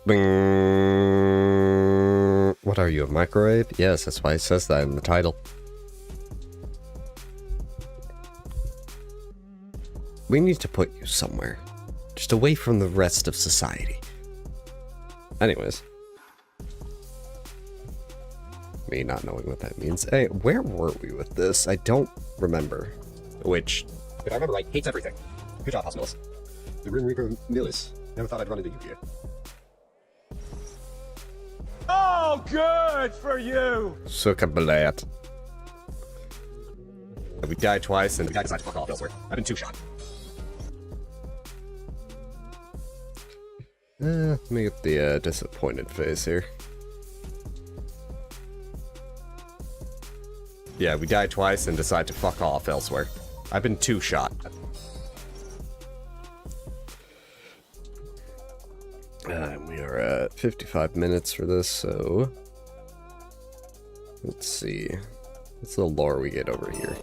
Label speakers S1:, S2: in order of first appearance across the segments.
S1: Bing. What are you, a microwave? Yes, that's why it says that in the title. We need to put you somewhere. Just away from the rest of society. Anyways. Me not knowing what that means. Hey, where were we with this? I don't remember. Which, if I remember right, hates everything. Good job, hospitals. The Grim Reaper Millis. Never thought I'd run into you here.
S2: Oh, good for you!
S1: Suck a blat. We died twice, and the guy decided to fuck off elsewhere. I've been two-shot. Let me get the disappointed face here. Yeah, we died twice and decided to fuck off elsewhere. I've been two-shot. We are at 55 minutes for this, so... Let's see. What's the lore we get over here?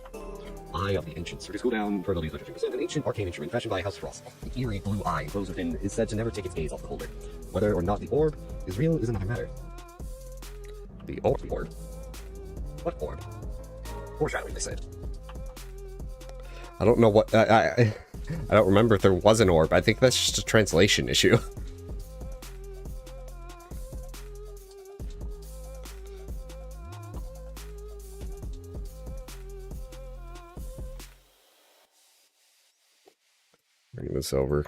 S1: Eye of the Ancients. Reduce cooldown for abilities of 50%. An ancient arcane instrument fashioned by House Frost. The eerie blue eye enclosed within is said to never take its gaze off the holder. Whether or not the orb is real is another matter. The orb? What orb? Foreshadowing, they said. I don't know what... I don't remember if there was an orb. I think that's just a translation issue. Bring this over.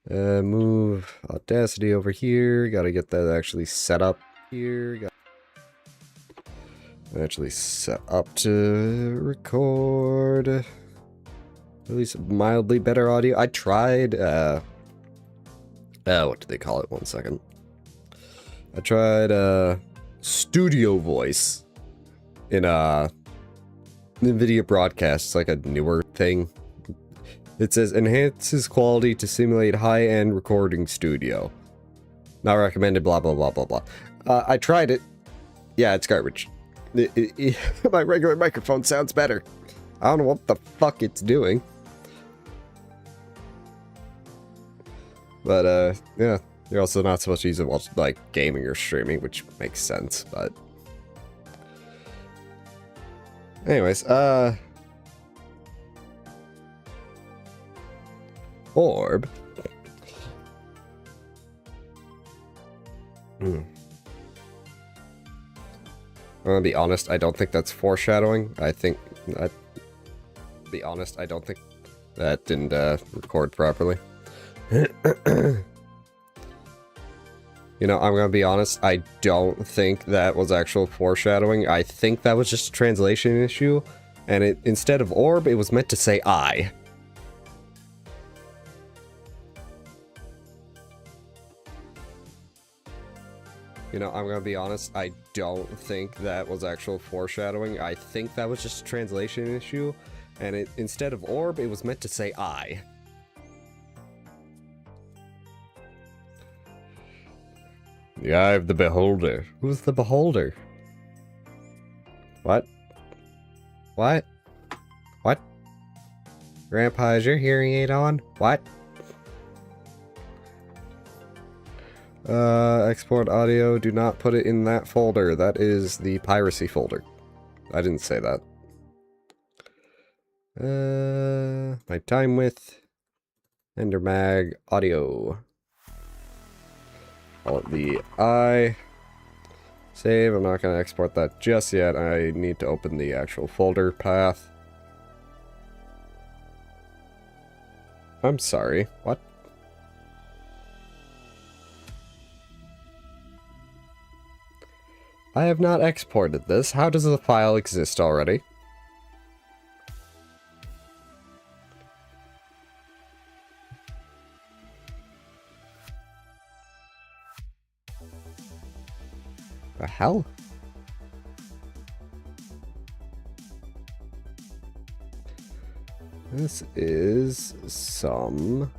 S1: Move Audacity over here. Gotta get that actually set up here. Actually set up to record at least mildly better audio. I tried, what do they call it? 1 second. I tried, studio voice in, NVIDIA broadcast. It's like a newer thing. It says enhances quality to simulate high-end recording studio. Not recommended, blah, blah, blah, blah, blah. I tried it. Yeah, it's garbage. My regular microphone sounds better. I don't know what the fuck it's doing. But, yeah. You're also not supposed to use it while, like, gaming or streaming, which makes sense, but... Anyways, orb. I'm gonna be honest, I don't think that's foreshadowing. I think that... Be honest, I don't think that didn't, record properly. You know, I'm gonna be honest, I don't think that was actual foreshadowing. I think that was just a translation issue, and it, instead of orb, it was meant to say eye. You know, I'm gonna be honest, I don't think that was actual foreshadowing. I think that was just a translation issue, and it, instead of orb, it was meant to say eye. The eye of the beholder. Who's the beholder? What? What? What? Grandpa, is your hearing aid on? What? Export audio. Do not put it in that folder. That is the piracy folder. I didn't say that. My time with Endermag audio. Call it the eye. Save. I'm not going to export that just yet. I need to open the actual folder path. I'm sorry. What? I have not exported this. How does the file exist already? The hell? This is some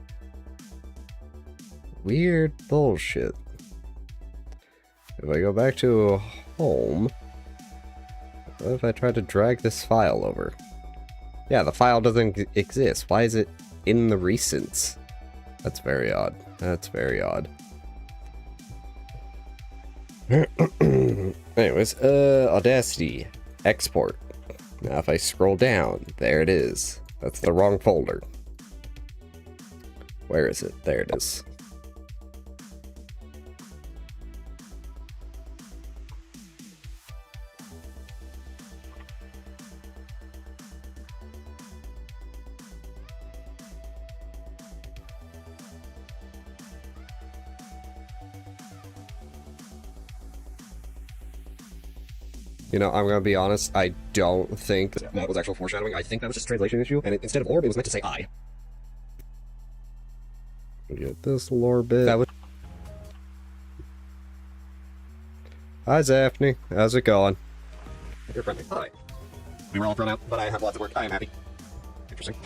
S1: weird bullshit. If I go back to home, what if I try to drag this file over? Yeah, the file doesn't exist. Why is it in the recents? That's very odd. That's very odd. Anyways, Audacity, export. Now if I scroll down, there it is. That's the wrong folder. Where is it? There it is. You know, I'm gonna be honest, I don't think that was actual foreshadowing. I think that was just a translation issue, and instead of orb, it was meant to say I. Get this lore bit. That was... Hi, Zaphne. How's it going? You're friendly. Hi. We were all thrown out, but I have lots of work. I am happy. Interesting.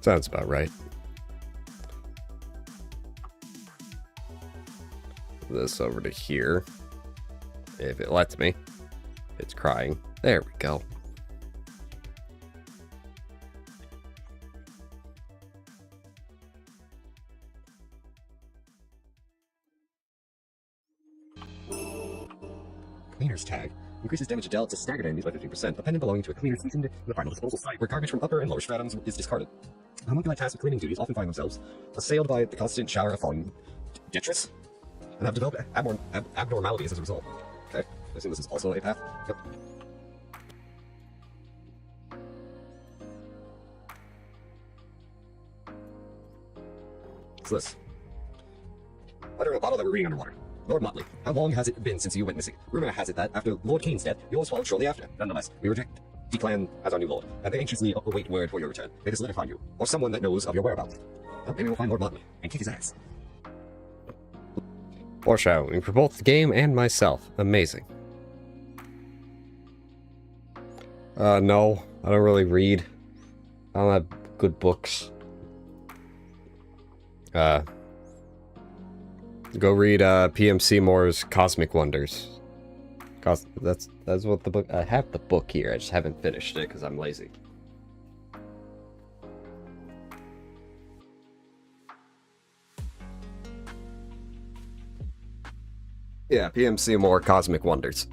S1: Sounds about right. This over to here. If it lets me. It's crying. There we go. Cleaner's tag. Increases damage dealt to staggered enemies by 50%. A pendant belonging to a cleaner seasoned in the final disposal site, where garbage from upper and lower stratums is discarded. Homunculi tasked with cleaning duties often find themselves assailed by the constant shower of falling detritus, and have developed abnormalities as a result. Okay, I assume this is also a path. Yep. What's this? Letter in a bottle that we're reading underwater. Lord Motley, how long has it been since you went missing? Rumor has it that after Lord Kane's death, yours followed shortly after. Nonetheless, we reject Declan as our new lord, and they anxiously await word for your return. May this letter find you, or someone that knows of your whereabouts. Well, maybe we'll find Lord Motley and kick his ass. Foreshadowing for both the game and myself. Amazing. No, I don't really read. I don't have good books. Go read PM Seymour's Cosmic Wonders. That's what the book. I have the book here. I just haven't finished it because I'm lazy. Yeah, PM Seymour Cosmic Wonders.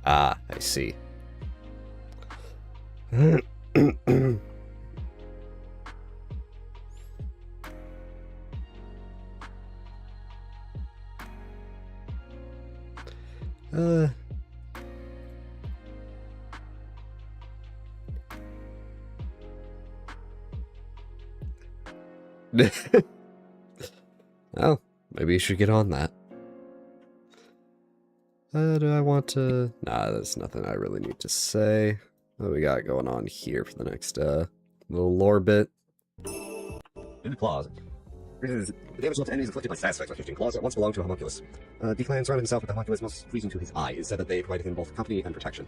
S1: Ah, I see. Oh, maybe you should get on that. Do I want to... Nah, there's nothing I really need to say. What do we got going on here for the next little lore bit? In the claws. The damage left to enemies inflicted by stat effects by 15 claws that once belonged to a homunculus. Declan surrounded himself with the homunculus most pleasing to his eye. It is said that they provided him both company and protection.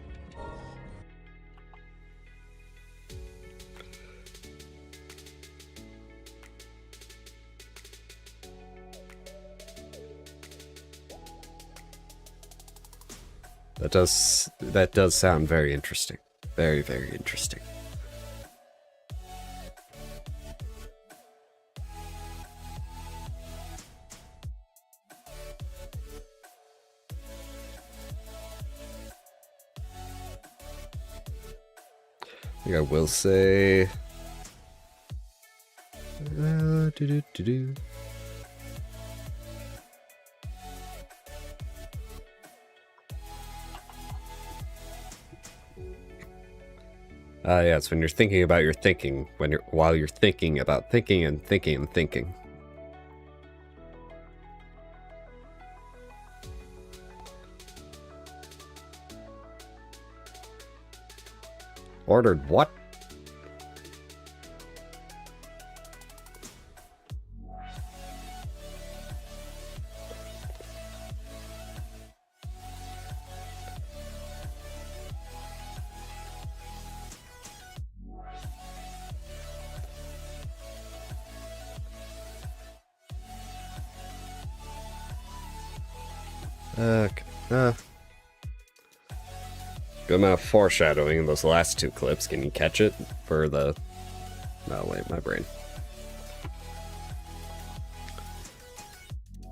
S1: That does sound very interesting. Very, very interesting. I think I will say... yeah, it's when you're thinking about your thinking, while you're thinking about thinking and thinking and thinking. Ordered what? Good amount of foreshadowing in those last two clips. Can you catch it for the... No, wait, my brain.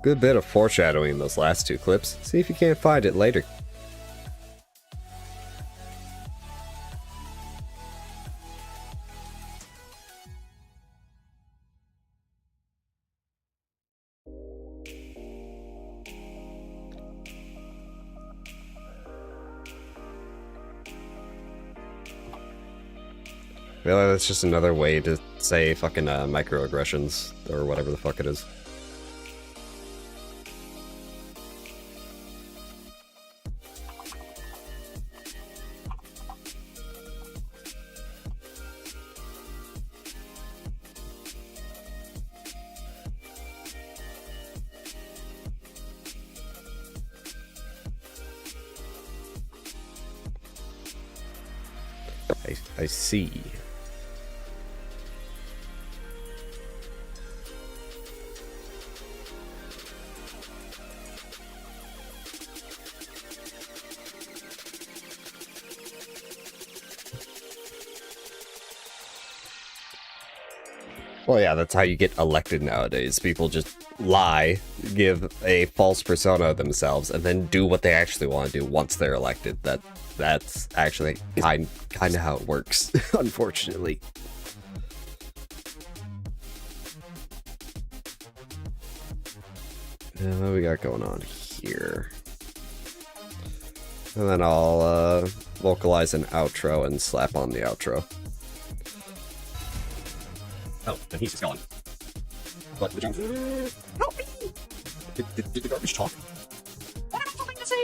S1: Good bit of foreshadowing in those last two clips. See if you can't find it later. Really, that's just another way to say fucking microaggressions, or whatever the fuck it is. I see. Well, yeah, that's how you get elected nowadays. People just lie, give a false persona of themselves, and then do what they actually want to do once they're elected. That's actually kind of how it works, unfortunately. What we got going on here? And then I'll vocalize an outro and slap on the outro. Oh, and he's just gone. But the jump. Help me! Did the garbage talk? What am I supposed to say?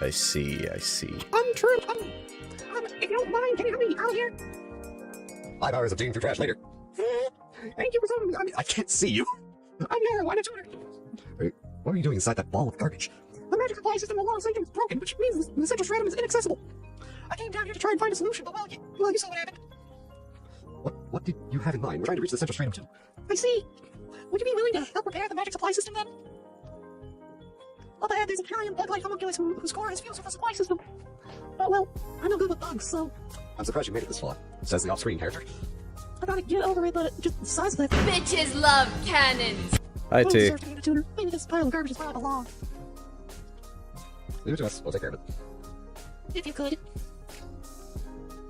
S1: I see.
S3: Untrue. If you don't mind, can you help me out here?
S1: 5 hours of digging through trash later.
S3: Thank you for something.
S1: I can't see you.
S3: I'm here. I'm a tutor.
S1: What are you doing inside that ball of garbage?
S3: The magic supply system along Sanctum is broken, which means the central stratum is inaccessible. I came down here to try and find a solution, but well, you saw what happened.
S1: What did you have in mind? We're trying to reach the central stratum too.
S3: I see. Would you be willing to help repair the magic supply system then? Up ahead, there's an Italian bug-like homunculus whose core is fused with the supply system. But well, I'm no good with bugs, so...
S1: I'm surprised you made it this far, says the off-screen character.
S3: I gotta get over it, but just the size of that...
S4: Bitches love cannons!
S1: Hi, T.
S3: Deserve to be a tutor. Maybe this pile of garbage is where I belong.
S1: Leave it to us. We'll take care of it.
S3: If you could.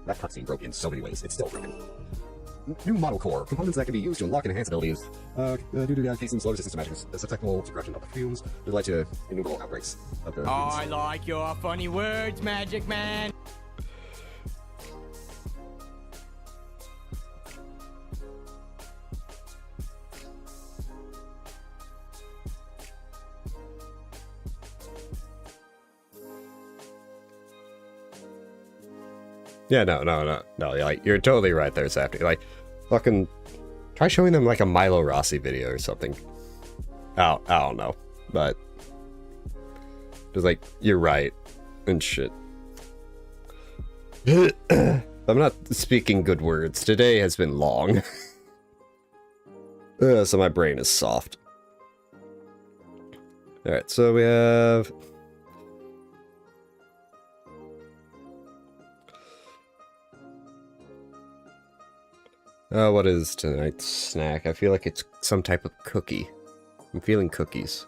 S1: That cutscene broke in so many ways. It's still broken. New model core. Components that can be used to unlock and enhance abilities. Due to the allocation slow resistance to magic, the susceptible to corruption of the fumes, that led to innumerable outbreaks of the
S5: I like your funny words, Magic Man.
S1: Yeah, no. Like, you're totally right there, Safety. Like, fucking try showing them like a Milo Rossi video or something. I don't know, but just like you're right and shit. I'm not speaking good words. Today has been long, so my brain is soft. All right, so we have. What is tonight's snack? I feel like it's some type of cookie. I'm feeling cookies.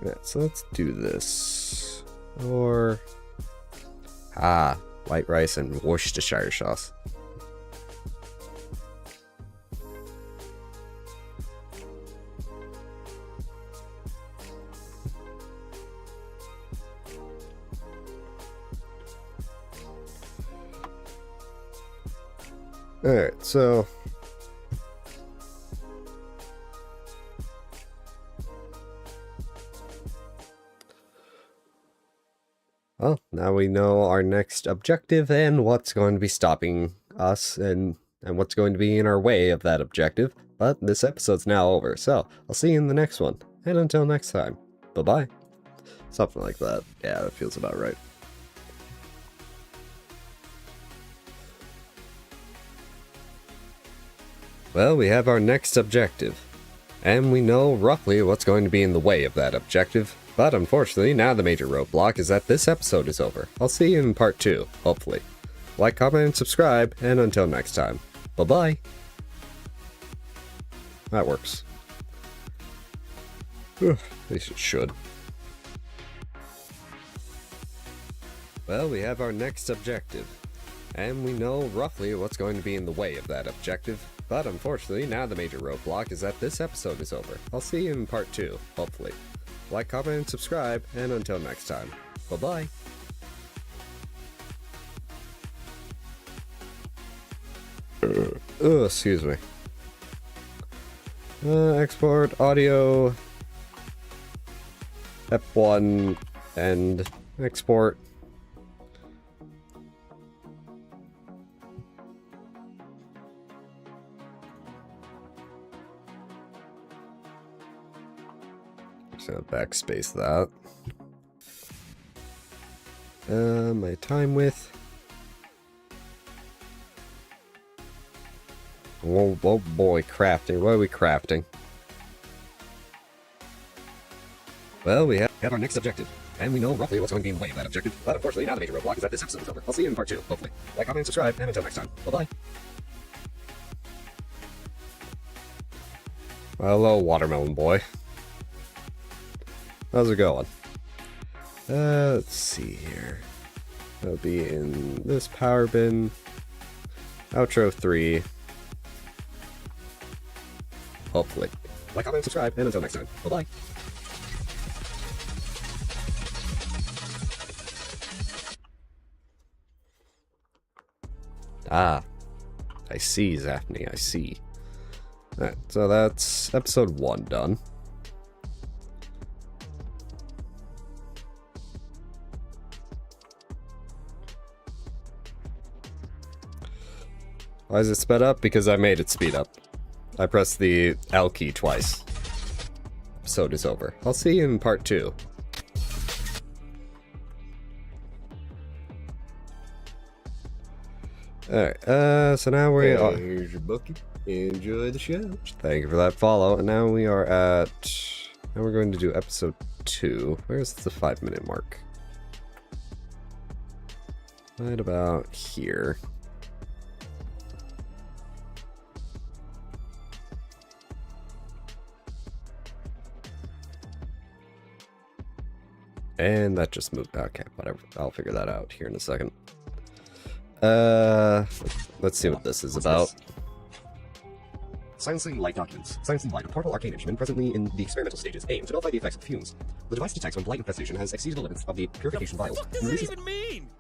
S1: Yeah, so let's do this. Or... white rice and Worcestershire sauce. Alright, so... well, now we know our next objective and what's going to be stopping us and what's going to be in our way of that objective. But this episode's now over, so I'll see you in the next one. And until next time, bye-bye. Something like that. Yeah, that feels about right. Well, we have our next objective. And we know roughly what's going to be in the way of that objective. But unfortunately, now the major roadblock is that this episode is over. I'll see you in part 2, hopefully. Like, comment, and subscribe, and until next time, bye-bye. That works. At least it should. Well, we have our next objective. And we know roughly what's going to be in the way of that objective. But unfortunately, now the major roadblock is that this episode is over. I'll see you in part 2, hopefully. Like, comment, and subscribe, and until next time, bye-bye. Excuse me. Export audio F1 and export. Just gonna backspace that. My time with. Oh boy, crafting. What are we crafting? Well, we have our next objective, and we know roughly what's going to be in the way of that objective. But unfortunately, now the major roadblock is that this episode is over. I'll see you in part 2, hopefully. Like, comment, and subscribe, and until next time, bye-bye. Hello, watermelon boy. How's it going? Let's see here. That'll be in this power bin. Outro 3. Hopefully. Like, comment, and subscribe, and until next time, bye-bye. Ah, I see, Zaphne, I see. Alright, so that's episode 1 done. Why is it sped up? Because I made it speed up. I pressed the L key twice. Episode is over. I'll see you in part 2. Alright, so now we are... Here's your bookie. Enjoy the show. Thank you for that follow. And now we are at... now we're going to do episode 2. Where's the 5-minute mark? Right about here. And that just moved. Okay, whatever. I'll figure that out here in a second. Let's see what this is about. Silencing light documents. Silencing light, a powerful arcane instrument presently in the experimental stages, aims to nullify the effects of fumes. The device detects when light infestation has exceeded the limits of the purification vials.
S5: What does that even mean?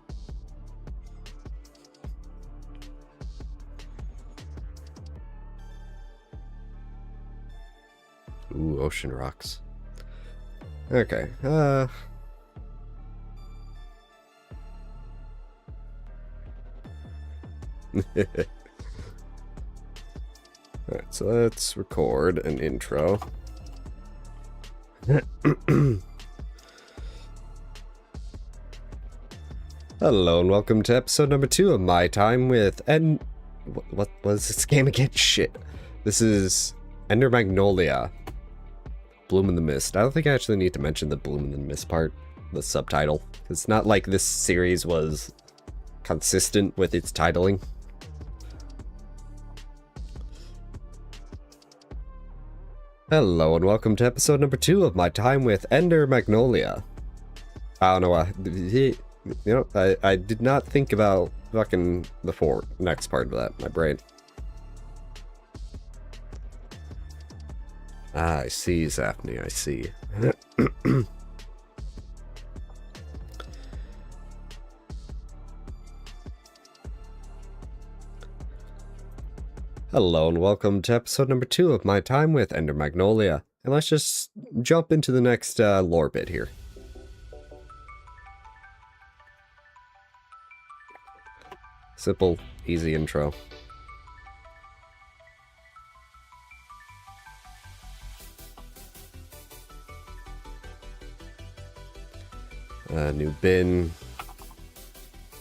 S1: Ooh, ocean rocks. Okay, Alright, so let's record an intro. Hello and welcome to episode number 2 of My Time with what was this game again? Shit. This is Ender Magnolia. Bloom in the Mist. I don't think I actually need to mention the Bloom in the Mist part, the subtitle. It's not like this series was consistent with its titling. Hello and welcome to episode number 2 of My Time with Ender Magnolia. I don't know why. You know, I did not think about fucking the next part of that, my brain. Ah, I see, Zaphne, I see. Hello and welcome to episode number 2 of my time with Ender Magnolia. And let's just jump into the next lore bit here. Simple, easy intro. New bin.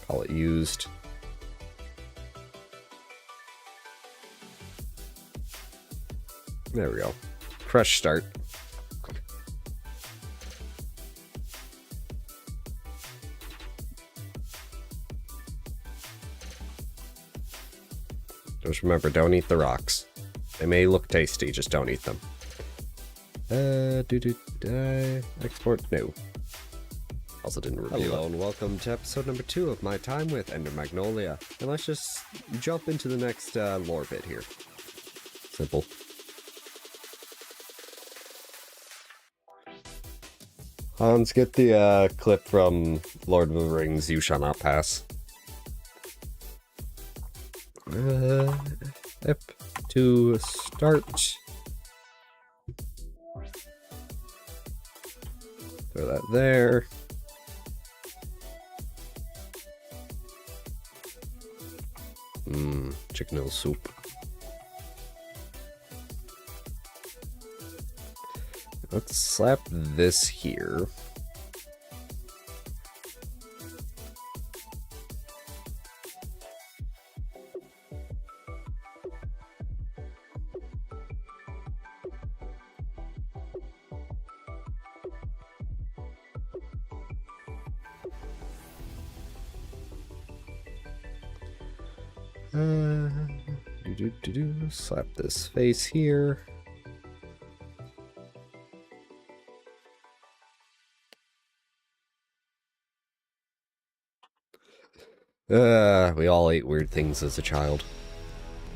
S1: Call it used. There we go. Fresh start. Just remember, don't eat the rocks. They may look tasty, just don't eat them. Export? No. Also didn't review. Hello and welcome to episode number 2 of my time with Ender Magnolia. And let's just jump into the next lore bit here. Simple. Hans, get the clip from Lord of the Rings, You Shall Not Pass. Yep. To start. Throw that there. Chicken noodle soup. Let's slap this here. Slap this face here. We all ate weird things as a child.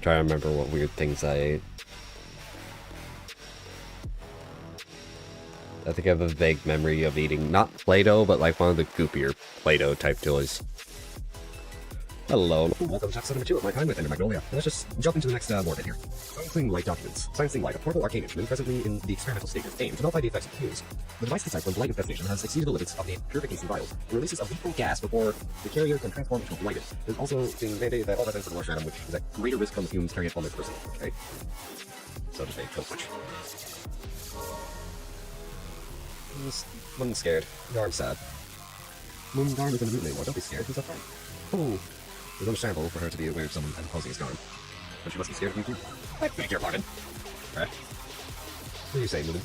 S1: Try to remember what weird things I ate. I think I have a vague memory of eating, not Play-Doh, but like one of the goopier Play-Doh type toys. Hello, and welcome to episode number 2 of my time with Ender Magnolia. Let's just jump into the next lore bit here. Sciencing Light documents. Sciencing Light, a portable arcane instrument presently in the experimental stages, aimed to nullify the effects of fumes. The device decides when light infestation has exceeded the limits of the purification vials. It releases a lethal gas before the carrier can transform into a blighted. There's also being mandated that all residents of the Marsh Atom, which is at greater risk from the fumes, carry it on this person. Okay. So just a kill switch. Wasn't scared. Darn sad. Darn is in the mood anymore. Don't be scared. He's okay. Oh. It's understandable for her to be aware of someone imposing his guard. But she must be scared of you too. I beg your pardon. Right. What do you say, Moon?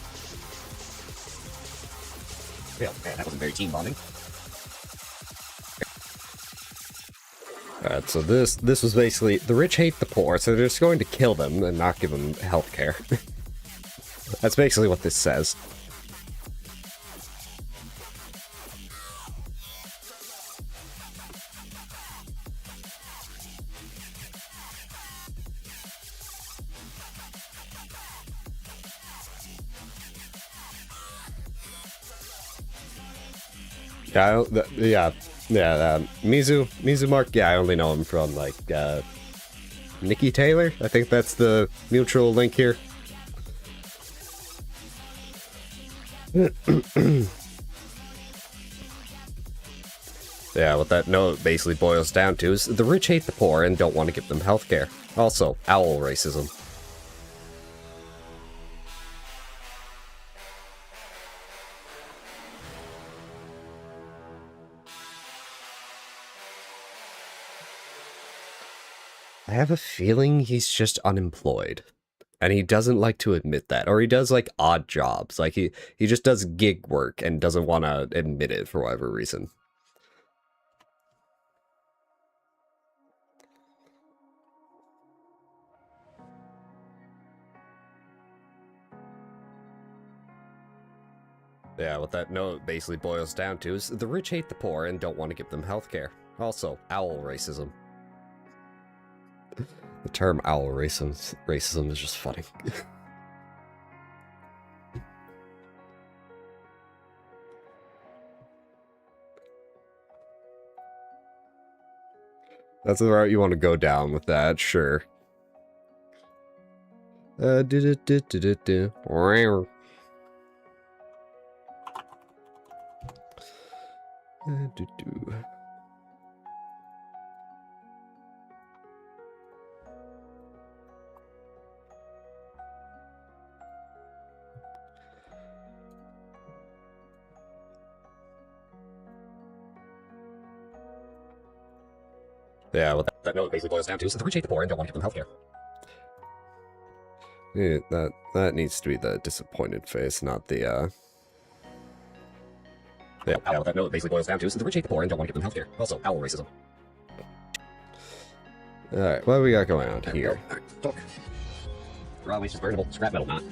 S1: Yeah, man, that wasn't very team bonding. Alright, so this was basically, the rich hate the poor, so they're just going to kill them and not give them health care. That's basically what this says. Mizu Mark, yeah, I only know him from, like, Nikki Taylor? I think that's the mutual link here. Yeah, what that note basically boils down to is the rich hate the poor and don't want to give them healthcare. Also, owl racism. I have a feeling he's just unemployed. And he doesn't like to admit that. Or he does, like, odd jobs. Like, he just does gig work and doesn't want to admit it for whatever reason. Yeah, what that note basically boils down to is the rich hate the poor and don't want to give them healthcare. Also, owl racism. The term owl racism is just funny. That's the route you want to go down with that, sure. Do do do do do do. Wow. Do do. Yeah, well, that note basically boils down to is to appreciate the poor and don't want to give them healthcare. Yeah, that needs to be the disappointed face, not the Yeah, what that note basically boils down to is to appreciate the poor and don't want to give them healthcare. Also, owl racism. Alright, what do we got going on here? Alright, talk. Raw waste is burnable, scrap metal not.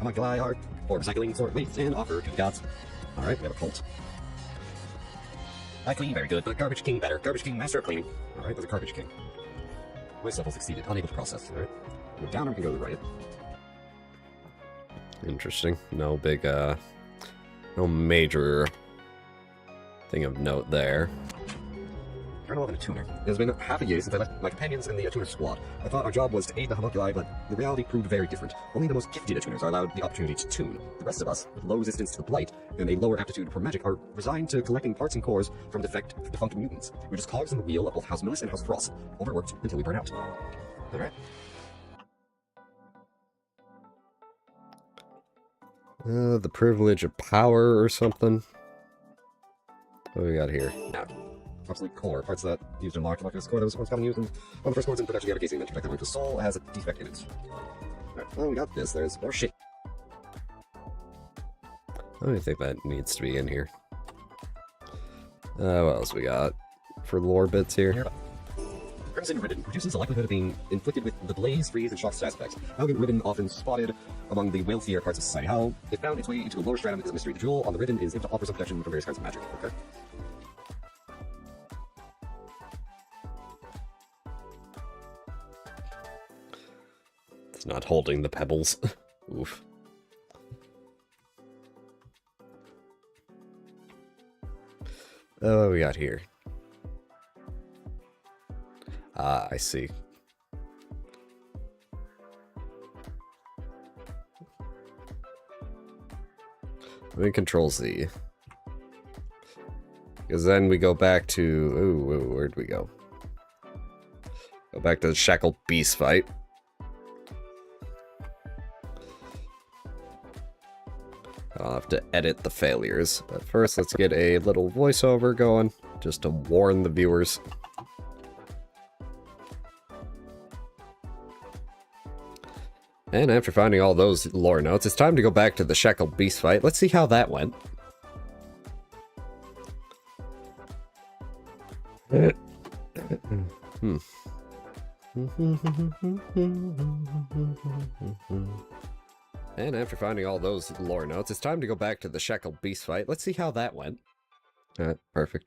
S1: I'm a guy art for recycling sort waste and offer to the gods. Alright, we have a cult. I clean very good, but Garbage King better. Garbage King, master of cleaning. Alright, there's a Garbage King. Waste level succeeded, unable to process. Alright. Go down or we can go to the right. Interesting. No big, no major thing of note there. Colonel of a tuner. It has been half a year since I left my companions in the tuner squad. I thought our job was to aid the homunculi, but the reality proved very different. Only the most gifted attuners are allowed the opportunity to tune. The rest of us, with low resistance to the blight and a lower aptitude for magic, are resigned to collecting parts and cores from defunct mutants. We're just cogs in the wheel of both House Millis and House Frost, overworked until we burn out. Alright. The privilege of power or something. What do we got here? Obsolete core, parts that used in large molecular core that was once commonly used in one of the first cores in production of casing, then protected with the soul has a defect in it. Alright, well, we got this. There's more shit. I don't think that needs to be in here. What else we got for lore bits here? Crimson Ribbon reduces the likelihood of being inflicted with the blaze, freeze, and shock stat effects. Elegant Ribbon often spotted among the wealthier parts of society. How it found its way into the lower stratum is a mystery. The jewel on the ribbon is able to offer some protection from various kinds of magic. Okay. It's not holding the pebbles. Oof. Oh, what we got here? Ah, I see. Let me control Z. Because then we go back to... Ooh, where'd we go? Go back to the Shackled Beast fight. I'll have to edit the failures. But first, let's get a little voiceover going, just to warn the viewers. And after finding all those lore notes, it's time to go back to the Shackled Beast fight. Let's see how that went. And after finding all those lore notes, it's time to go back to the Shackled Beast fight. Let's see how that went. Perfect.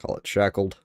S1: Call it Shackled.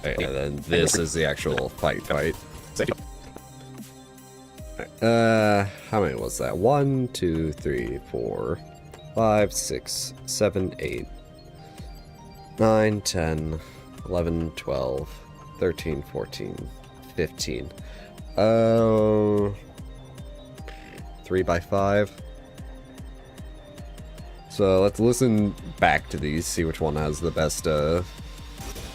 S1: And then this is the actual fight. How many was that? 1, 2, 3, 4, 5, 6, 7, 8, 9, 10, 11, 12, 13, 14, 15. 3 by 5. So let's listen back to these, see which one has the best,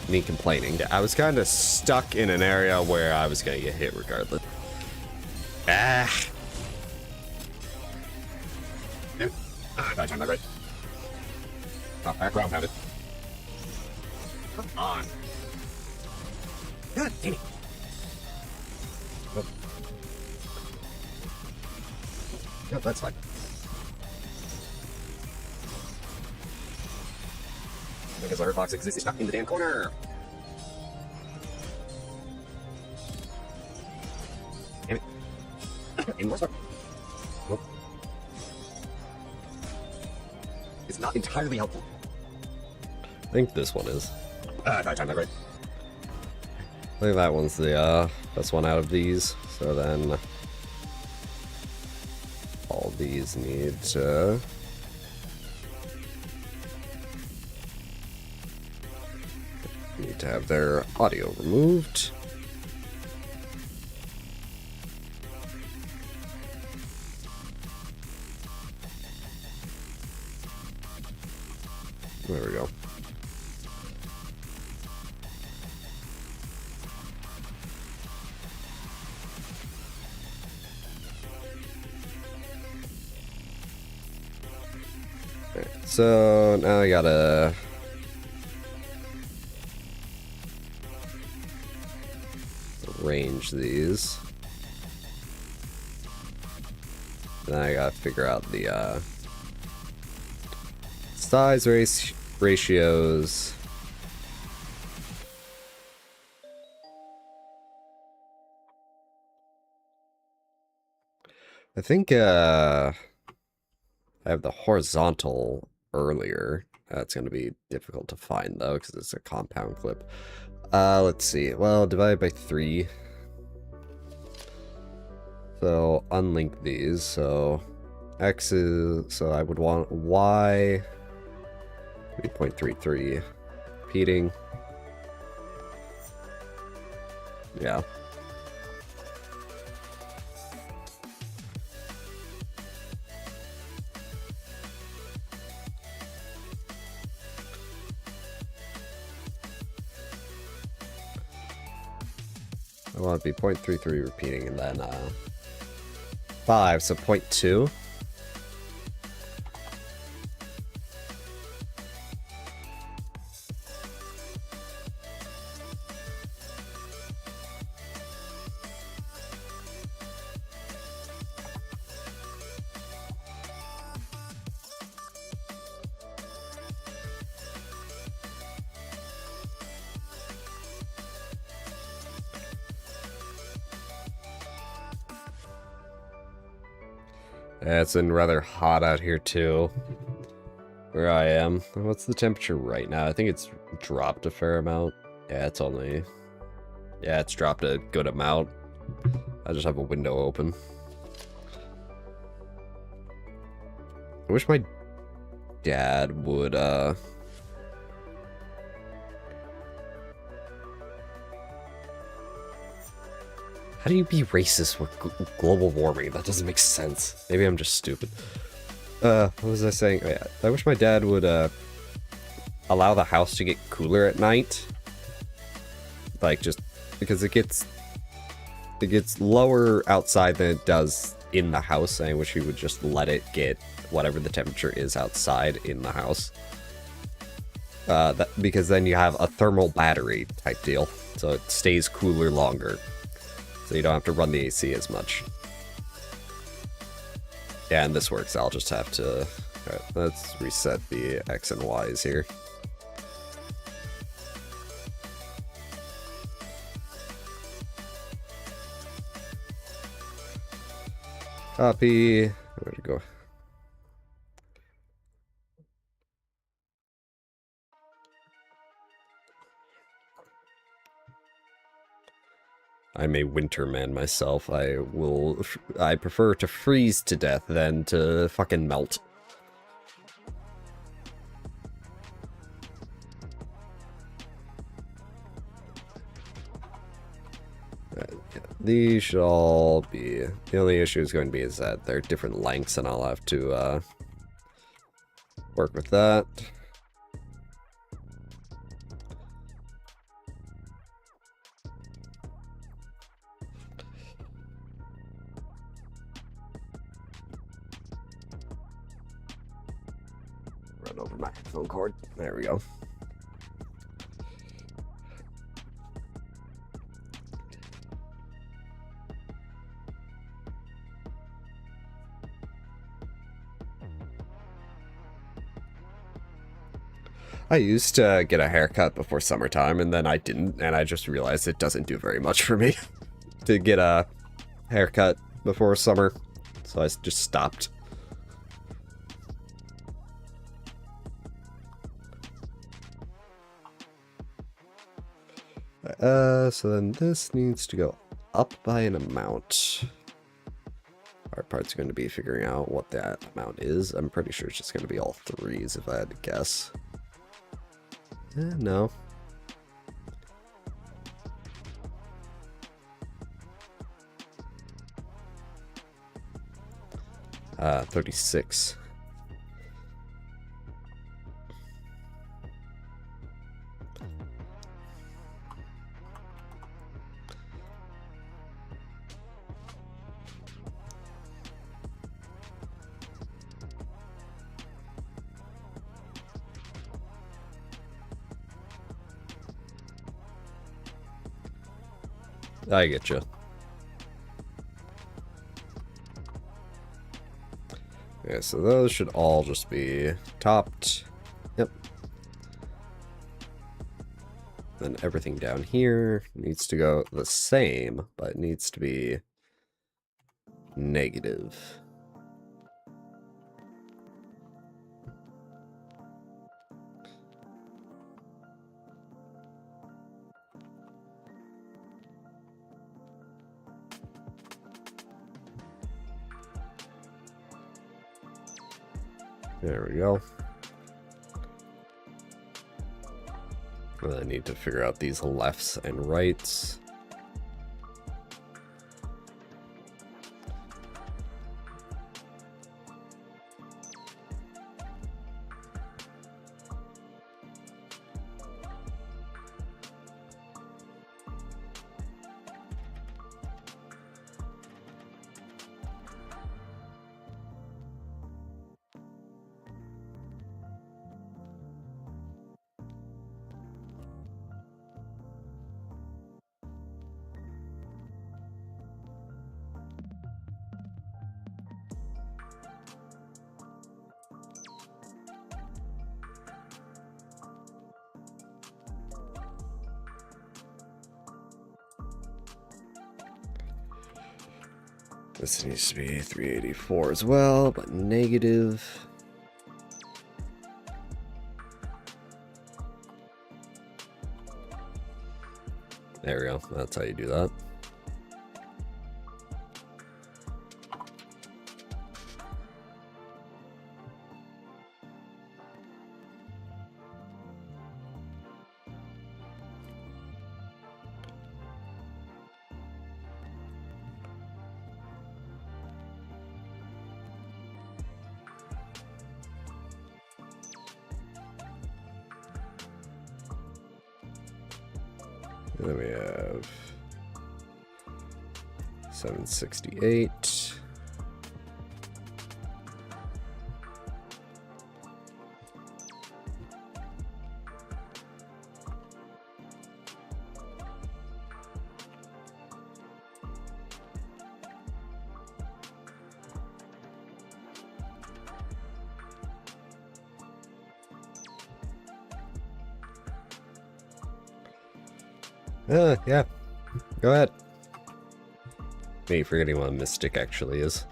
S1: me complaining. Yeah, I was kind of stuck in an area where I was gonna get hit regardless. I timed that right. Top back round, found it. Come on. God damn it. Yep, that's fine. Because the hurt box exists, it's not in the damn corner! Damn it. In more stuff. Nope. It's not entirely helpful. I think this one is. I timed that right. I think that one's the best one out of these. So then all these need to have their audio removed. There we go. Okay, so now I gotta arrange these. Then I gotta figure out the size ratios. I think I have the horizontal earlier. That's going to be difficult to find though because it's a compound clip. Let's see. Well, divided by 3. So unlink these. So X is, so I would want Y 3.33 repeating. Yeah. I want it to be 0.33 repeating and then 5, so 0.2. Yeah, it's been rather hot out here too, where I am. What's the temperature right now? I think it's dropped a fair amount. Yeah, it's only... Yeah, it's dropped a good amount. I just have a window open. I wish my dad would, How do you be racist with global warming? That doesn't make sense. Maybe I'm just stupid. What was I saying? Oh, yeah. I wish my dad would, allow the house to get cooler at night. Like, just because it gets lower outside than it does in the house. I wish he would just let it get whatever the temperature is outside in the house. Because then you have a thermal battery type deal. So it stays cooler longer. So you don't have to run the AC as much. Yeah, and this works. I'll just have to... Alright, let's reset the X and Y's here. Copy. Where'd it go? I'm a winter man myself. I prefer to freeze to death than to fucking melt. These should all be... The only issue is going to be is that they're different lengths and I'll have to work with that. Run over my headphone cord. There we go. I used to get a haircut before summertime, and then I didn't, and I just realized it doesn't do very much for me to get a haircut before summer, so I just stopped. So then this needs to go up by an amount. Our part's going to be figuring out what that amount is. I'm pretty sure it's just going to be all threes if I had to guess. No. 36. I get you. Okay, so those should all just be topped. Yep. Then everything down here needs to go the same, but it needs to be negative. There we go. And I need to figure out these lefts and rights. This needs to be 384 as well, but negative. There we go. That's how you do that. And then we have 768. Yeah. Go ahead. Me forgetting what a mystic actually is.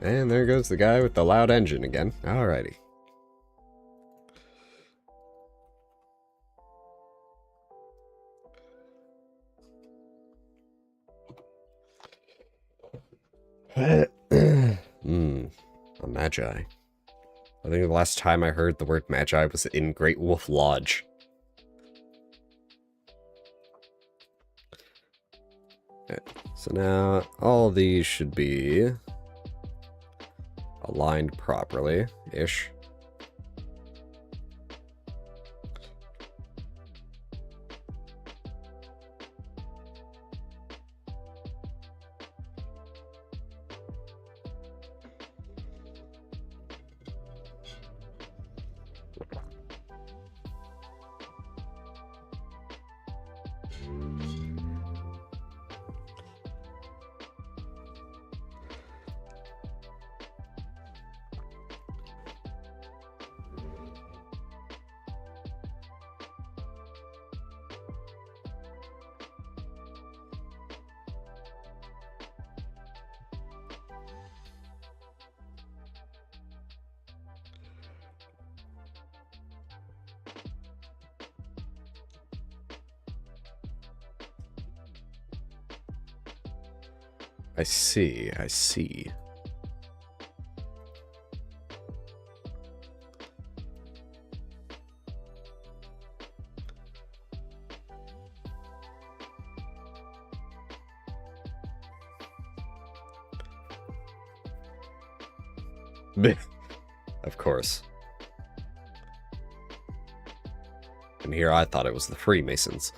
S1: And there goes the guy with the loud engine again. Alrighty. A magi. I think the last time I heard the word magi was in Great Wolf Lodge. Okay, so now all of these should be aligned properly-ish. I see, I see. Of course. And here I thought it was the Freemasons.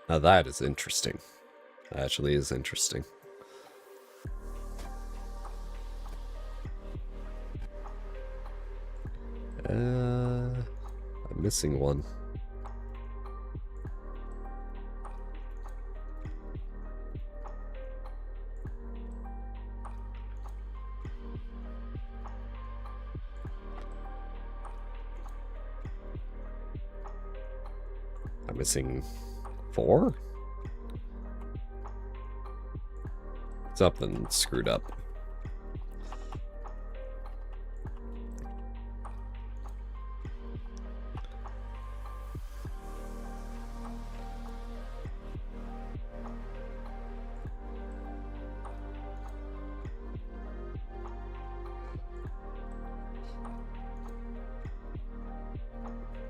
S1: Now that is interesting. That actually is interesting. I'm missing one. I'm missing 4? Something screwed up.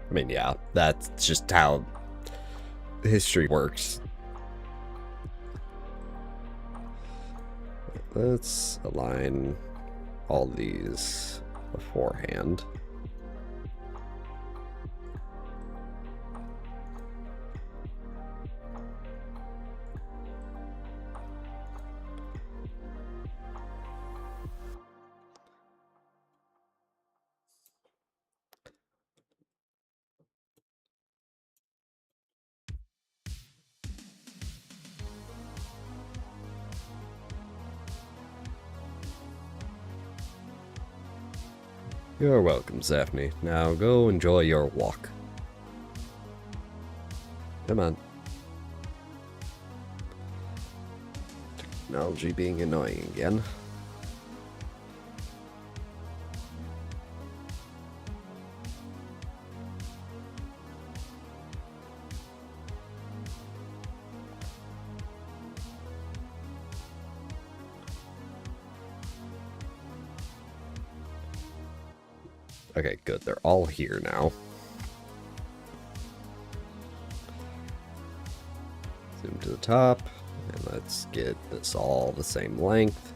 S1: I mean, yeah, that's just how history works. Let's align all these beforehand. You're welcome, Zaphne. Now go enjoy your walk. Come on. Technology being annoying again. Okay, good. They're all here now. Zoom to the top, and let's get this all the same length.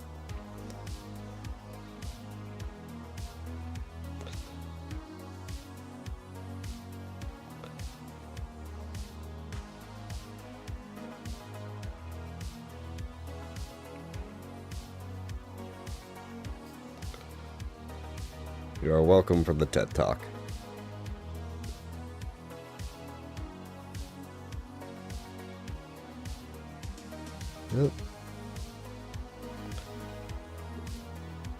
S1: You are welcome from the TED Talk. Yep.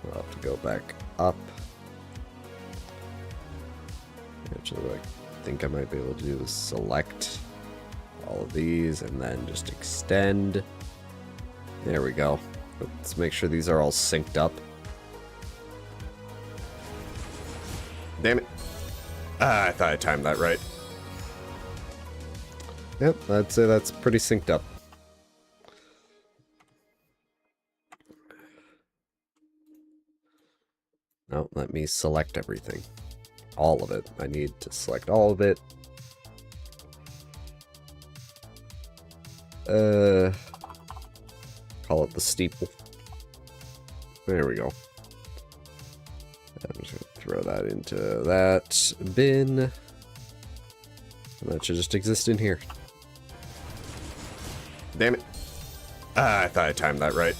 S1: We'll have to go back up. Actually, what I think I might be able to do is select all of these and then just extend. There we go. Let's make sure these are all synced up. Damn it. I thought I timed that right. Yep, I'd say that's pretty synced up. Now, let me select everything. All of it. I need to select all of it. Call it the steeple. There we go. I'm just gonna throw that into that bin. And that should just exist in here. Damn it. I thought I timed that right.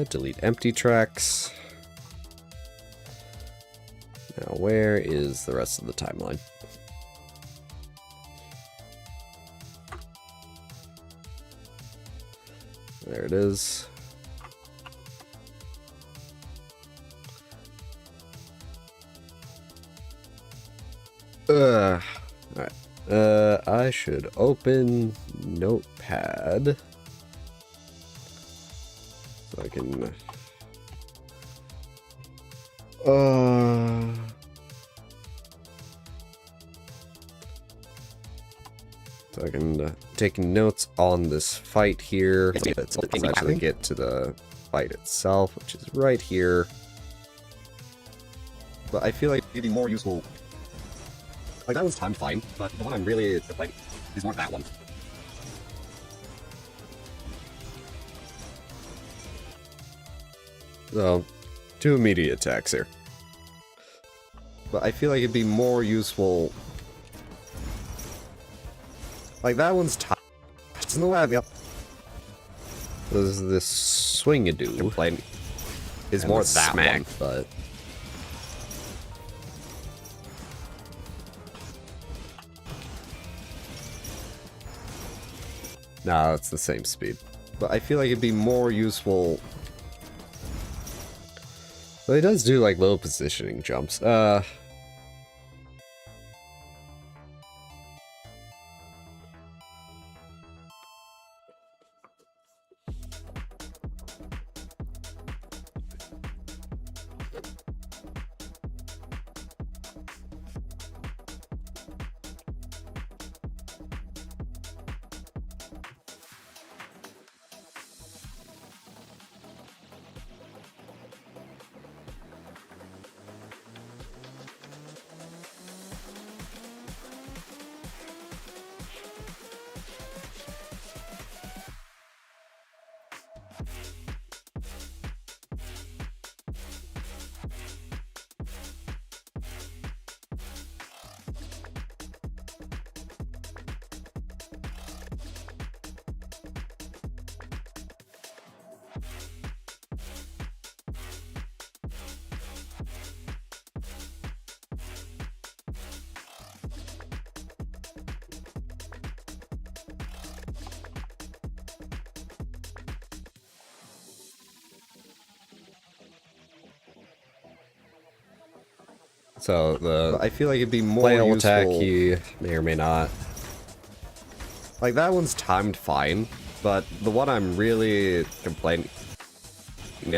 S1: Delete empty tracks. Now, where is the rest of the timeline? There it is. Alright. I should open Notepad. So I can... So I can take notes on this fight here. Let's actually get to the fight itself, which is right here. But I feel like it'd be more useful. Like, that one's timed fine, but the one I'm really playing is more that one. So, 2 immediate attacks here. But I feel like it'd be more useful. Like, that one's timed. There's no way. There's this swing-a-doo is more that smack, one, but. Nah, it's the same speed. But I feel like it'd be more useful. Well, it does do, like, low positioning jumps. So the I feel like it'd be more useful. Attack he may or may not. Like, that one's timed fine, but the one I'm really complaining And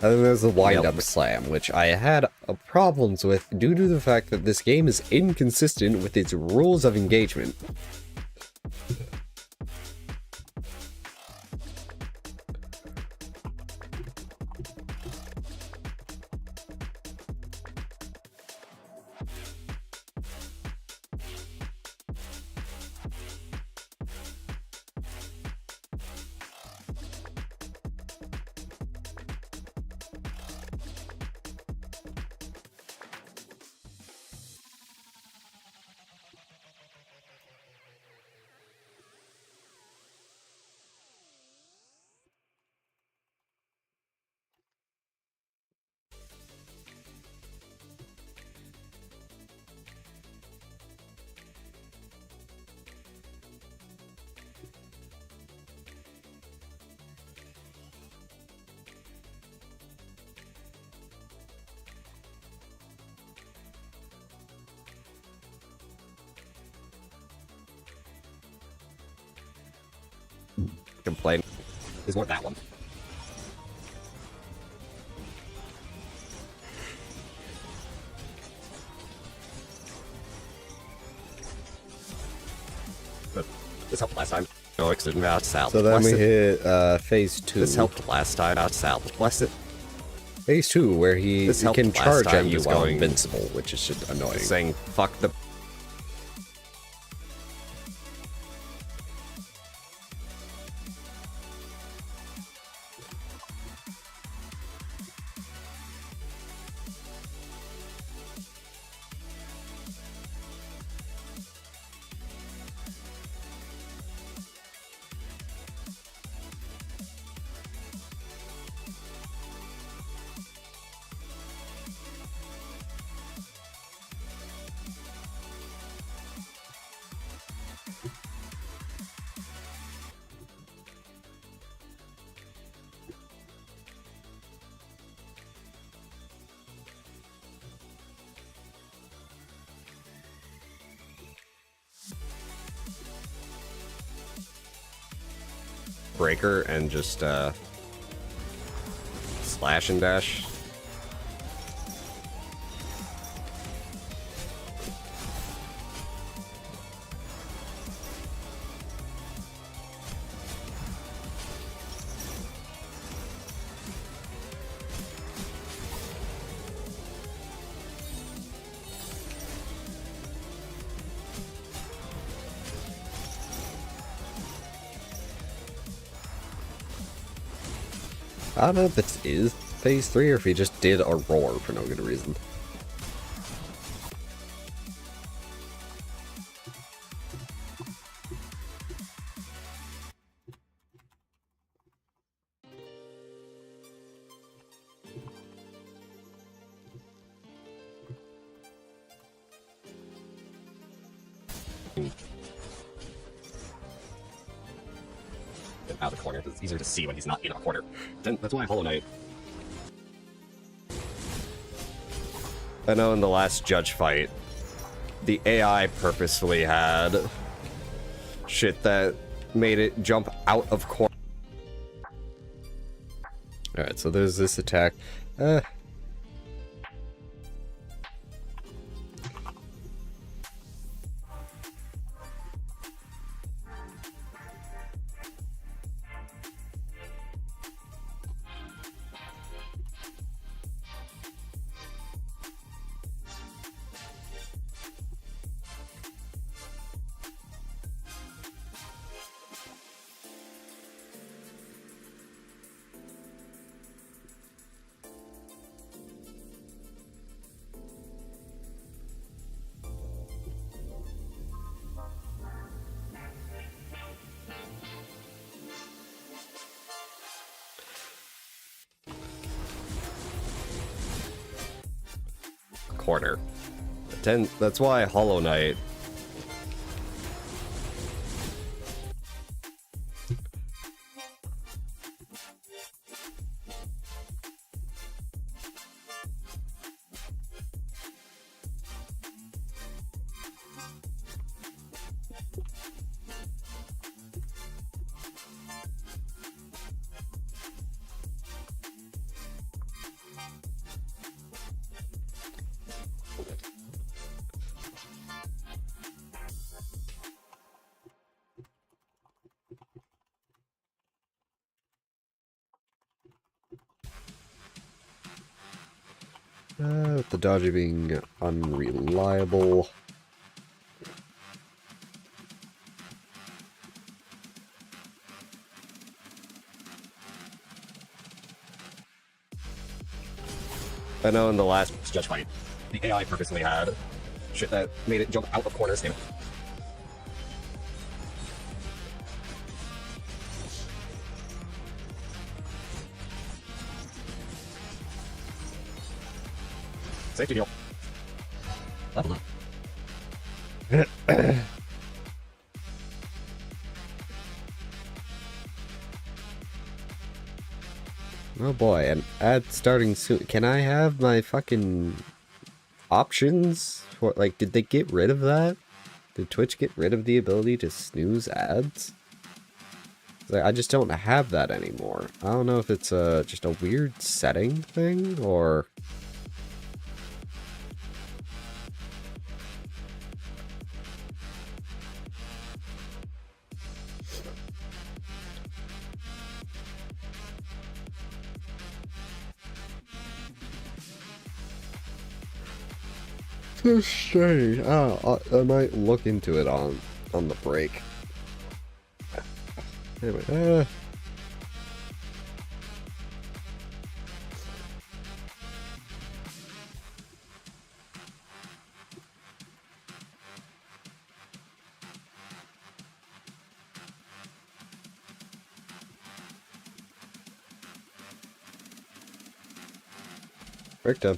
S1: then there's the wind-up slam, which I had problems with due to the fact that this game is inconsistent with its rules of engagement. complaint is more that one. But this helped last time. No, it didn't out south.
S3: So then we hit phase 2.
S1: This helped last time out south. Bless it.
S3: Phase 2, where he can charge at you while
S1: going
S3: invincible, which is just annoying.
S1: Saying fuck the. Breaker and just slash and dash.
S3: I don't know if this is phase 3 or if he just did a roar for no good reason.
S1: Out of the corner. It's easier to see when he's not in a corner. Then that's why Hollow Knight. I know in the last judge fight, the AI purposefully had shit that made it jump out of corner.
S3: Alright, so there's this attack.
S1: Corner. That's why Hollow Knight.
S3: With the dodgy being unreliable.
S1: I know in the last judge fight, the AI purposely had shit that made it jump out of corners. Damn it. Safety deal. Level up.
S3: Oh boy, an ad starting soon. Can I have my fucking options? For, like, did they get rid of that? Did Twitch get rid of the ability to snooze ads? Like, I just don't have that anymore. I don't know if it's just a weird setting thing, or... So strange. I might look into it on the break. Anyway, break done.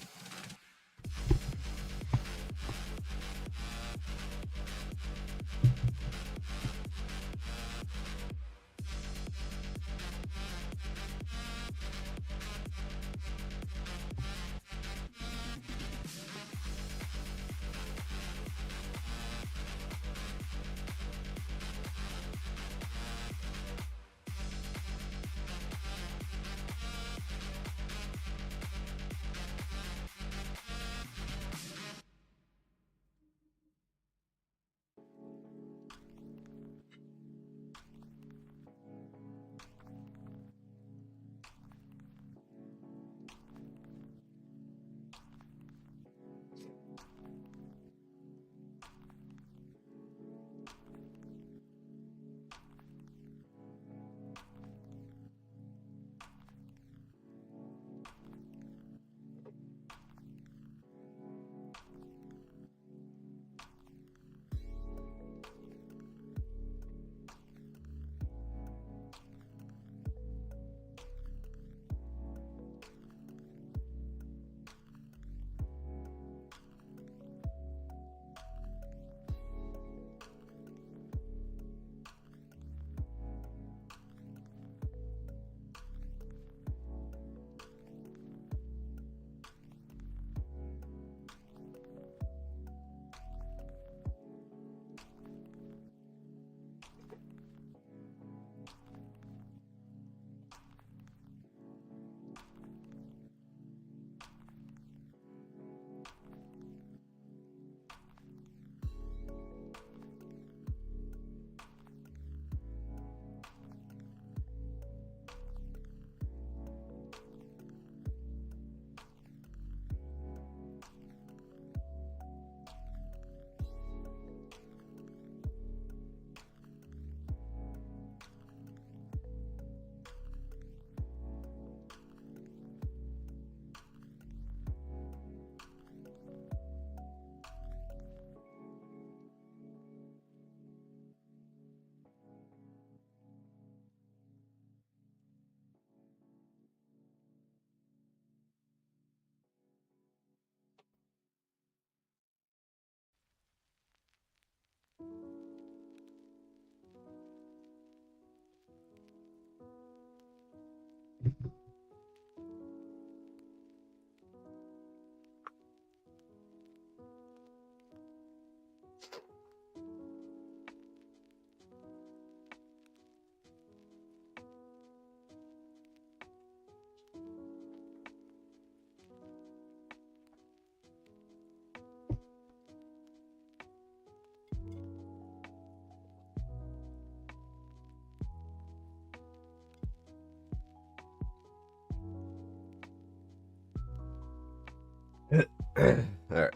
S3: Alright.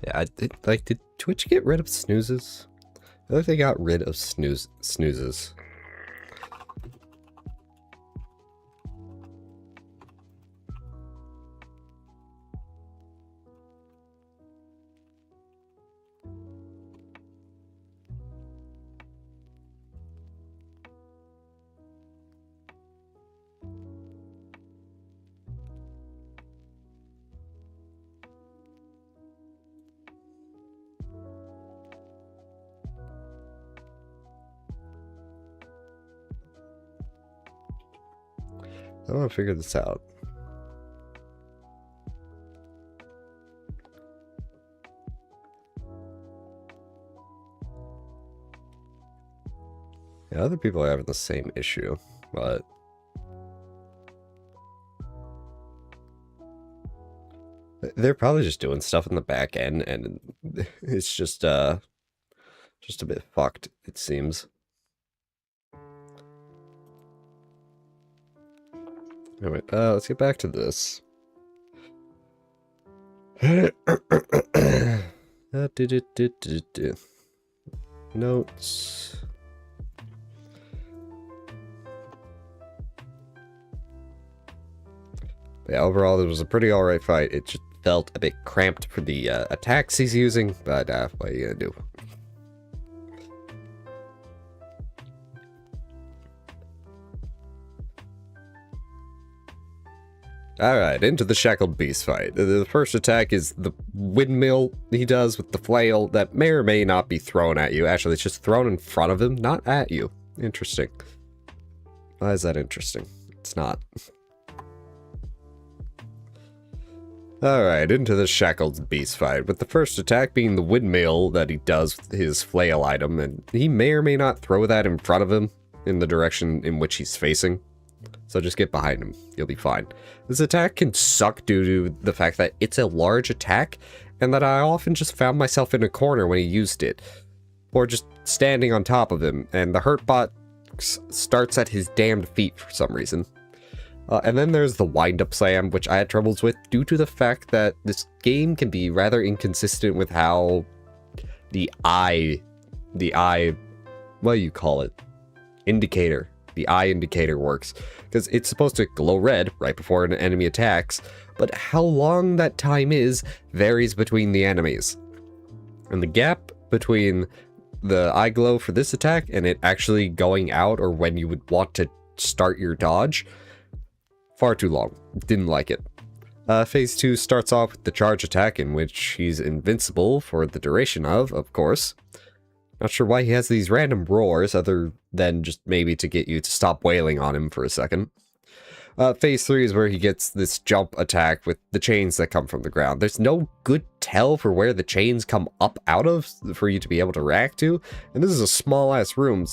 S3: Yeah, did Twitch get rid of snoozes? I think they got rid of snoozes. I want to figure this out.
S1: Yeah, other people are having the same issue, but they're probably just doing stuff in the back end, and it's just a bit fucked, it seems. Anyway, let's get back to this. Notes. But yeah, overall, it was a pretty alright fight. It just felt a bit cramped for the attacks he's using, but what are you gonna do? Alright, into the Shackled Beast fight. The first attack is the windmill he does with the flail that may or may not be thrown at you. Actually, it's just thrown in front of him, not at you. Interesting. Why is that interesting? It's not. Alright, into the Shackled Beast fight, with the first attack being the windmill that he does with his flail item, and he may or may not throw that in front of him in the direction in which he's facing. So just get behind him, you'll be fine. This attack can suck due to the fact that it's a large attack, and that I often just found myself in a corner when he used it. Or just standing on top of him, and the hurt bot starts at his damned feet for some reason. And then there's the wind-up slam, which I had troubles with due to the fact that this game can be rather inconsistent with how the eye, what do you call it? Indicator. The eye indicator works, because it's supposed to glow red right before an enemy attacks, but how long that time is varies between the enemies. And the gap between the eye glow for this attack and it actually going out, or when you would want to start your dodge, far too long. Didn't like it. Phase 2 starts off with the charge attack, in which he's invincible for the duration of course. Not sure why he has these random roars, other than just maybe to get you to stop wailing on him for a second. Phase 3 is where he gets this jump attack with the chains that come from the ground. There's no good tell for where the chains come up out of for you to be able to react to, and this is a small-ass room,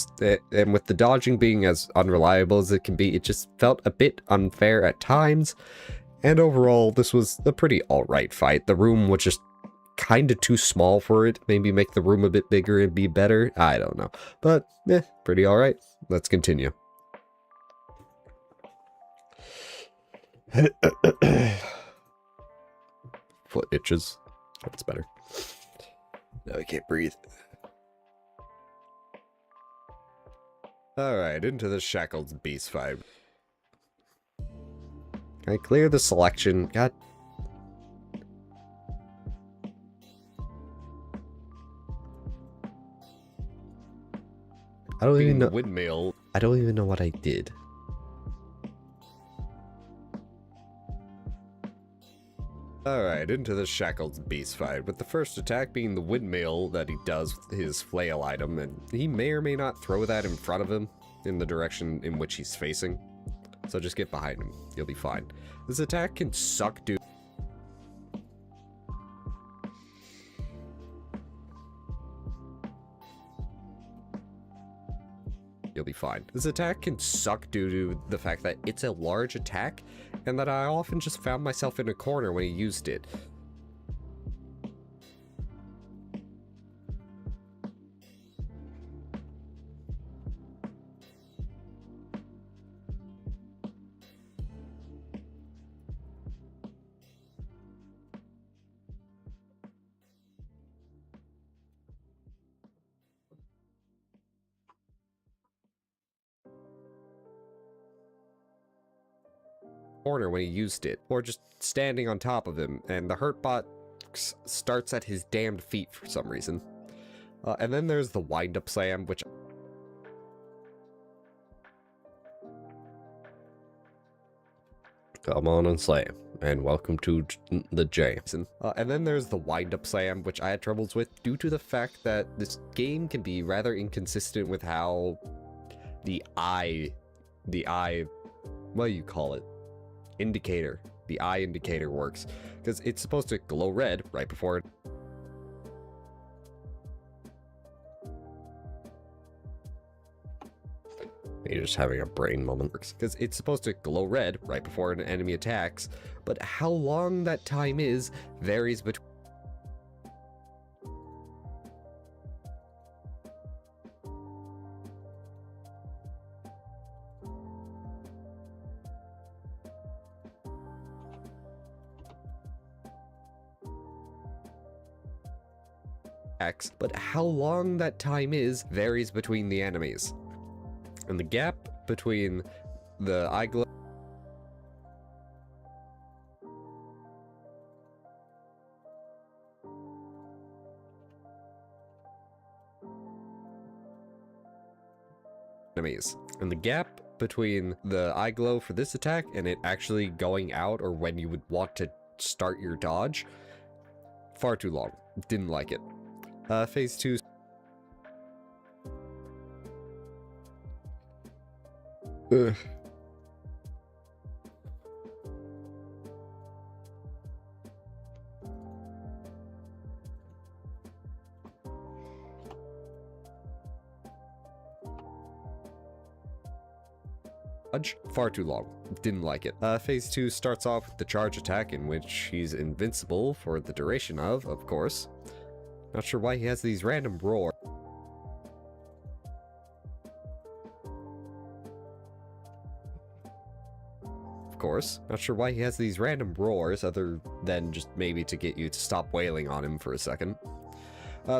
S1: and with the dodging being as unreliable as it can be, it just felt a bit unfair at times, and overall, this was a pretty alright fight. The room was just kind of too small for it. Maybe make the room a bit bigger and be better. I don't know. But, pretty alright. Let's continue. Foot itches. That's better. Now I can't breathe. Alright, into the Shackled Beast fight. Can I clear the selection? God. I don't even know. Windmill. I don't even know what I did. Alright, into the Shackled Beast fight, with the first attack being the windmill that he does with his flail item, and he may or may not throw that in front of him in the direction in which he's facing. So just get behind him, you'll be fine. This attack can suck due. You'll be fine. This attack can suck due to the fact that it's a large attack, and that I often just found myself in a corner when he used it. Corner when he used it, or just standing on top of him, and the hurt bot starts at his damned feet for some reason. And then there's the wind-up slam, which... Come on and slam, and welcome to the Jameson. And then there's the wind-up slam, which I had troubles with due to the fact that this game can be rather inconsistent with how the eye, what do you call it? Indicator. The eye indicator works, because it's supposed to glow red right before it. You're just having a brain moment. Because it's supposed to glow red right before an enemy attacks, but how long that time is varies between but how long that time is varies between the enemies. And the gap between the eye glow enemies. And the gap between the eye glow for this attack and it actually going out, or when you would want to start your dodge, far too long. Didn't like it. Phase 2. Ugh. Far too long. Didn't like it. Phase 2 starts off with the charge attack, in which he's invincible for the duration of course. Not sure why he has these random roars. Of course. Not sure why he has these random roars, other than just maybe to get you to stop wailing on him for a second.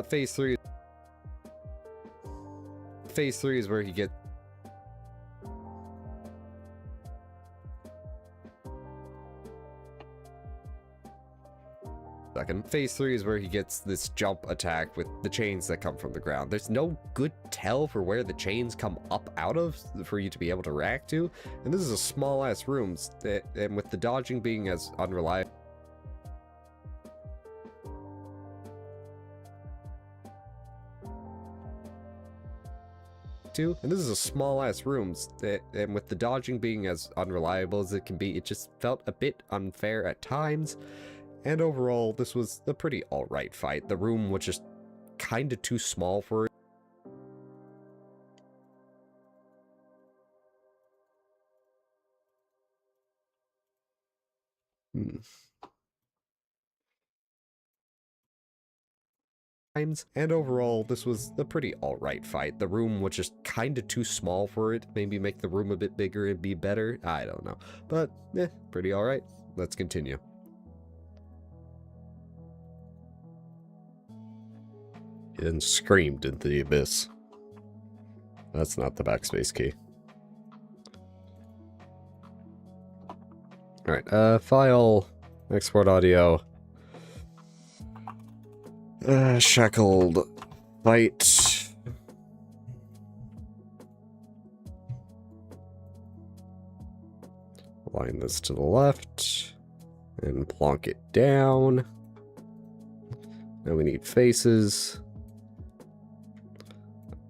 S1: Phase 3. Phase 3 is where he gets Phase 3 is where he gets this jump attack with the chains that come from the ground. There's no good tell for where the chains come up out of for you to be able to react to, and this is a small ass room, and with the dodging being as unreliable and this is a small ass room, and with the dodging being as unreliable as it can be, it just felt a bit unfair at times. And overall, this was a pretty alright fight. The room was just kinda too small for it. And overall, this was a pretty alright fight. The room was just kinda too small for it. Maybe make the room a bit bigger and be better. I don't know. But, pretty alright. Let's continue. He then screamed into the abyss. That's not the backspace key. Alright, file, export audio. Shackled, fight. Line this to the left, and plonk it down. Now we need faces.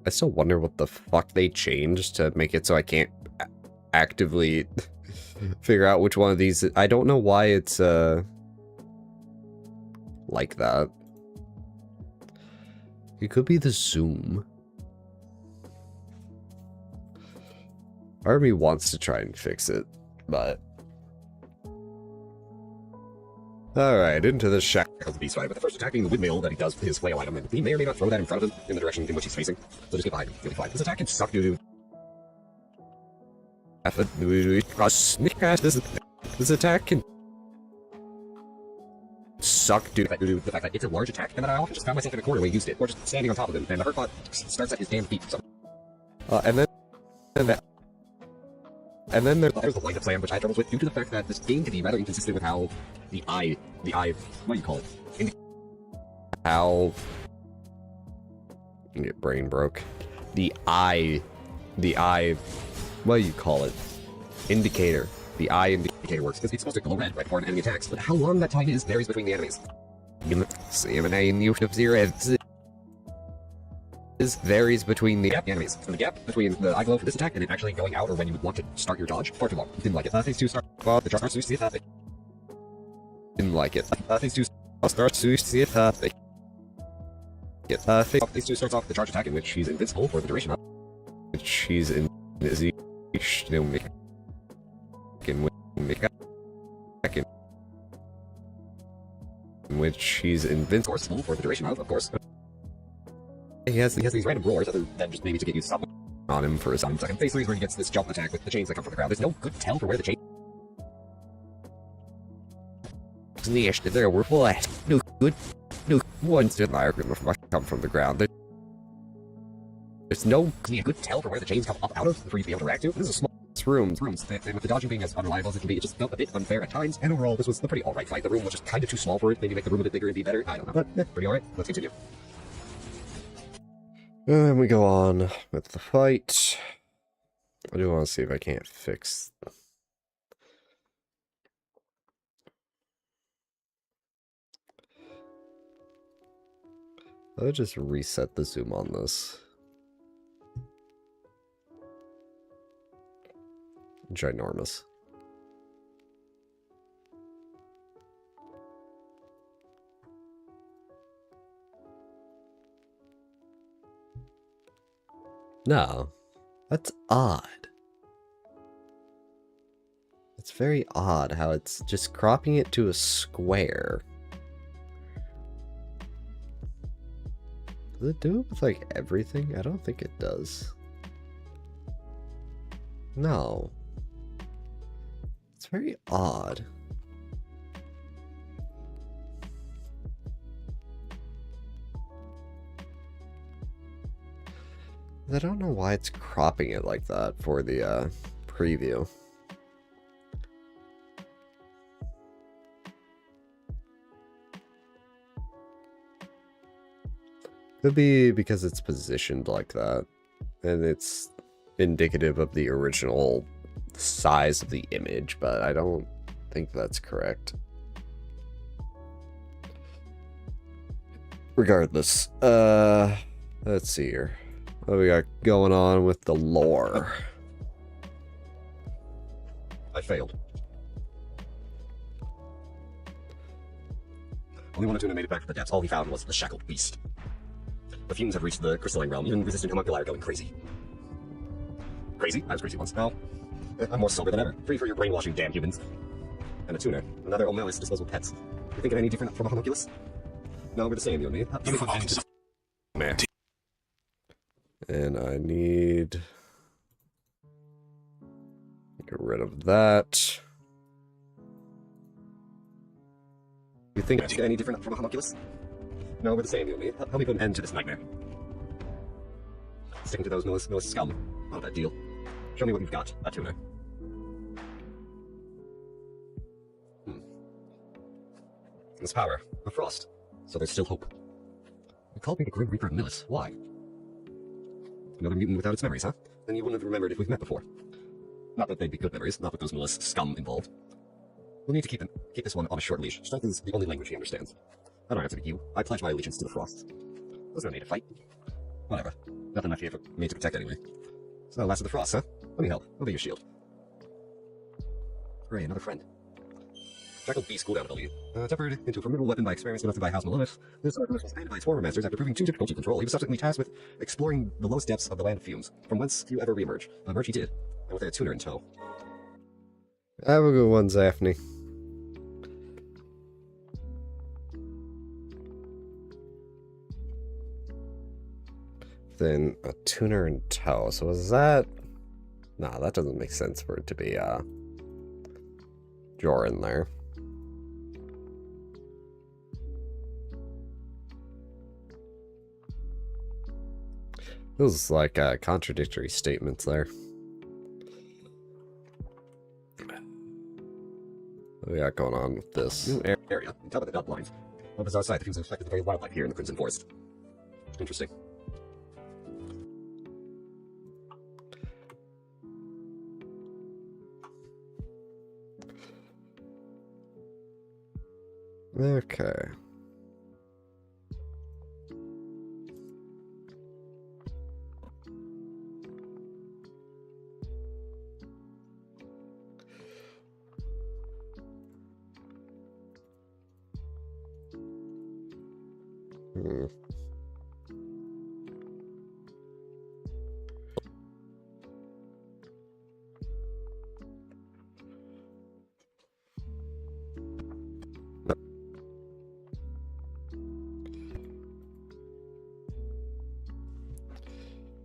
S1: I still wonder what the fuck they changed to make it so I can't actively figure out which one of these. I don't know why it's like that. It could be the zoom. Part of me wants to try and fix it, but alright, into the shack of the beast fight, with the first attack being the windmill that he does with his flail item, and he may or may not throw that in front of him in the direction in which he's facing, so just get behind him, you'll be fine. This attack can suck, dude. This attack can suck, dude. The fact that it's a large attack, and that I often just found myself in a corner when he used it, or just standing on top of him, and the hurt bot starts at his damn feet. So. And then there's the light up slam, which I have troubles with due to the fact that this game can be rather inconsistent with how the eye, what do you call it? How your brain broke. The eye, what do you call it? Indicator. The eye indicator works. It's supposed to glow red right before an enemy attacks, but how long that time is varies between the enemies. CMNA in the zero varies between the enemies. And the gap between the eye glow for this attack and it actually going out, or when you would want to start your dodge, far too long. Didn't like it. Phase 2 start. The charge starts to see it. Didn't like it. Phase 2 starts to see it. Phase 2 starts off the charge attack, in which he's invincible for the duration of which he's
S3: is he still making in which he's invincible for the duration of course. He has these random roars other than just maybe to get you something on him for a second. Phase 3 is where he gets this jump attack with the chains that come from the ground. There's no good tell for where the chains there were what? No good. No one's denied come from the ground. There's no clear good tell for where the chains come up out of for you to be able to react to. This is a small room, and with the dodging being as unreliable as it can be, it just felt a bit unfair at times. And overall, this was a pretty alright fight. The room was just kind of too small for it. Maybe make the room a bit bigger and be better. I don't know, but pretty alright. Let's continue. And we go on with the fight. I do want to see if I can't fix. Let's just reset the zoom on this. Ginormous. No, that's odd. It's very odd how it's just cropping it to a square. Does it do it with like everything? I don't think it does. No. It's very odd. I don't know why it's cropping it like that for the preview. Could be because it's positioned like that, and it's indicative of the original size of the image, but I don't think that's correct. Regardless, let's see here. What we got going on with the lore? I failed. Only one of Tuna made it back from the depths. All he found was the shackled beast. The fumes have reached the crystalline realm. Even resistant homunculi are going crazy. Crazy? I was crazy once. Now, I'm more sober than ever. Free for your brainwashing, damn humans. And a tuner. Another O'Malley's disposable pets. You think of any different from a homunculus? No, we're the same, you and me. Man. And I need... get rid of that. You think any different from a homunculus? No, we're the same, you and me. Help me put an end to this nightmare. Sticking to those Millis scum. Not a bad deal. Show me what you've got, a tuner. This power, a frost. So there's still hope. You called me the Grim Reaper of Millis. Why? Another mutant without its memories, huh? Then you wouldn't have remembered if we've met before. Not that they'd be good memories, not with those Millis scum involved. We'll need to keep this one on a short leash. Strength is the only language he understands. I don't have to be you. I pledge my allegiance to the Frosts. There's no need to fight. Whatever. Nothing left here for me to protect anyway. So, last of the Frosts, huh? Let me help. I'll be your shield. Hooray, another friend. Shackled Beast cooldown ability. Tempered into a formidable weapon by experience conducted by House Malonus. This sword was banned by its former masters after proving too difficult to control. He was subsequently tasked with exploring the lowest depths of the land of fumes, from whence few ever reemerge. Emerge he did, and with a tuner in tow. Have a good one, Zaphne. Then a tuner in tow. So is that... Nah, that doesn't make sense for it to be Joran there. Feels like contradictory statements there. What do we got going on with this? New area, on top of the dot lines. On bizarre side, the fumes have affected the very wildlife here in the Crimson Forest. Interesting. Okay.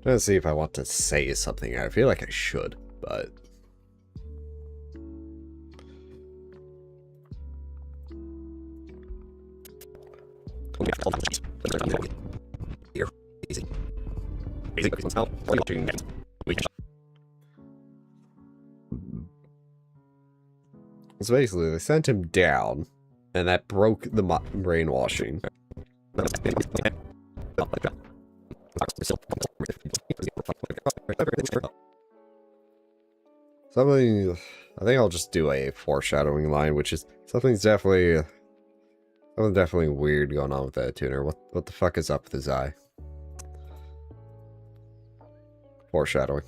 S1: Let's see if I want to say something. I feel like I should, but...
S3: Here. Easy.
S1: So basically, they sent him down, and that broke the brainwashing. Something, I think I'll just do a foreshadowing line, which is something definitely weird going on with that tuner. What the fuck is up with his eye? Foreshadowing.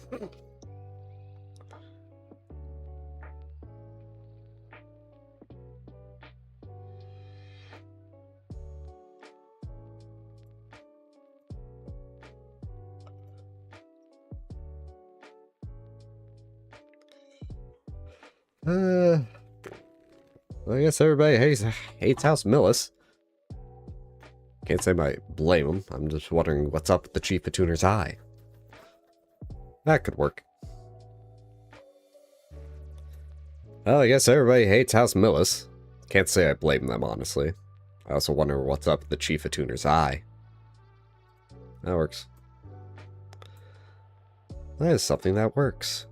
S1: I guess everybody hates House Millis. Can't say I blame him. I'm just wondering what's up with the Chief of Tuner's eye. That could work. Well, I guess everybody hates House Millis. Can't say I blame them, honestly. I also wonder what's up with the Chief of Tuner's eye. That works. That is something that works.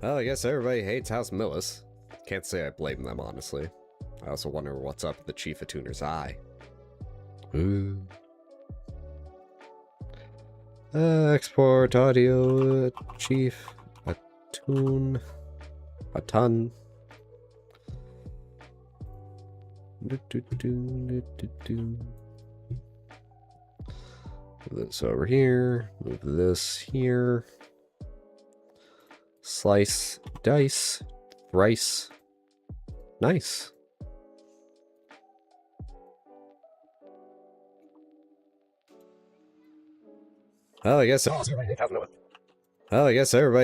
S1: Well, I guess everybody hates House Millis. Can't say I blame them, honestly. I also wonder what's up with the Chief of Tuner's eye. Ooh. Export audio, Chief, a tune, a ton. Move this over here, move this here. Slice, dice, rice. Nice. Well, I guess everybody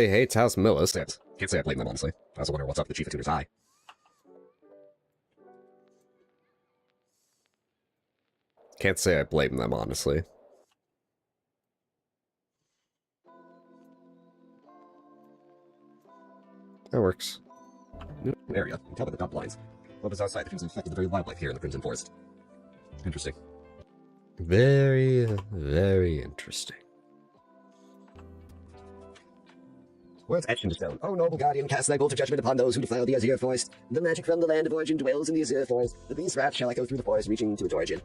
S1: hates House Millis.
S3: Can't say I blame them, honestly. I also wonder what's up with the Chief of Tuner's eye.
S1: Can't say I blame them, honestly. That works.
S3: New area. You can tell by the dot blinds. What bizarre sight that seems to affect the very wildlife here in the Crimson Forest. Interesting.
S1: Very, very interesting.
S3: Words etched into stone. Oh, noble guardian, cast thy bolt of judgment upon those who defile the azure forest. The magic from the land of origin dwells in the azure forest. The beast's wrath shall echo through the forest, reaching to its origin.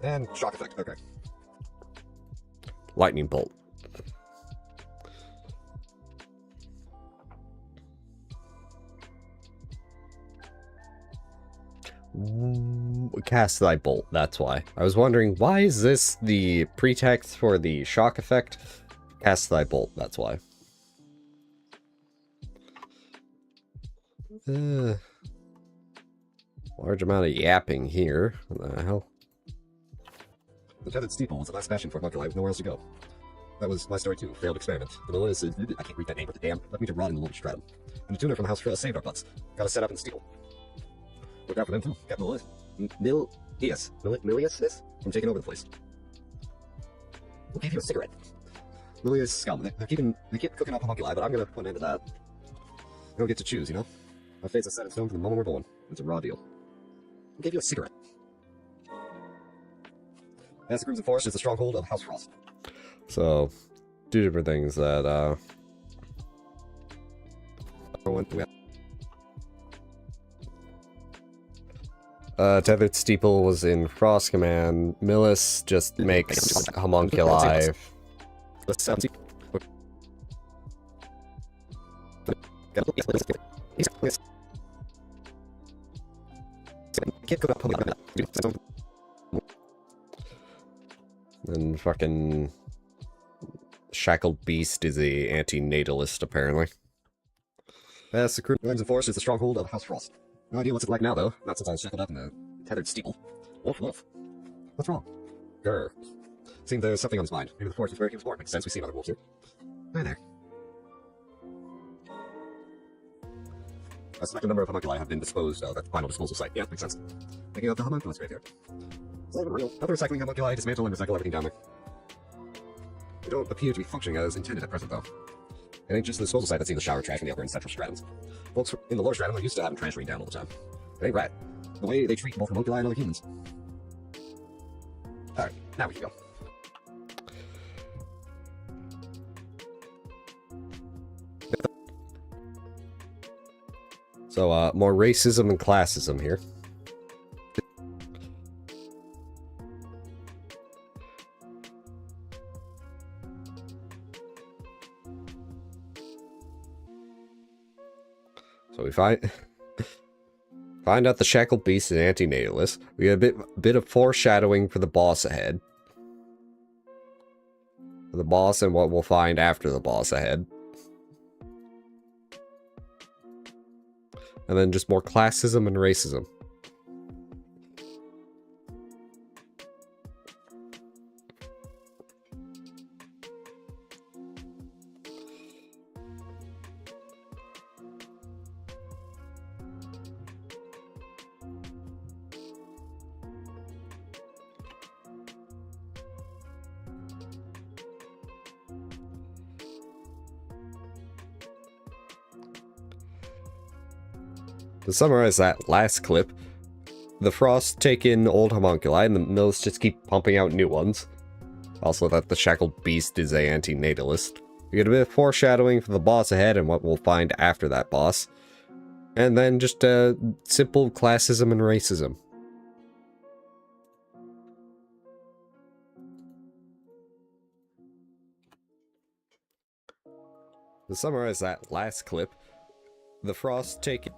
S3: And shock effect. Okay.
S1: Lightning bolt. Cast thy bolt, that's why. I was wondering, why is this the pretext for the shock effect? Cast thy bolt, that's why. Large amount of yapping here. What the hell?
S3: The tethered steeple was the last bastion for homunculi with nowhere else to go. That was my story too. Failed experiment. The Melissa, I can't read that name, but the damn left me to rot in the lower stratum. And the tuner from the house saved our butts. Got us set up in the steeple. Look out for them too. Captain Milius this from taking over the place. Who gave you a cigarette? Milius scum. They keep cooking up homunculi, but I'm gonna put an end to that. You don't get to choose, you know? My fate's a set in stone from the moment we're born. It's a raw deal. Who gave you a cigarette? As the Crimson Forest is the stronghold of House Frost.
S1: So, two different things that, Tethered Steeple was in Frost Command. Millis just makes homunculi. And fucking Shackled Beast is a anti-natalist, apparently.
S3: As the Crimson Forest is the stronghold of House Frost. No idea what's it like now, though. Not since I was shackled up in the tethered steeple. Woof, woof. What's wrong? Grr. Seemed there's something on his mind. Maybe the forest is where he was born. Makes sense. We see other wolves here. Hi there. A select number of homunculi have been disposed of at the final disposal site. Yeah, makes sense. Thinking of the homunculus graveyard. It's not even real. Other recycling homunculi dismantle and recycle everything down there. They don't appear to be functioning as intended at present, though. It ain't just the disposal site that's seen the shower trash in the upper and central stratums. Folks in the lower stratum are used to having trash rain down all the time. It ain't right. The way they treat both homunculi and other humans. Alright, now we can go.
S1: So, more racism and classism here. So we find out the shackled beast is anti-natalist. We get a bit of foreshadowing for the boss ahead. For the boss and what we'll find after the boss ahead. And then just more classism and racism. To summarize that last clip, the Frost take in old homunculi and the Mills just keep pumping out new ones. Also that the shackled beast is a anti-natalist. We get a bit of foreshadowing for the boss ahead and what we'll find after that boss. And then just simple classism and racism. To summarize that last clip, the Frost take...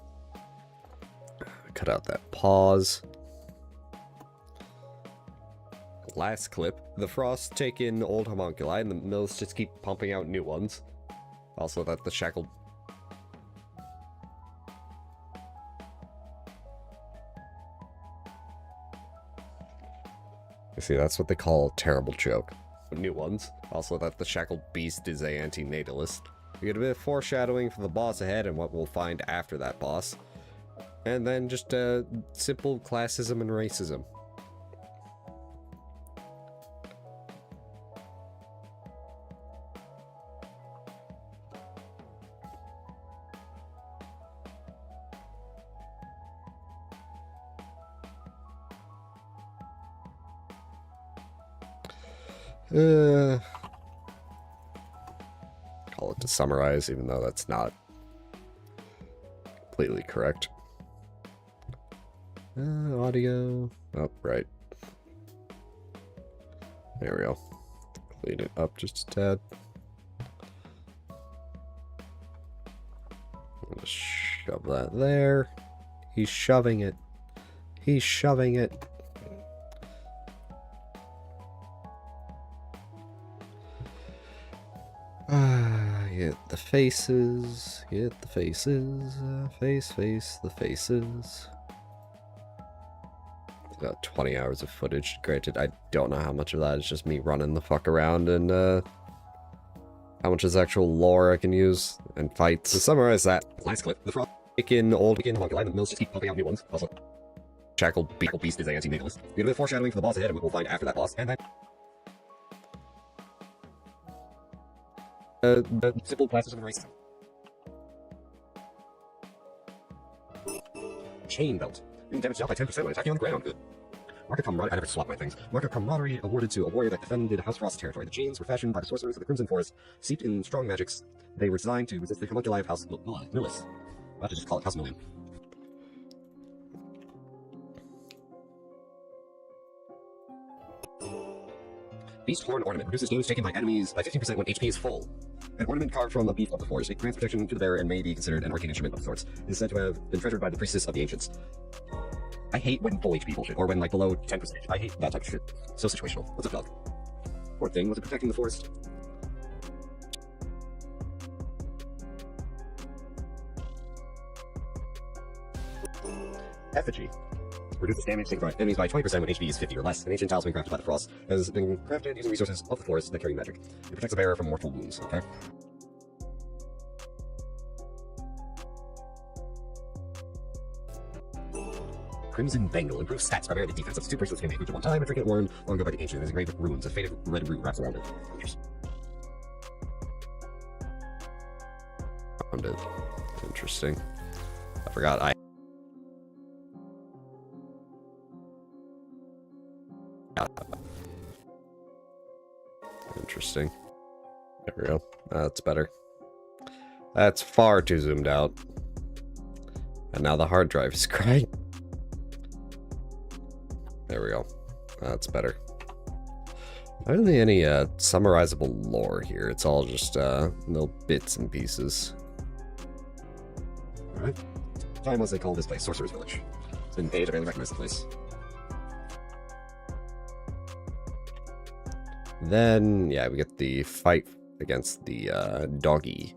S1: Cut out that pause. Last clip, the Frost take in old homunculi and the Mills just keep pumping out new ones. Also that the shackled... You see, that's what they call a terrible joke. New ones. Also that the shackled beast is a anti-natalist. We get a bit of foreshadowing for the boss ahead and what we'll find after that boss. And then just simple classism and racism. Call it to summarize, even though that's not completely correct. Audio. Oh, right. There we go. Clean it up just a tad. I'm gonna shove that there. He's shoving it. He's shoving it. Get the faces. Get the faces. Face, the faces. About 20 hours of footage. Granted, I don't know how much of that is just me running the fuck around and how much is actual lore I can use and fights. To summarize that
S3: Last clip, the Frost
S1: take in old
S3: homunculi and the Mills just keep pumping out new ones. Also,
S1: shackled
S3: beast is anti-natalist. We get a bit of foreshadowing for the boss ahead and what we'll find after that boss. And then simple classism and racism. Chain belt. Being damaged out by 10% when attacking on the ground. Good. Mark of camaraderie. I never swap my things. Mark of camaraderie awarded to a warrior that defended House Frost's territory. The chains were fashioned by the sorcerers of the Crimson Forest, steeped in strong magics. They were designed to resist the homunculi of House Millis. I'll have to just call it House Million. Beast Horn Ornament reduces damage taken by enemies by 15% when HP is full. An ornament carved from a beef of the forest. It grants protection to the bearer and may be considered an arcane instrument of sorts. It is said to have been treasured by the priestess of the ancients. I hate when full HP bullshit, or when like below 10%. I hate that type of shit. So situational. What's up, dog? Poor thing, was it protecting the forest? Effigy. Reduces damage taken by enemies by 20% when HP is 50 or less. An ancient talisman crafted by the Frost has been crafted using resources of the forest that carry magic. It protects the bearer from mortal wounds, okay? Crimson Bangle improves stats, primarily defense. Up to 2 bracelets can be equipped at one time. A trinket worn, long go by the ancient. There's engraved runes. A faded red root wraps around it.
S1: Found it. Interesting. I forgot I. Interesting. There we go. That's better. That's far too zoomed out. And now the hard drive is crying. There we go. That's better. Not really any summarizable lore here. It's all just little bits and pieces.
S3: Alright. Time was they called this place Sorcerer's Village. It's been paid, I barely recognize the place.
S1: Then, yeah, we get the fight against the doggy.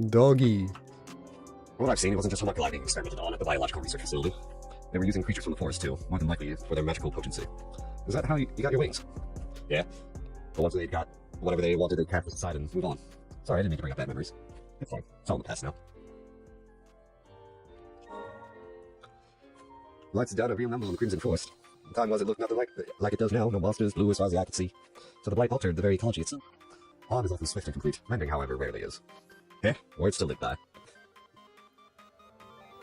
S1: Doggy.
S3: From what I've seen, it wasn't just homunculi being experimented on at the biological research facility. They were using creatures from the forest too, more than likely for their magical potency. Is that how you got your wings? Yeah. But once they got whatever they wanted, they cast us aside and move on. Sorry, I didn't mean to bring up bad memories. It's fine. It's all in the past now. Lights down a real number on the Crimson Forest. The time was it looked nothing like it does now. No monsters, blue as far as the eye could see. So the blight altered the very ecology itself. On is often swift and complete. Mending, however, rarely is. Eh? Words to live by.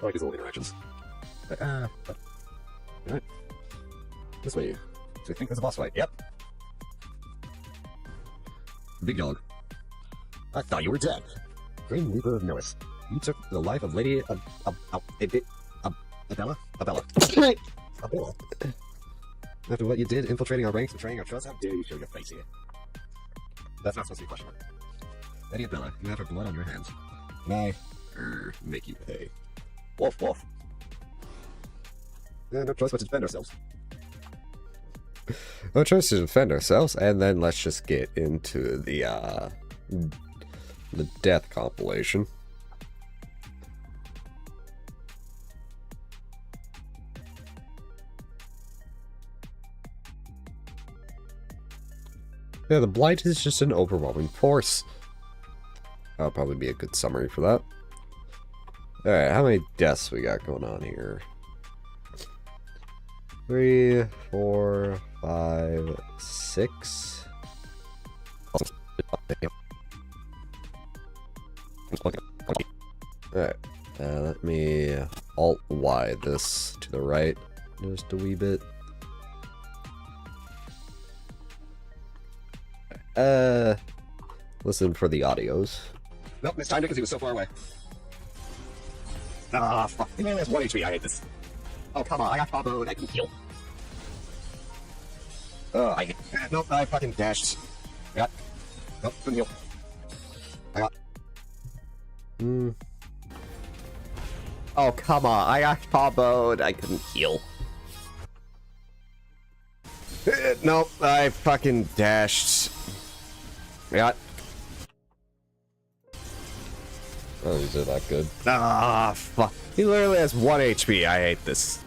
S3: I like his little interactions. Alright. This way. So I think there's a boss fight. Yep. Big dog. I thought you were dead. Grim Reaper of Millis. You took the life of Lady Abella? Abella. Abella. After what you did, infiltrating our ranks, betraying our trust, how dare you show your face here? That's not supposed to be a question mark. Lady Abella, you have her blood on your hands. And I, make you pay. Wolf, wolf. No choice but to defend ourselves.
S1: No choice to defend ourselves, and then let's just get into the death compilation. Yeah, the blight is just an overwhelming force. That'll probably be a good summary for that. Alright, how many deaths we got going on here? 3, 4, 5, 6. Alright, let me Alt-Y this to the right just a wee bit. Listen for the audios.
S3: Nope, it's time because he was so far away. Ah, fuck. He only has 1 HP. I hate this. Oh, come on. I got comboed. I can heal. Oh, I hate it. Nope, I fucking dashed. I got. Nope, couldn't heal. I got.
S1: Oh, come on. I got comboed. I couldn't heal. Nope, I fucking dashed. I got. Oh, is it that good? Ah, fuck. He literally has 1 HP. I hate this.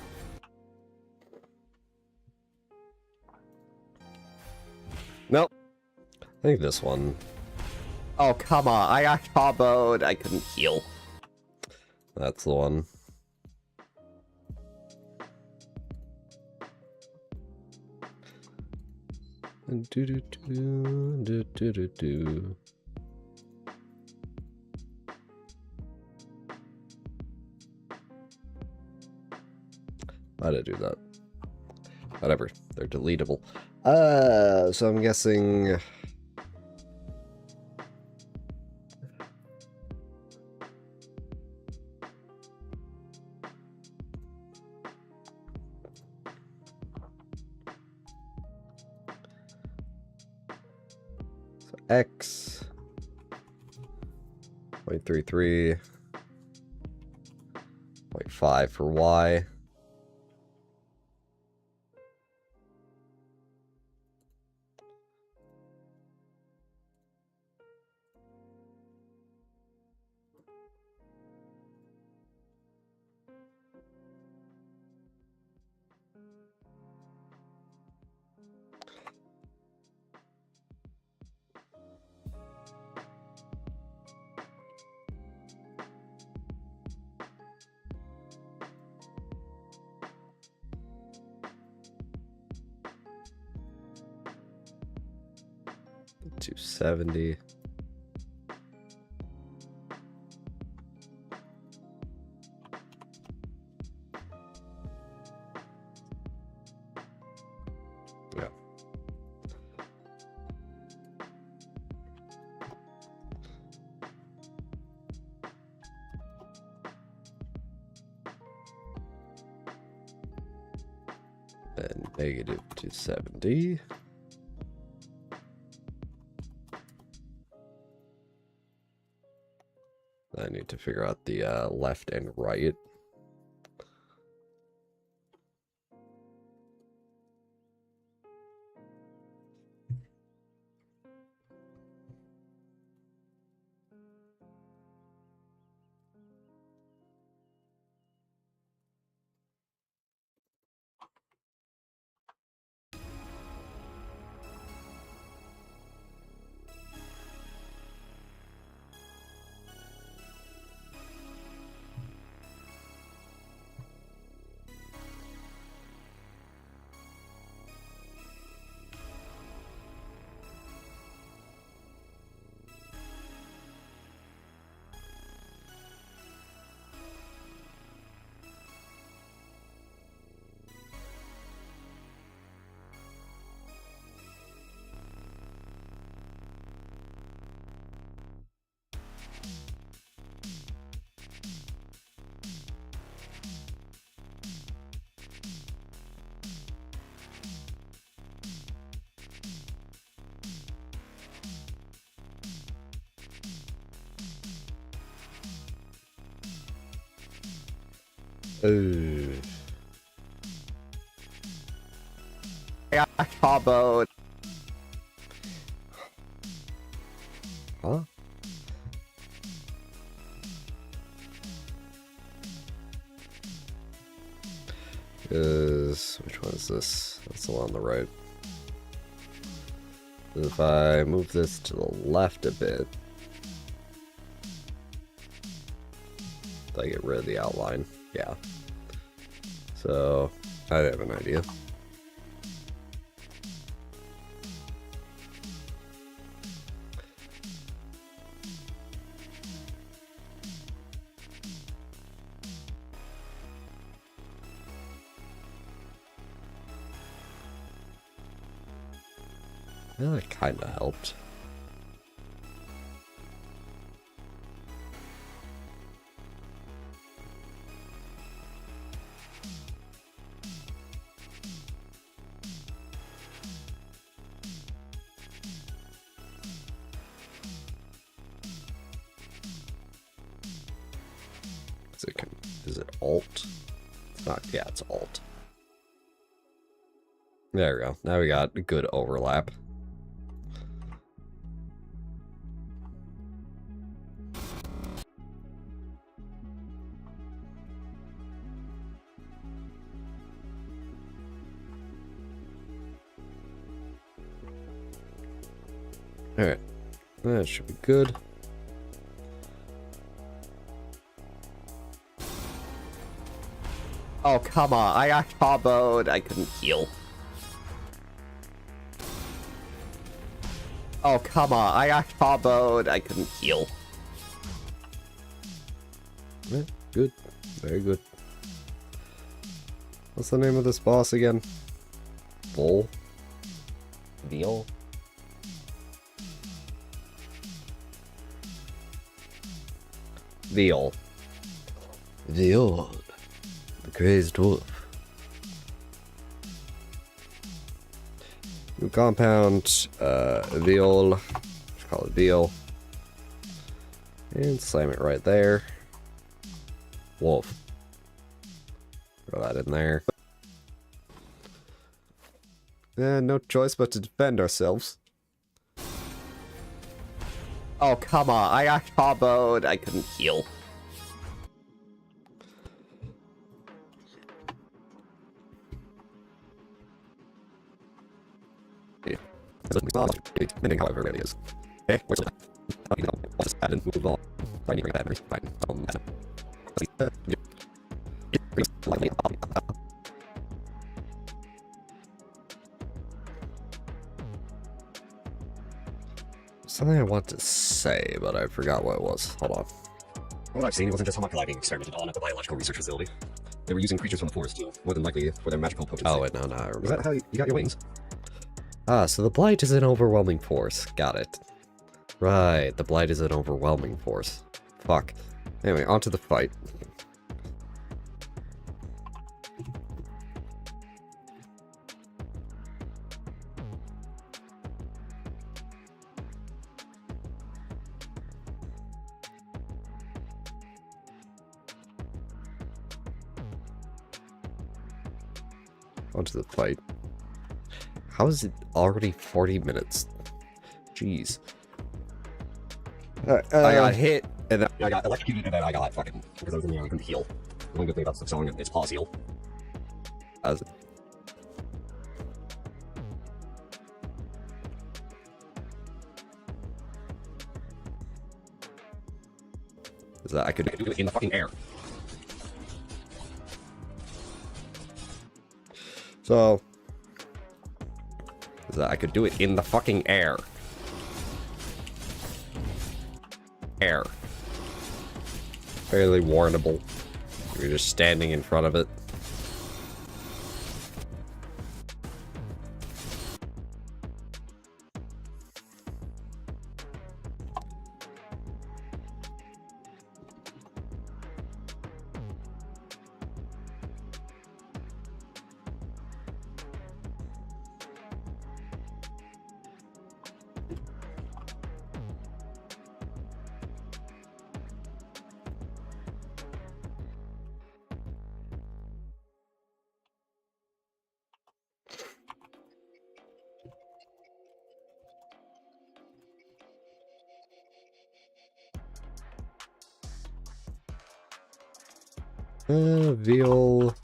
S1: Nope. I think this one. Oh, come on. I got comboed. I couldn't heal. That's the one. Do do do do do do do. Why did I do that? Whatever, they're deletable. So I'm guessing. X 0.33 0.5 for Y. 270. Yeah. And negative 270. I need to figure out the left and right. Oh.
S6: I got comboed.
S1: Huh? Which one is this? That's the one on the right. If I move this to the left a bit, I get rid of the outline. Yeah. So I have an idea. Well, that kind of helped. Is it Alt? It's not. Yeah, it's Alt. There we go. Now we got a good overlap. Alright, that should be good.
S6: Oh, come on. I got comboed. I couldn't heal. Oh, come on. I got comboed. I couldn't heal.
S1: Yeah, good. Very good. What's the name of this boss again? Bull?
S6: Veal?
S1: Veal. Veal. The crazed wolf. New compound, Veal. Let's call it Veal. And slam it right there. Wolf. Throw that in there. And no choice but to defend ourselves.
S6: Oh, come on. I got comboed. I couldn't heal.
S3: Depending however it is. Okay, where's the you know, I'll just add and move on. I need to bring that fine.
S1: Something I want to say, but I forgot what it was. Hold on.
S3: What I've seen wasn't just homunculi being experimented on at the biological research facility. They were using creatures from the forest, too, more than likely for their magical potency.
S1: Oh, wait, no, I remember.
S3: Is that how you got your wings?
S1: Ah, so the Blight is an overwhelming force. Got it. Right, the Blight is an overwhelming force. Fuck. Anyway, on to the fight. Onto the fight. How is it already 40 minutes? Jeez. I got hit, and then
S3: I got electrocuted, and then I got fucking, because I was in the air, I couldn't heal. The one good thing about the song is pause heal.
S1: as is that I could
S3: do it in the fucking air.
S1: so is that I could do it in the fucking air. Air. Fairly warrantable. You're just standing in front of it. Veal.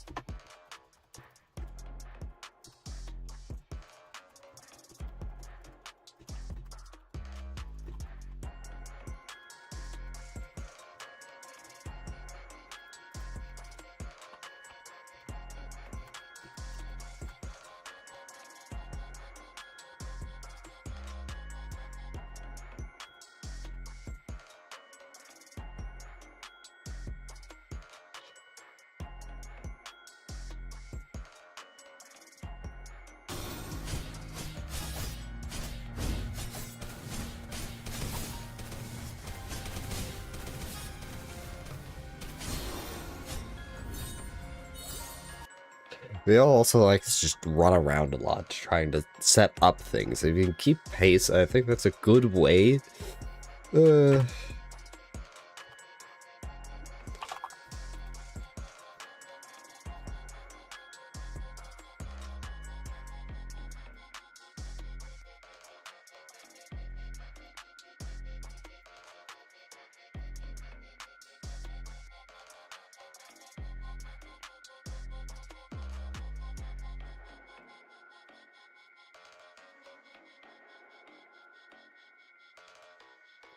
S1: They also like to just run around a lot, trying to set up things. If you can keep pace, I think that's a good way.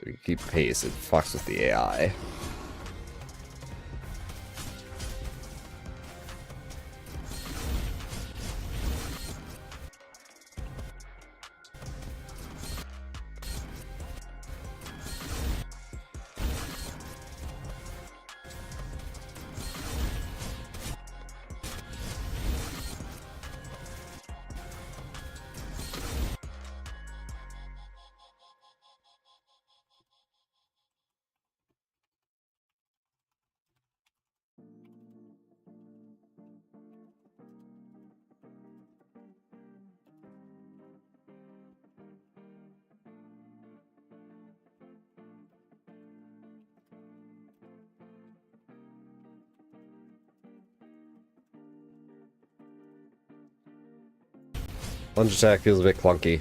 S1: If you keep pace, it fucks with the AI. Lunge attack feels a bit clunky.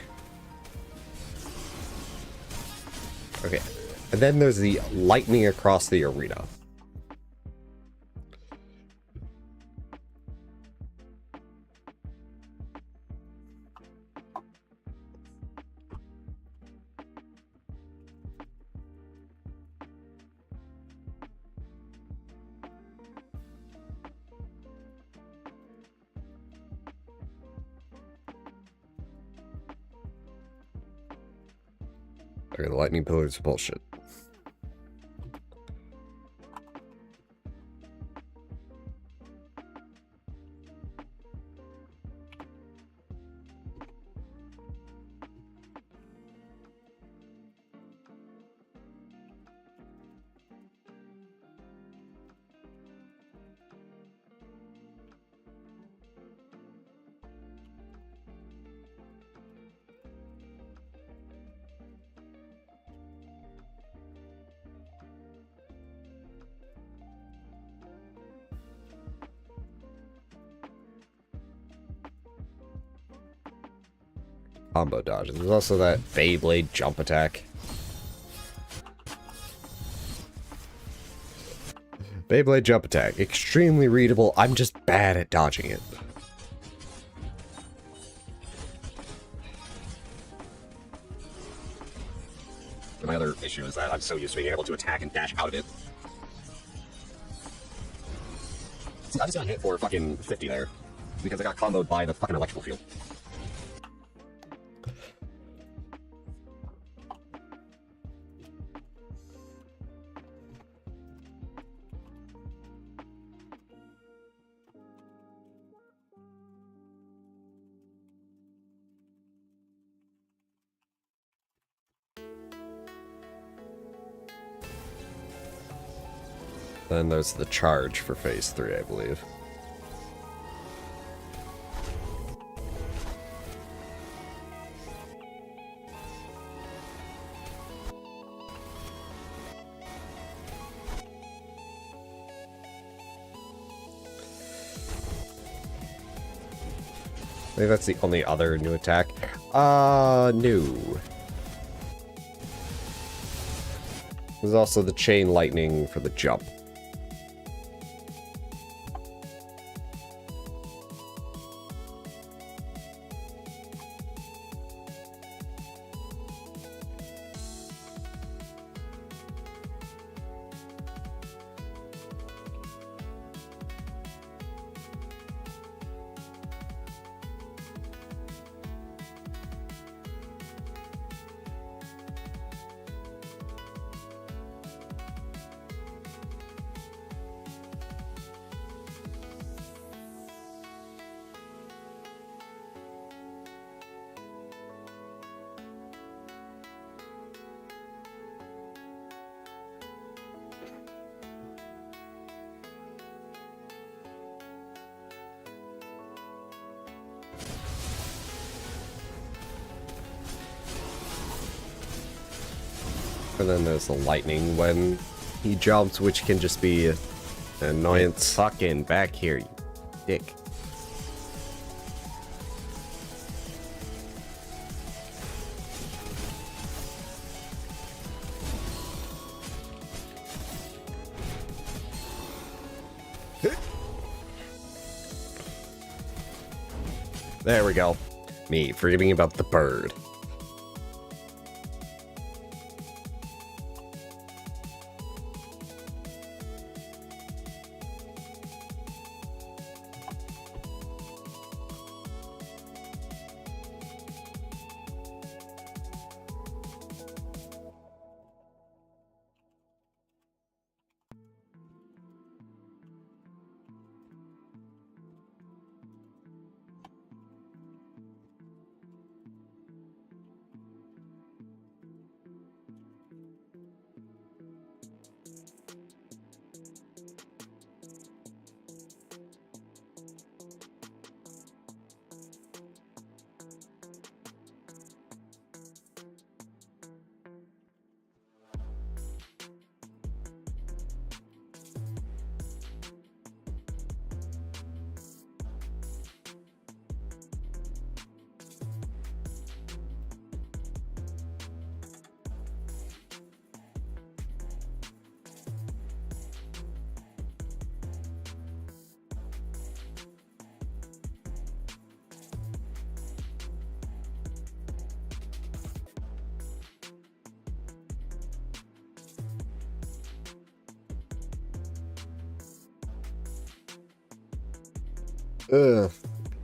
S1: Okay, and then there's the lightning across the arena. Okay, the lightning pillars bullshit. Combo dodges. There's also that Beyblade jump attack. Beyblade jump attack. Extremely readable. I'm just bad at dodging it.
S3: My other issue is that I'm so used to being able to attack and dash out of it. See, I just got hit for fucking 50 there. Because I got comboed by the fucking electrical field.
S1: Then there's the charge for phase 3, I believe. I think that's the only other new attack. New. There's also the chain lightning for the jump. And then there's the lightning when he jumps, which can just be an annoyance.
S6: Fucking back here, you dick.
S1: There we go. Me forgetting about the bird.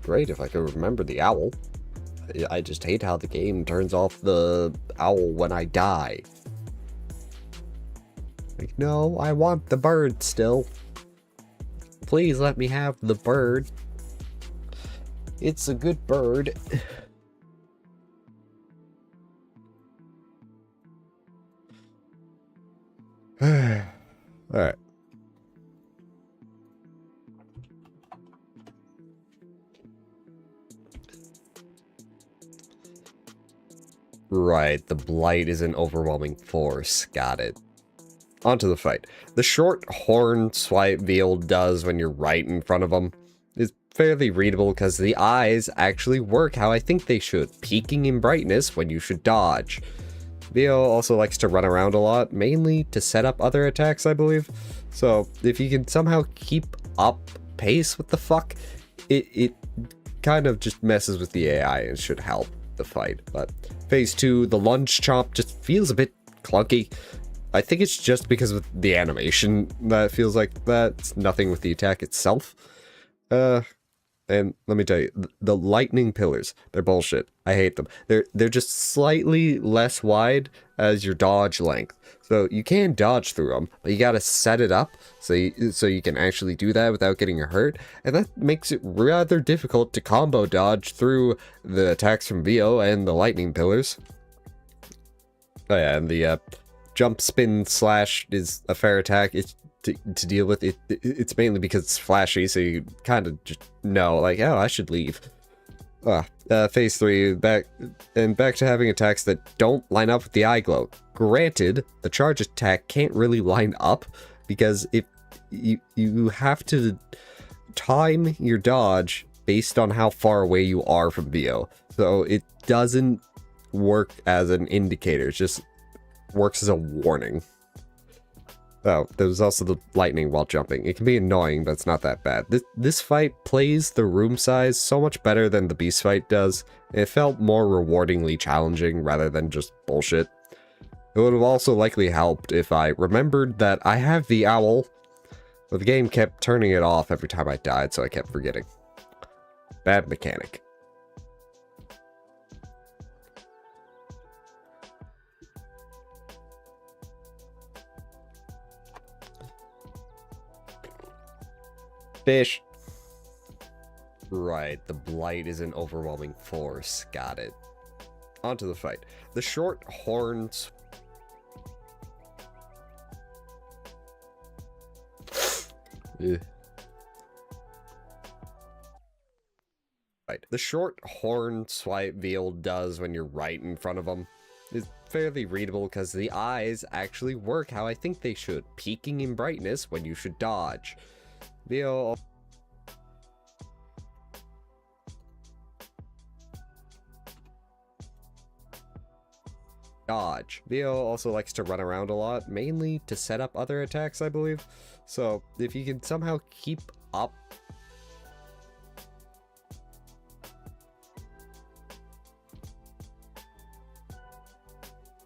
S1: Great if I could remember the owl. I just hate how the game turns off the owl when I die. Like, no, I want the bird still. Please let me have the bird. It's a good bird. Alright. Right, the blight is an overwhelming force. Got it. Onto the fight. The short horn swipe Veal does when you're right in front of him is fairly readable because the eyes actually work how I think they should, peaking in brightness when you should dodge. Veal also likes to run around a lot, mainly to set up other attacks, I believe. So if you can somehow keep up pace with the fuck, it kind of just messes with the AI and should help the fight. But phase 2, the lunge chomp just feels a bit clunky. I think it's just because of the animation that it feels like that. It's nothing with the attack itself. And let me tell you, the lightning pillars, they're bullshit. I hate them. They're just slightly less wide as your dodge length. So you can dodge through them, but you gotta set it up so you can actually do that without getting hurt. And that makes it rather difficult to combo dodge through the attacks from VO and the lightning pillars. Oh yeah, and the jump spin slash is a fair attack. It's to deal with it. It's mainly because it's flashy, so you kind of just know, like, oh, I should leave. Phase 3, back to having attacks that don't line up with the eye glow. Granted, the charge attack can't really line up because if you have to time your dodge based on how far away you are from VO, so it doesn't work as an indicator. It just works as a warning. Oh, there's also the lightning while jumping. It can be annoying, but it's not that bad. This fight plays the room size so much better than the beast fight does. It felt more rewardingly challenging rather than just bullshit. It would have also likely helped if I remembered that I have the owl, but the game kept turning it off every time I died, so I kept forgetting. Bad mechanic. Fish. Right, the blight is an overwhelming force. Got it. Onto the fight. The short horns. Right. The short horn swipe Veal does when you're right in front of him is fairly readable because the eyes actually work how I think they should, peaking in brightness when you should dodge. Veal also likes to run around a lot, mainly to set up other attacks, I believe. So if you can somehow keep up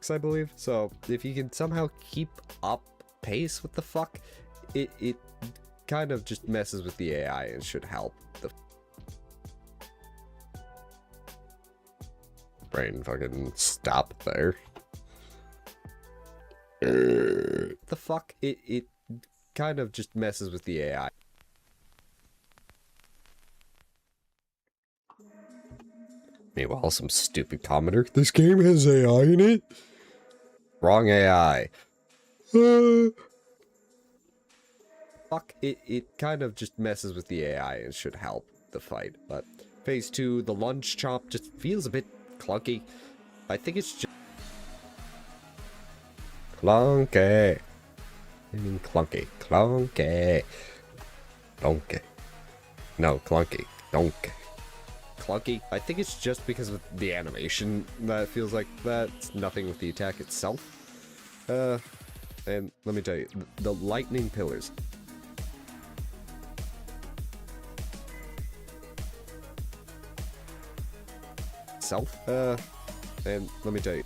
S1: I believe. So if you can somehow keep up pace with the fuck, it kind of just messes with the AI and should help the brain fucking stop there. The fuck, it kind of just messes with the AI. Meanwhile, some stupid commenter. This game has AI in it? Wrong AI. Fuck, it kind of just messes with the AI and should help the fight. But phase 2, the lunge chomp just feels a bit clunky. I think it's just clunky. I mean clunky. Clunky. Donkey. No, clunky. Donkey. Clunky. I think it's just because of the animation that it feels like that. It's nothing with the attack itself. And let me tell you, the lightning pillars. And let me tell you.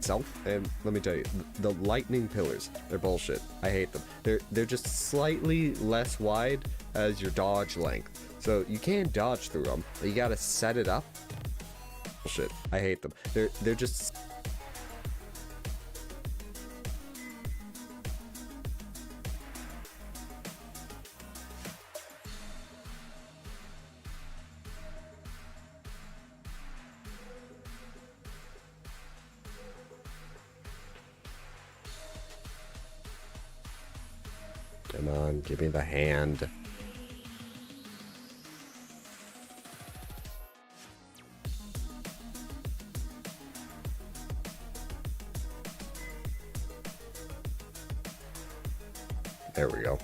S1: itself, and let me tell you, the lightning pillars, they're bullshit. I hate them. They're just slightly less wide as your dodge length, so you can dodge through them, but you gotta set it up. Bullshit. I hate them. They're just. Come on, give me the hand. There we go.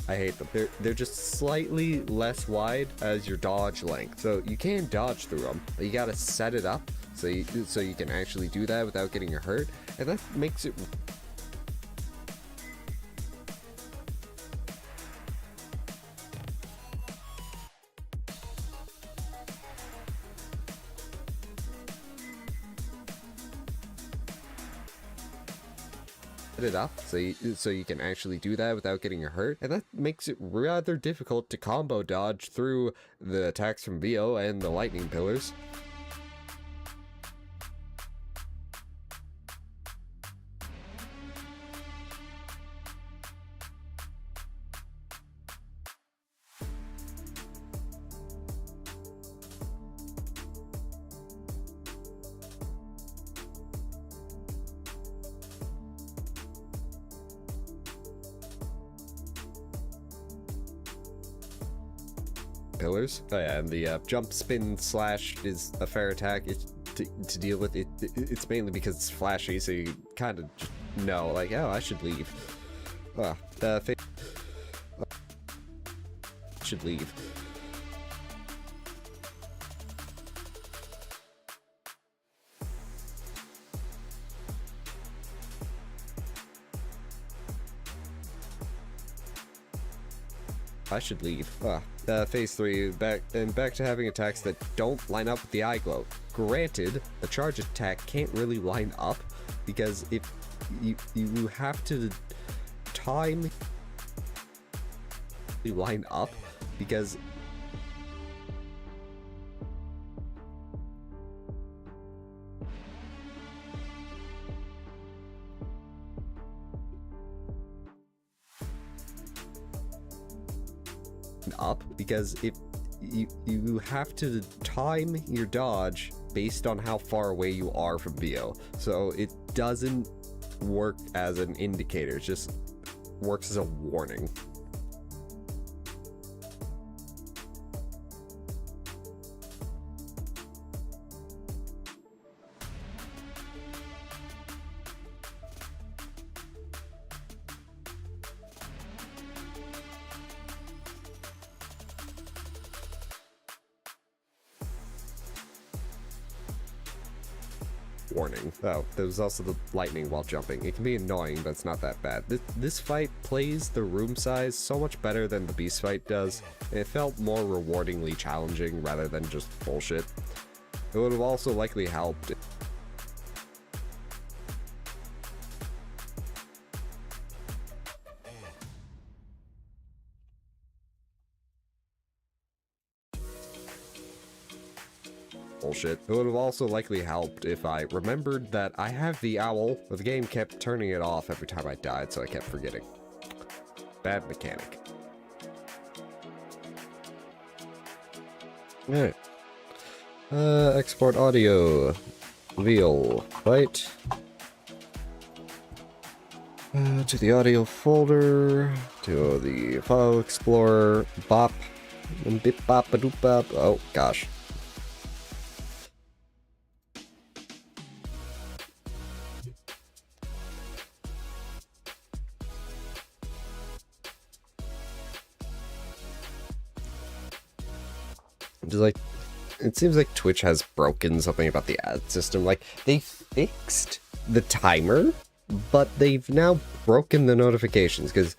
S1: I hate them. They're just slightly less wide as your dodge length, so you can dodge through them, but you gotta set it up so you can actually do that without getting hurt, and that makes it. It up so you can actually do that without getting hurt, and that makes it rather difficult to combo dodge through the attacks from VO and the lightning pillars. Pillars. Oh yeah, and the jump, spin, slash is a fair attack to deal with. It's mainly because it's flashy, so you kind of just know, like, oh, I should leave. Should leave. I should leave. Phase 3, back to having attacks that don't line up with the eye glow. Granted, the charge attack can't really line up because if you have to time line up because if you have to time your dodge based on how far away you are from VO, so it doesn't work as an indicator, it just works as a warning. Warning. Oh, there's also the lightning while jumping. It can be annoying, but it's not that bad. This fight plays the room size so much better than the beast fight does, and it felt more rewardingly challenging rather than just bullshit. It would have also likely helped. Bullshit. It would have also likely helped if I remembered that I have the owl, but the game kept turning it off every time I died, so I kept forgetting. Bad mechanic. Alright. Export audio. Reveal. Fight. To the audio folder. To the file explorer. Bop. And bip bop a doop bop. Oh gosh. Just like, it seems like Twitch has broken something about the ad system. Like, they fixed the timer, but they've now broken the notifications, because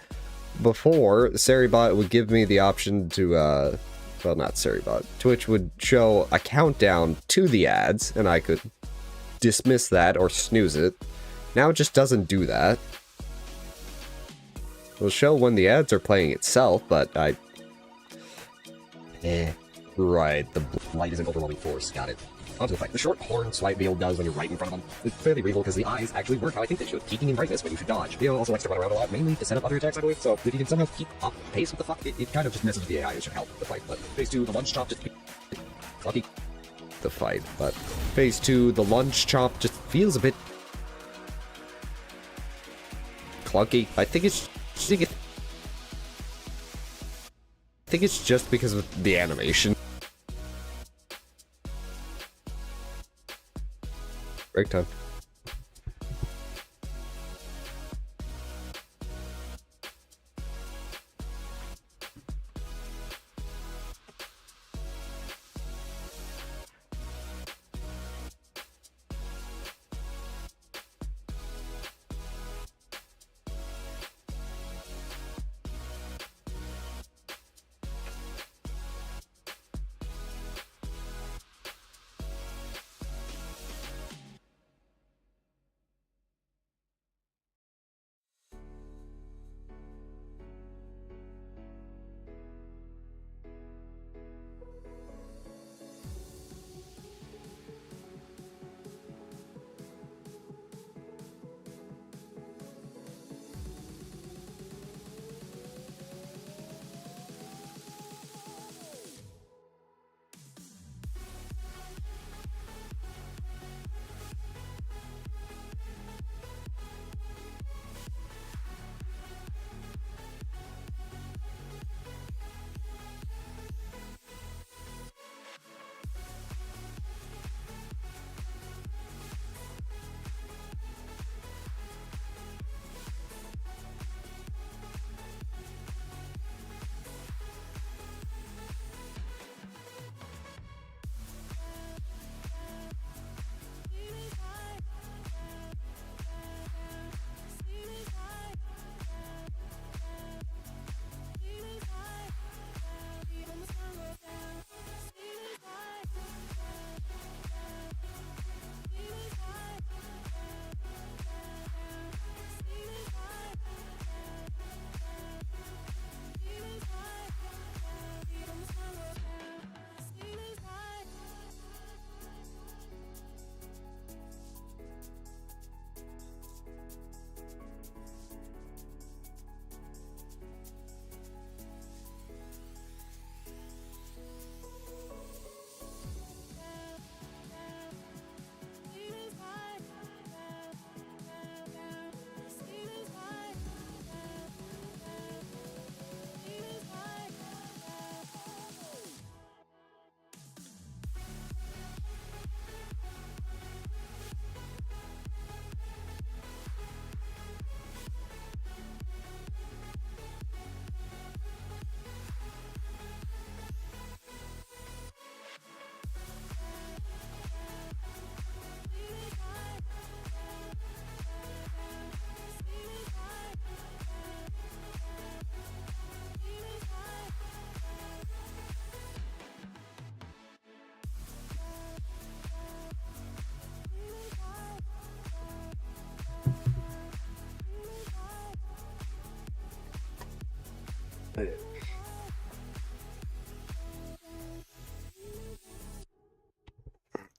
S1: before, Seribot would give me the option to, well, not Seribot, Twitch would show a countdown to the ads, and I could dismiss that or snooze it. Now it just doesn't do that. It'll show when the ads are playing itself, but right, the
S3: Light is an overwhelming force. Got it. Onto the fight. The short horn swipe Vio does when you're right in front of them is fairly reasonable because the eyes actually work how I think they should, peaking in brightness when you should dodge. Vio also likes to run around a lot, mainly to set up other attacks, I believe, so if you can somehow keep up pace with the fuck, it kind of just messes with the AI. It should help the fight. But phase 2, the lunge chop just clunky.
S1: the fight, but phase 2, the lunge chop just feels a bit clunky. I think it's just because of the animation. Break time.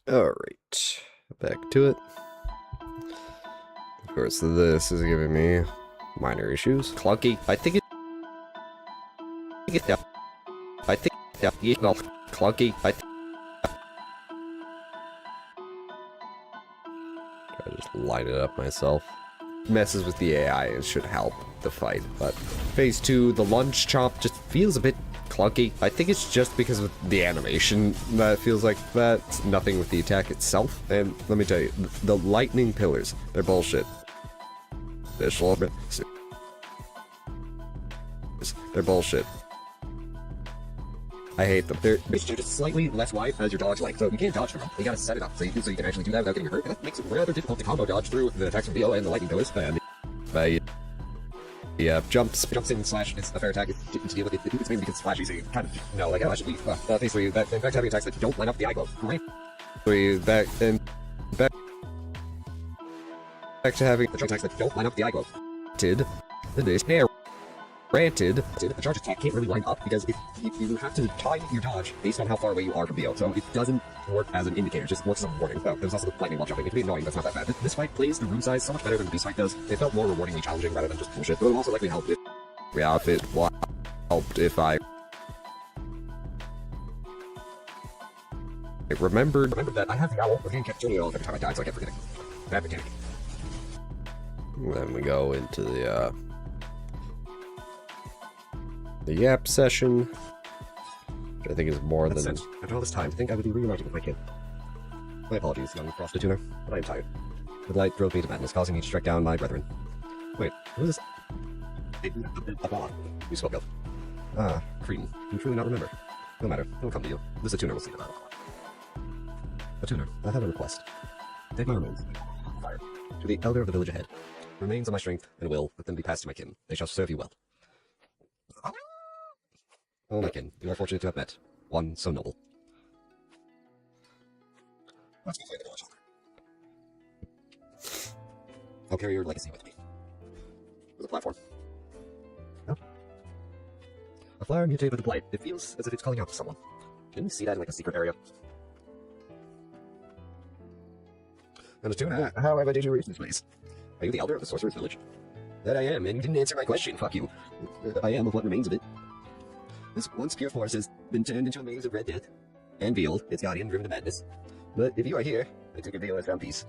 S1: Alright, back to it. Of course, this is giving me minor issues. Clunky. I think clunky. I just line it up myself. Messes with the AI and should help the fight, but phase 2, the lunge chop just feels a bit clunky. I think it's just because of the animation that it feels like that. It's nothing with the attack itself. And let me tell you, the lightning pillars, they're bullshit. They're bullshit. I hate them. They're
S3: just slightly less wide as your dodge length, so you can't dodge from them. You gotta set it up so you can actually do that without getting hurt, and that makes it rather difficult to combo dodge through the attacks from Vio and the lightning pillars. Yeah, jumps in slash is a fair attack to deal with it. It's mainly because Flash easy. Kind of know, like, oh, I should leave. Basically, in fact, having attacks that don't line up the eye glove. Great. Back.
S1: to having
S3: The charge attacks that don't line up with the eye glow.
S1: did this hair granted.
S3: The charge attack can't really line up because if you have to time your dodge based on how far away you are from Theo, so it doesn't work as an indicator, it just works as a warning. Oh, there's also the lightning while jumping. It can be annoying, but it's not that bad. This fight plays the room size so much better than the beast fight does. It felt more rewardingly challenging rather than just bullshit, but it will also likely help if
S1: Yeah, if it helped if I remembered.
S3: remember that I have the owl, but he kept turning it off every time I died, so I kept forgetting. Bad mechanic.
S1: Then we go into the yap session, which I think is more
S3: That
S1: than
S3: said, after all this time, to think I would be reuniting with my kid. My apologies, young frosted tuner, but I am tired. The light drove me to madness, causing me to strike down my brethren. Wait, who is this? You spoke of. Ah, Cretan. You truly not remember. No matter, it will come to you. This tuner will see about it. A tuner, I have a request. Take my remains. Fire. To the elder of the village ahead. Remains of my strength and will, let them be passed to my kin. They shall serve you well. Oh, my kin, you are fortunate to have met one so noble. Let's go find the village altar. I'll carry your legacy with me. There's a platform. No? A flower mutated with the blight. It feels as if it's calling out to someone. Didn't you see that in like a secret area? And a tuna, however did you reach this place? Are you the elder of the sorcerer's village? That I am, and you didn't answer my question. Fuck you. I am of what remains of it. This once pure forest has been turned into a maze of red death, and Veal, its guardian, driven to madness. But if you are here, I took your Veal as found peace.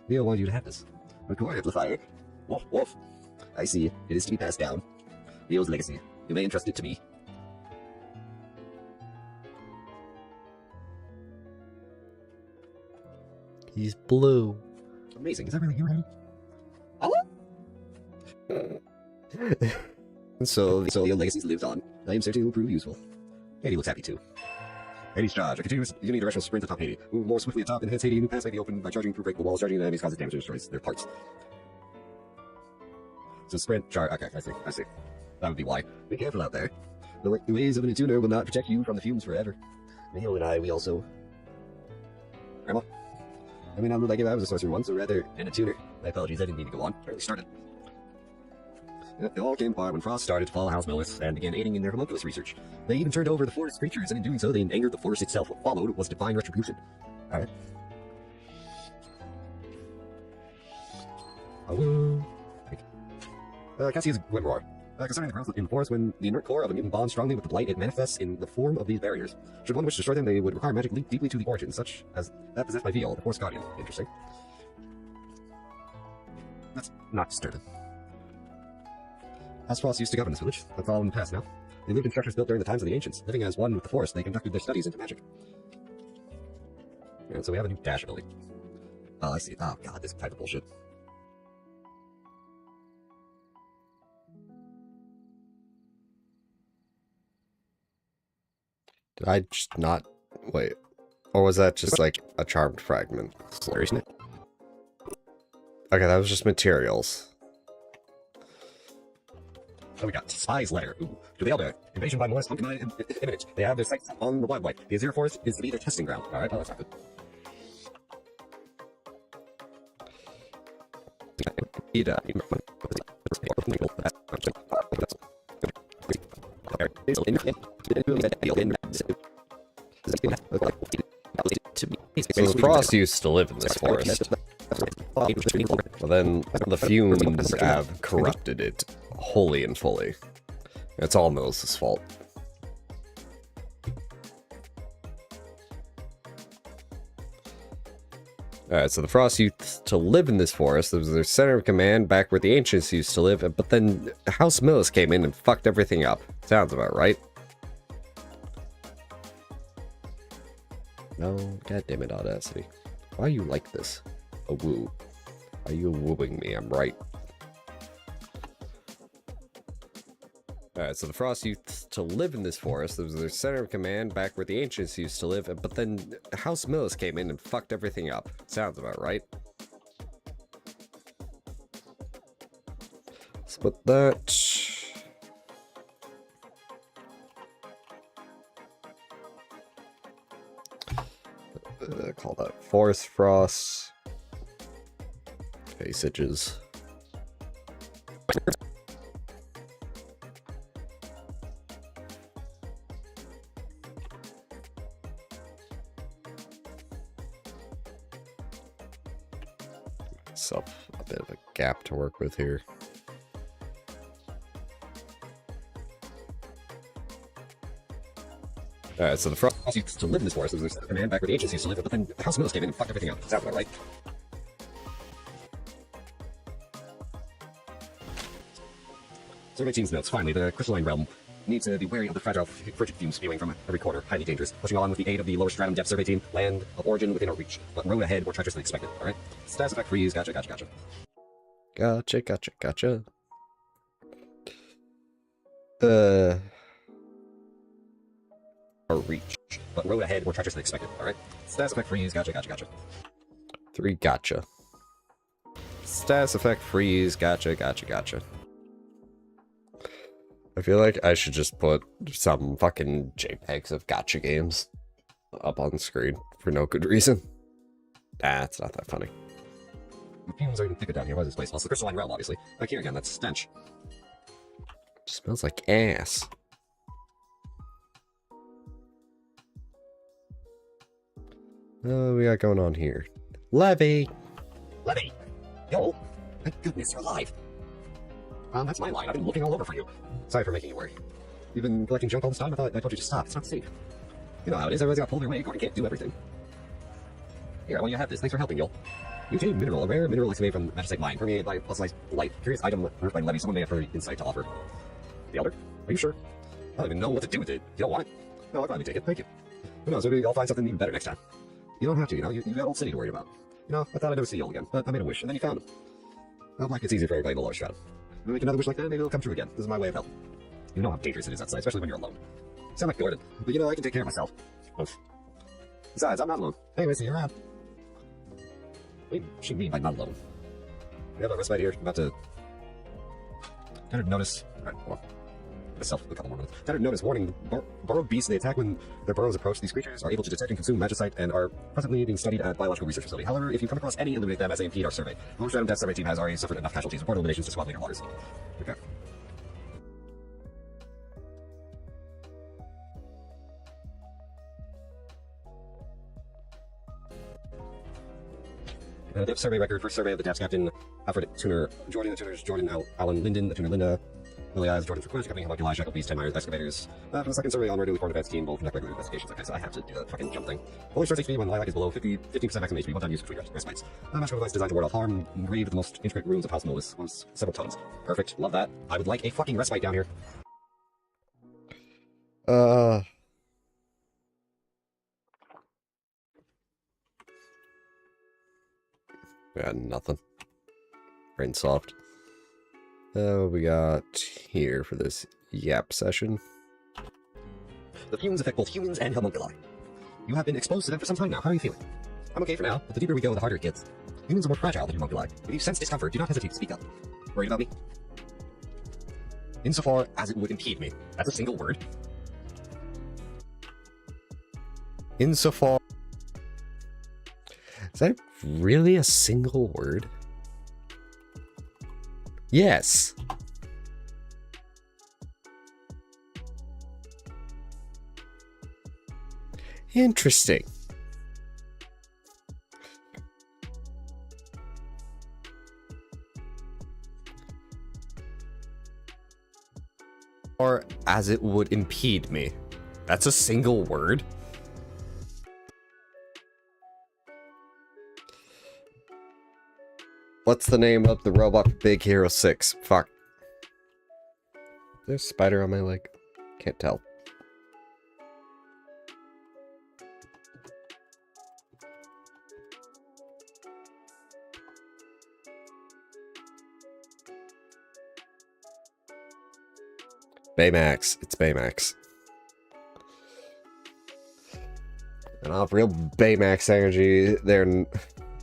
S3: Veal wanted you to have this. A core of the fire. Woof, woof. I see. It is to be passed down. Veal's legacy. You may entrust it to me.
S1: he's blue.
S3: Amazing. Is that really you, Harry?
S1: So
S3: Veal legacy lives on. I am certain it will prove useful. Haiti looks happy too. Haiti's charge. A continuous unidirectional sprint atop Haiti. Move more swiftly atop, enhance Haiti. New paths may be opened by charging through breakable walls. Charging enemies causes damage and destroys their parts. So sprint, charge. Okay, I see. That would be why. Be careful out there. The ways of an tuner will not protect you from the fumes forever. Neil and I, we also... Grandma? I mean, I look like if I was a sorcerer once, or rather, and a tuner. My apologies, I didn't mean to go on. Barely started. It all came apart when Frost started to follow House Millis and began aiding in their homunculus research. They even turned over the forest creatures, and in doing so, they angered the forest itself. What followed was divine retribution. Alright. Cassie's Gwynroar. Concerning the growth in the forest, when the inert core of a mutant bonds strongly with the blight, it manifests in the form of these barriers. Should one wish to destroy them, they would require magic linked deeply to the origin, such as that possessed by Veal, the forest guardian. Interesting. That's not disturbing. As Frost used to govern this village, that's all in the past now. They lived in structures built during the times of the ancients. Living as one with the forest, they conducted their studies into magic. And so we have a new dash ability. Oh, I see. Oh god, this type of bullshit.
S1: did I just not wait? Or was that just like a charmed fragment?
S3: Seriously?
S1: Okay, that was just materials.
S3: So we got Spy's Letter. Ooh. To the Elder. Invasion by Morris Pumpkin imminent. They have their sights on the Wild White. The Azure Forest is to be their testing ground. Alright, well, that's not good.
S1: So the Frost used to live in this forest. But then the fumes have corrupted it wholly and fully. It's all Mills' fault. Alright, so the Frost used to live in this forest. It was their center of command back where the Ancients used to live, but then House Millis came in and fucked everything up. Sounds about right. No, goddammit, Audacity. Why are you like this? A woo. Why are you wooing me? I'm right. Alright, so the Frost used to live in this forest. It was their center of command back where the Ancients used to live, but then House Millis came in and fucked everything up. Sounds about right. Split that. Call that Forest Frost. Faceages. So a bit of a gap to work with here. Alright, so the front
S3: used to live in this forest. There's a man back where the ancients used to live, but then the House of Mills came in and fucked everything up. Sounds about right. Survey team's notes. Finally, the crystalline realm needs to be wary of the fragile frigid fumes spewing from every corner. Highly dangerous. Pushing on with the aid of the lower stratum depth survey team. Land of origin within our reach. But road ahead more treacherous than expected. Alright? Status effect freeze. Gotcha.
S1: Gotcha. A reach.
S3: But road ahead more treacherous than expected. Alright? Status effect freeze. Gotcha.
S1: 3 gotcha. Status effect freeze. Gotcha. I feel like I should just put some fucking JPEGs of gotcha games up on screen for no good reason. It's not that funny.
S3: The fumes are even thicker down here. What is this place? Well, it's the crystalline realm, obviously. Back here again, that's stench.
S1: Smells like ass. Oh, we got going on here. Levy!
S3: Yo! Thank goodness you're alive! That's my line. I've been looking all over for you. Sorry for making you worry. You've been collecting junk all this time? I thought I told you to stop. It's not safe. You know how it is. Everybody's got pulled their way. Gordon can't do everything. Here, well, you have this. Thanks for helping, Yul. You obtained mineral, a rare mineral excavated from Magicite mine, permeated by fossilized light. Curious item worked by Levy. Someone may have further insight to offer. The Elder? Are you sure? I don't even know what to do with it. You don't want it? No, I'll probably take it. Thank you. Who knows? Maybe I'll find something even better next time. You don't have to, you know. You got Old City to worry about. You know, I thought I'd never see Yul again, but I made a wish, and then you found him. Well, like it's easier for everybody in the lower stratum. When we make another wish like that, maybe it'll come true again. This is my way of help. You know how dangerous it is outside, especially when you're alone. You sound like Gordon, but you know, I can take care of myself. Oof. Besides, I'm not alone. Anyway, see you around. What do you mean by not alone? We have a respite here. I'm about to... Tendered notice... Alright, well... Myself a couple more minutes. Tendered notice warning burrowed beasts. They attack when their burrows approach. These creatures are able to detect and consume magicite and are presently being studied at biological research facility. However, if you come across any, eliminate them as they impede our survey. The lower stratum death survey team has already suffered enough casualties. Report eliminations to squad leader Waters. Okay. Depth survey record. First survey of the Depths captain, Alfred Tuner, Jordan, the Tuners, Jordan, Alan Linden, the Tuner Linda, Lily Eyes, Jordan Frequency, Company, Homoc, Elijah, Beast, 10 Myers, Excavators. For the second survey, on newly formed advanced team, both conduct regular investigations. Okay, so I have to do the fucking jump thing. Only starts HP when Lilac is below 15% maximum HP, one time use between respites. Magical device designed to ward off harm, engraved the most intricate runes of House Molus, was several tons. Perfect, love that. I would like a fucking respite down here.
S1: Got nothing. Brain soft. What we got here for this yap session?
S3: The fumes affect both humans and homunculi. You have been exposed to them for some time now. How are you feeling? I'm okay for now, but the deeper we go, the harder it gets. Humans are more fragile than homunculi. If you sense discomfort, do not hesitate to speak up. Worried about me? Insofar as it would impede me. That's a single word.
S1: Insofar... Is that really a single word? Yes. Interesting. Or as it would impede me. That's a single word? What's the name of the robot for Big Hero 6? Fuck. There's a spider on my leg. Can't tell. Baymax. It's Baymax. And I'll have real Baymax energy there,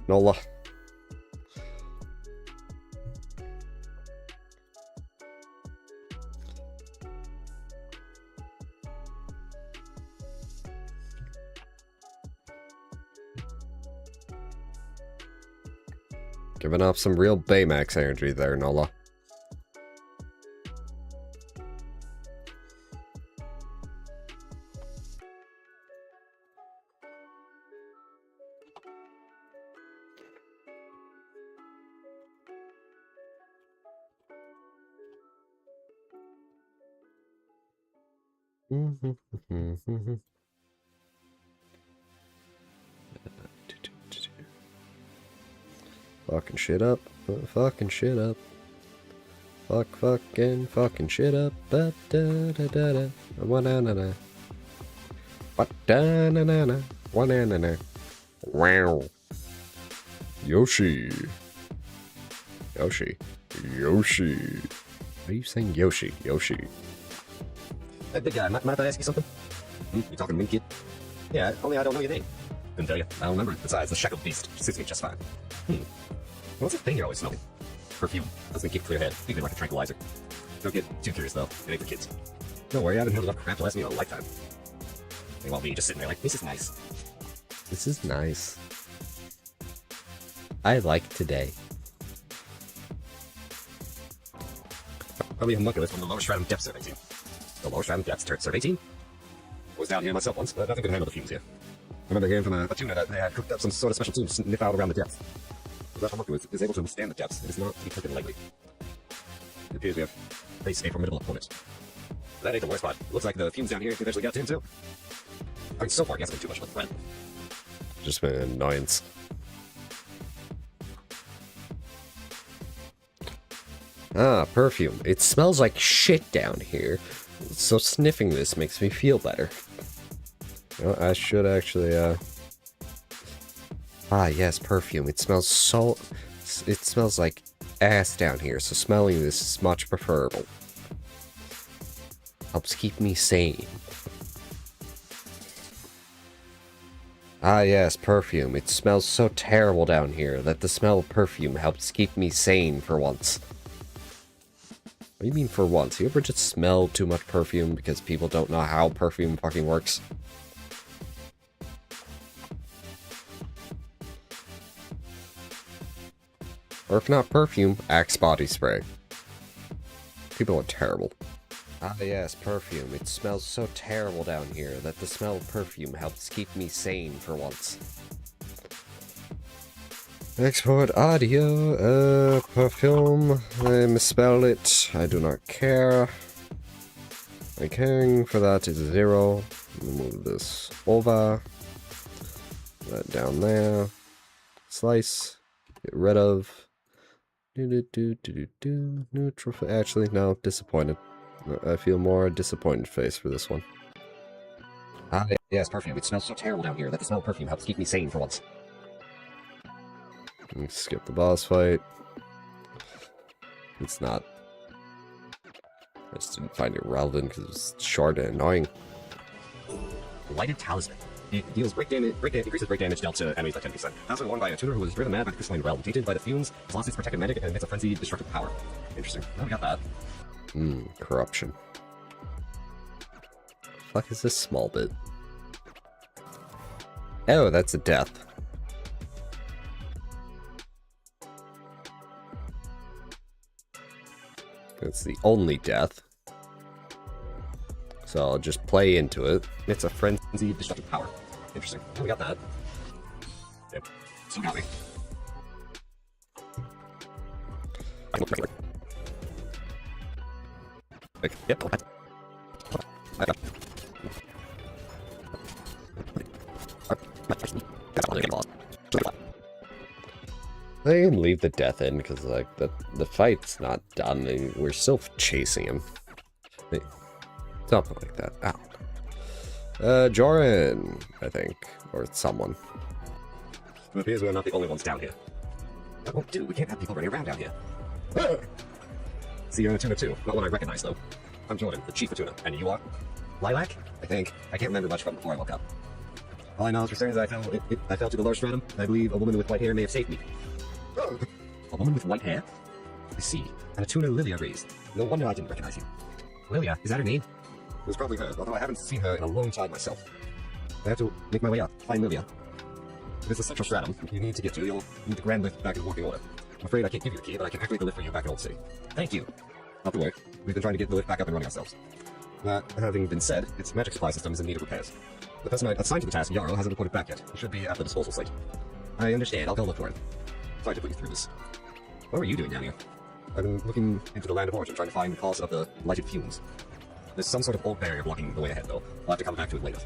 S1: Nola. Giving off some real Baymax energy there, Nola. Fucking shit up. Fucking shit up. Fucking shit up. Da da da da da. Wa-na-na-na. Wa-da-na-na-na. Wa-na-na-na. Wow. Yoshi. Yoshi. Yoshi. Why are you saying Yoshi? Yoshi.
S3: Hey, big guy, mind if I ask you something? You talking to me, kid? Yeah, only I don't know your name. Couldn't tell you. I don't remember it. Besides, the shackled beast suits me just fine. What's that thing you're always smelling? Perfume. That's gonna keep a clear head. Think like a tranquilizer. Don't get too curious, though. It ain't for kids. Don't worry, I haven't held enough crap to last me a lifetime. Meanwhile, me just sitting there like, this is nice.
S1: This is nice. I like today.
S3: Probably homunculus from the lower stratum depths of 18. The lower stratum depths, serve 18? Was down here myself once, but nothing could handle the fumes here. I remember hearing from a tuna that they had cooked up some sort of special tune to sniff out around the depths. That homunculus is able to withstand the depths. It is not to be taken lightly. It appears we have faced a formidable opponent. That ain't the worst part. It looks like the fumes down here eventually got to him too. I mean, so far he hasn't been too much of a threat.
S1: Just been an annoyance. Ah, perfume. It smells like shit down here. So sniffing this makes me feel better. Well, I should actually, Ah, yes, perfume. It smells so... It smells like ass down here, so smelling this is much preferable. Helps keep me sane. Ah, yes, perfume. It smells so terrible down here that the smell of perfume helps keep me sane for once. What do you mean for once? You ever just smell too much perfume because people don't know how perfume fucking works? Or if not perfume, Axe body spray. People are terrible. Ah yes, perfume. It smells so terrible down here that the smell of perfume helps keep me sane for once. Export audio, perfume, I misspelled it, I do not care. My caring for that is 0. Move this over. That down there. Slice. Get rid of. Neutral. Actually, no, disappointed. I feel more disappointed face for this one.
S3: Ah, yes, perfume. It smells so terrible down here that the smell of perfume helps keep me sane for once.
S1: Skip the boss fight. It's not. I just didn't find it relevant because it was short and annoying.
S3: Lighted Talisman. It deals increases break damage dealt to enemies by 10%. Also worn by a tuner who was driven mad by the crystalline realm, tainted by the fumes, has lost its protected magic, and emits a frenzied destructive power. Interesting. Oh, we got that.
S1: Corruption. Fuck is this small bit? Oh, that's a death. It's the only death. So I'll just play into it.
S3: It's a frenzied destructive power. Interesting. Oh, we got that. Yep. So got me. Yep.
S1: I can leave the death in because like the fight's not done and we're still chasing him. Something like that. Ow. Joran, I think. Or someone.
S3: It appears we're not the only ones down here. Oh, dude, we can't have people running around down here. See, you're in a tuna too. Not one I recognize, though. I'm Jordan, the chief of tuna. And you are? Lilac? I think. I can't remember much from before I woke up. All I know is for certain is I fell to the lower stratum. I believe a woman with white hair may have saved me. A woman with white hair? I see. And a tuna Lilia raised. No wonder I didn't recognize you. Lilia, is that her name? It was probably her, although I haven't seen her in a long time myself. I have to make my way up, find Lilia. If it's the central stratum you need to get to, you'll need the grand lift back in working order. I'm afraid I can't give you the key, but I can activate the lift for you back in Old City. Thank you. Not to worry. We've been trying to get the lift back up and running ourselves. That having been said, its magic supply system is in need of repairs. The person I assigned to the task, Yarrow, hasn't reported back yet. He should be at the disposal site. I understand. I'll go look for him. Sorry to put you through this. What were you doing down here? I've been looking into the land of origin, trying to find the cause of the lighted fumes. There's some sort of old barrier blocking the way ahead, though. I'll have to come back to it later.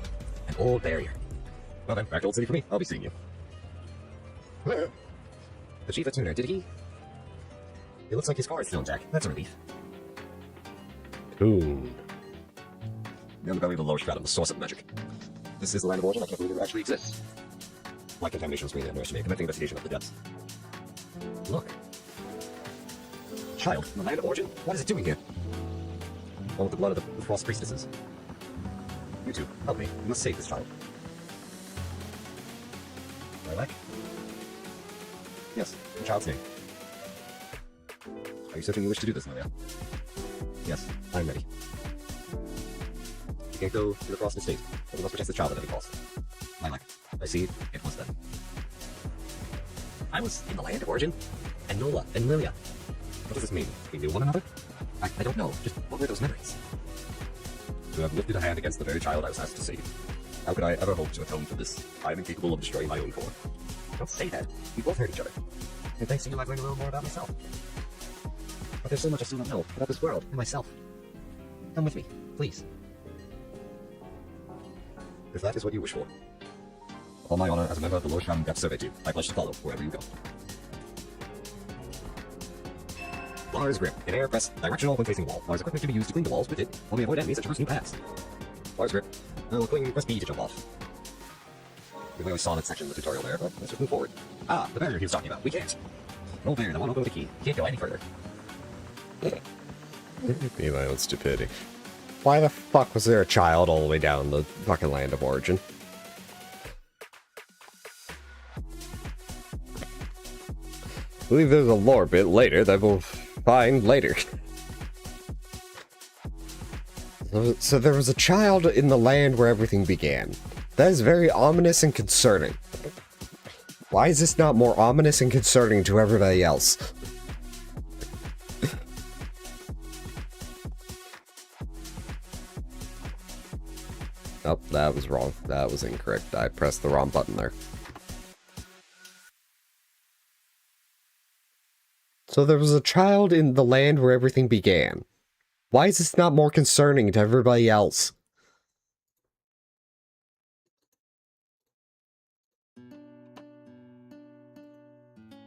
S3: An old barrier. Well then, back to Old City for me. I'll be seeing you. The chief tuner, did he? It looks like his car is still intact. That's a relief.
S1: Cool.
S3: The underbelly of the lower stratum, the source of magic. This is the land of origin. I can't believe it actually exists. Like contamination screen underestimate, commencing investigation of the depths. Look. Child, the land of origin? What is it doing here? One with the blood of the frost priestesses. You two, help me. We must save this child. Lilac? Yes, the child's name. Are you certain you wish to do this, Lilia? Yes, I'm ready. You can't go to the Frost Estate, but we must protect the child at any cost. Lilac, I see. It was then. I was in the land of origin? And Nola, and Lilia. What does this mean? We knew one another? I don't know. Just what were those memories? To have lifted a hand against the very child I was asked to save. How could I ever hope to atone for this? I am incapable of destroying my own core. Don't say that. We both hurt each other. And thanks to you, I've learned a little more about myself. But there's so much I still don't know about this world and myself. Come with me, please. If that is what you wish for. Upon my honor as a member of the Lord Crown Depth Survey Team, I pledge to follow wherever you go. Lars Grip, an air press directional when facing wall. Lars equipment can be used to clean the walls with it, while we avoid enemies and traverse new paths. Lars Grip. We'll cling press B to jump off. We only saw that section of the tutorial there, but let's just move forward. Ah, the barrier he was talking about. We can't. No barrier, the one open with the key. Can't go any further.
S1: Be my own stupidity. Why the fuck was there a child all the way down the fucking land of origin? I believe there's a lore bit later that we'll find later. So there was a child in the land where everything began. That is very ominous and concerning. Why is this not more ominous and concerning to everybody else? Oh, that was wrong. That was incorrect. I pressed the wrong button there. So there was a child in the land where everything began. Why is this not more concerning to everybody else?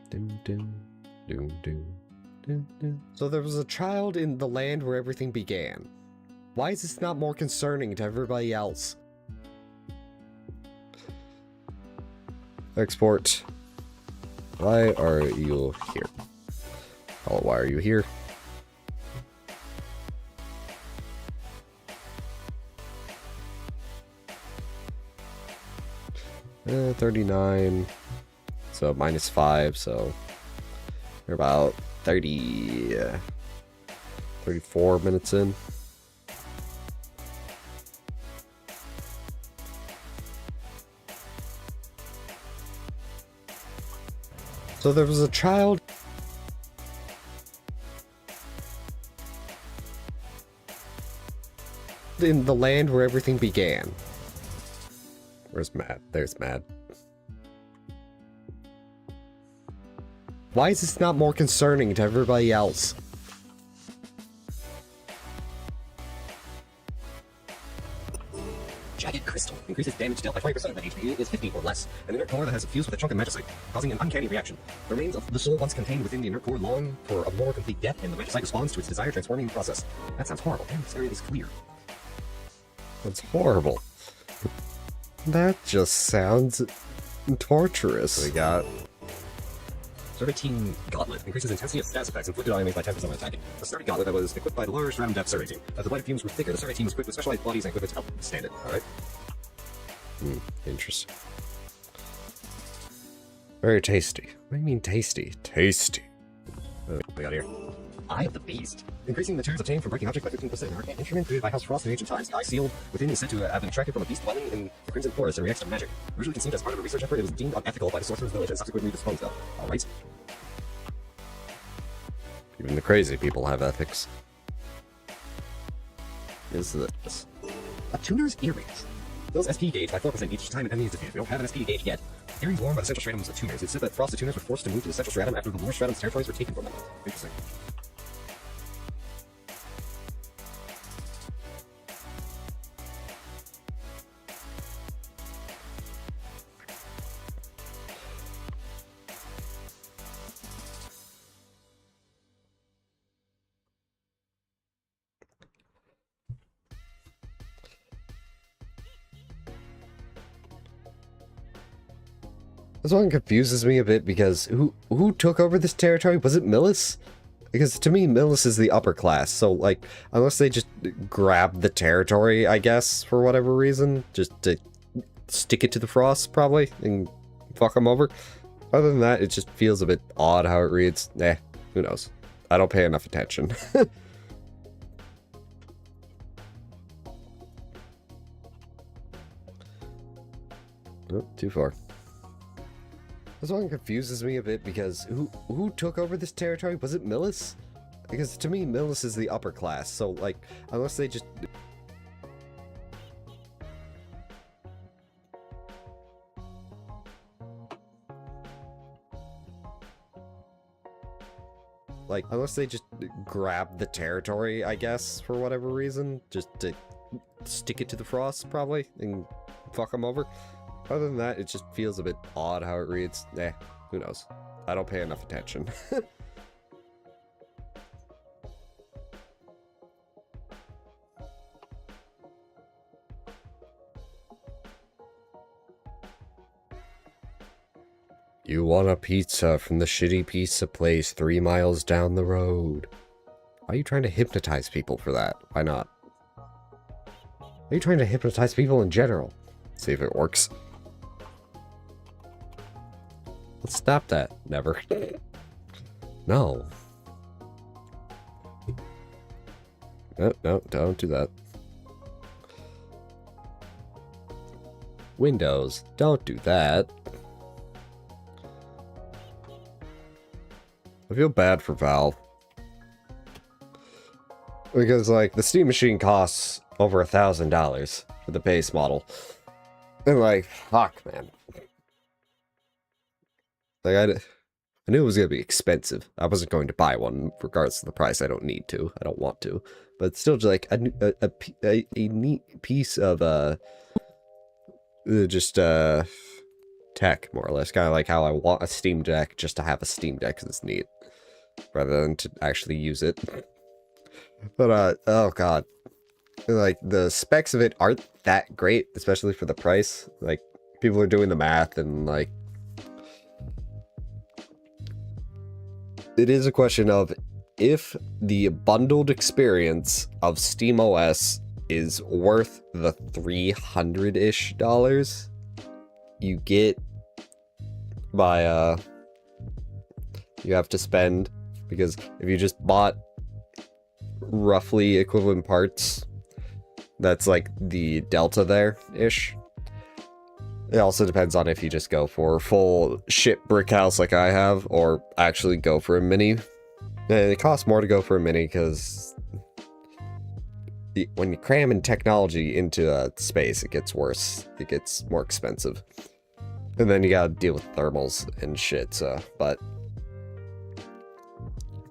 S1: Doom, doom, doom, doom, doom, doom. So there was a child in the land where everything began. Why is this not more concerning to everybody else? Export. Why are you here? Oh, why are you here? Eh, 39. So minus 5, so we're about 34 minutes in. So there was a child in the land where everything began. Where's Matt? There's Matt. Why is this not more concerning to everybody else?
S3: Jagged crystal increases damage dealt by 20% when HP is 50 or less. An inert core that has fused with a chunk of magicite, causing an uncanny reaction. The remains of the soul once contained within the inert core long for a more complete death, and the magicite responds to its desired transforming process. That sounds horrible, and this area is clear.
S1: That's horrible. That just sounds torturous. We got
S3: Survey Gauntlet increases intensity of status effects inflicted on enemies by 10% when attacking. The Survey Gauntlet that was equipped by the Lure Shroud Depth Survey Team. As the blighted fumes were thicker, the Survey Team was equipped with specialized bodies and equipment to help stand it. Alright?
S1: Interesting. Very tasty. What do you mean tasty? Tasty.
S3: We got here. Eye of the Beast. Increasing materials obtained from breaking objects by 15%. An instrument created by House Frost in ancient times. The eye sealed within is said to have been extracted from a beast dwelling in the Crimson Forest and reacts to magic. Originally conceived as part of a research effort, it was deemed unethical by the Sorcerer's Village and subsequently disposed of. Alright.
S1: Even the crazy people have ethics.
S6: Is this?
S3: A tuner's earrings. Those SP gauge by 4% each time an enemy is defeated. We don't have an SP gauge yet. Earrings worn by the central stratums of tuners. It said that frosted tuners were forced to move to the central stratum after the lower stratum's territories were taken from them. Interesting.
S1: This one confuses me a bit because who took over this territory? Was it Millis? Because to me, Millis is the upper class, so like, unless they just grab the territory, I guess, for whatever reason, just to stick it to the Frost, probably, and fuck them over. Other than that, it just feels a bit odd how it reads. Who knows? I don't pay enough attention. Oh, too far. This one confuses me a bit because who took over this territory? Was it Millis? Because to me, Millis is the upper class, so like, unless they just... Like, unless they just grab the territory, I guess, for whatever reason, just to stick it to the Frost, probably, and fuck them over. Other than that, it just feels a bit odd how it reads. Who knows? I don't pay enough attention. You want a pizza from the shitty pizza place 3 miles down the road. Why are you trying to hypnotize people for that? Why not? Why are you trying to hypnotize people in general? See if it works. Let's stop that. Never. No. No, don't do that. Windows, don't do that. I feel bad for Valve. Because, like, the Steam Machine costs over $1,000 for the base model. And, like, fuck, man. Like, I knew it was going to be expensive. I wasn't going to buy one, regardless of the price. I don't need to. I don't want to. But it's still just, like, a neat piece of, tech, more or less. Kind of like how I want a Steam Deck just to have a Steam Deck, because it's neat. Rather than to actually use it. But, oh god. Like, the specs of it aren't that great, especially for the price. Like, people are doing the math and, like... It is a question of if the bundled experience of SteamOS is worth the $300-ish you get by, you have to spend, because if you just bought roughly equivalent parts, that's like the delta there-ish. It also depends on if you just go for full shit brick house like I have, or actually go for a mini. It costs more to go for a mini, because when you cram in technology into space, it gets worse. It gets more expensive. And then you gotta deal with thermals and shit, so, but...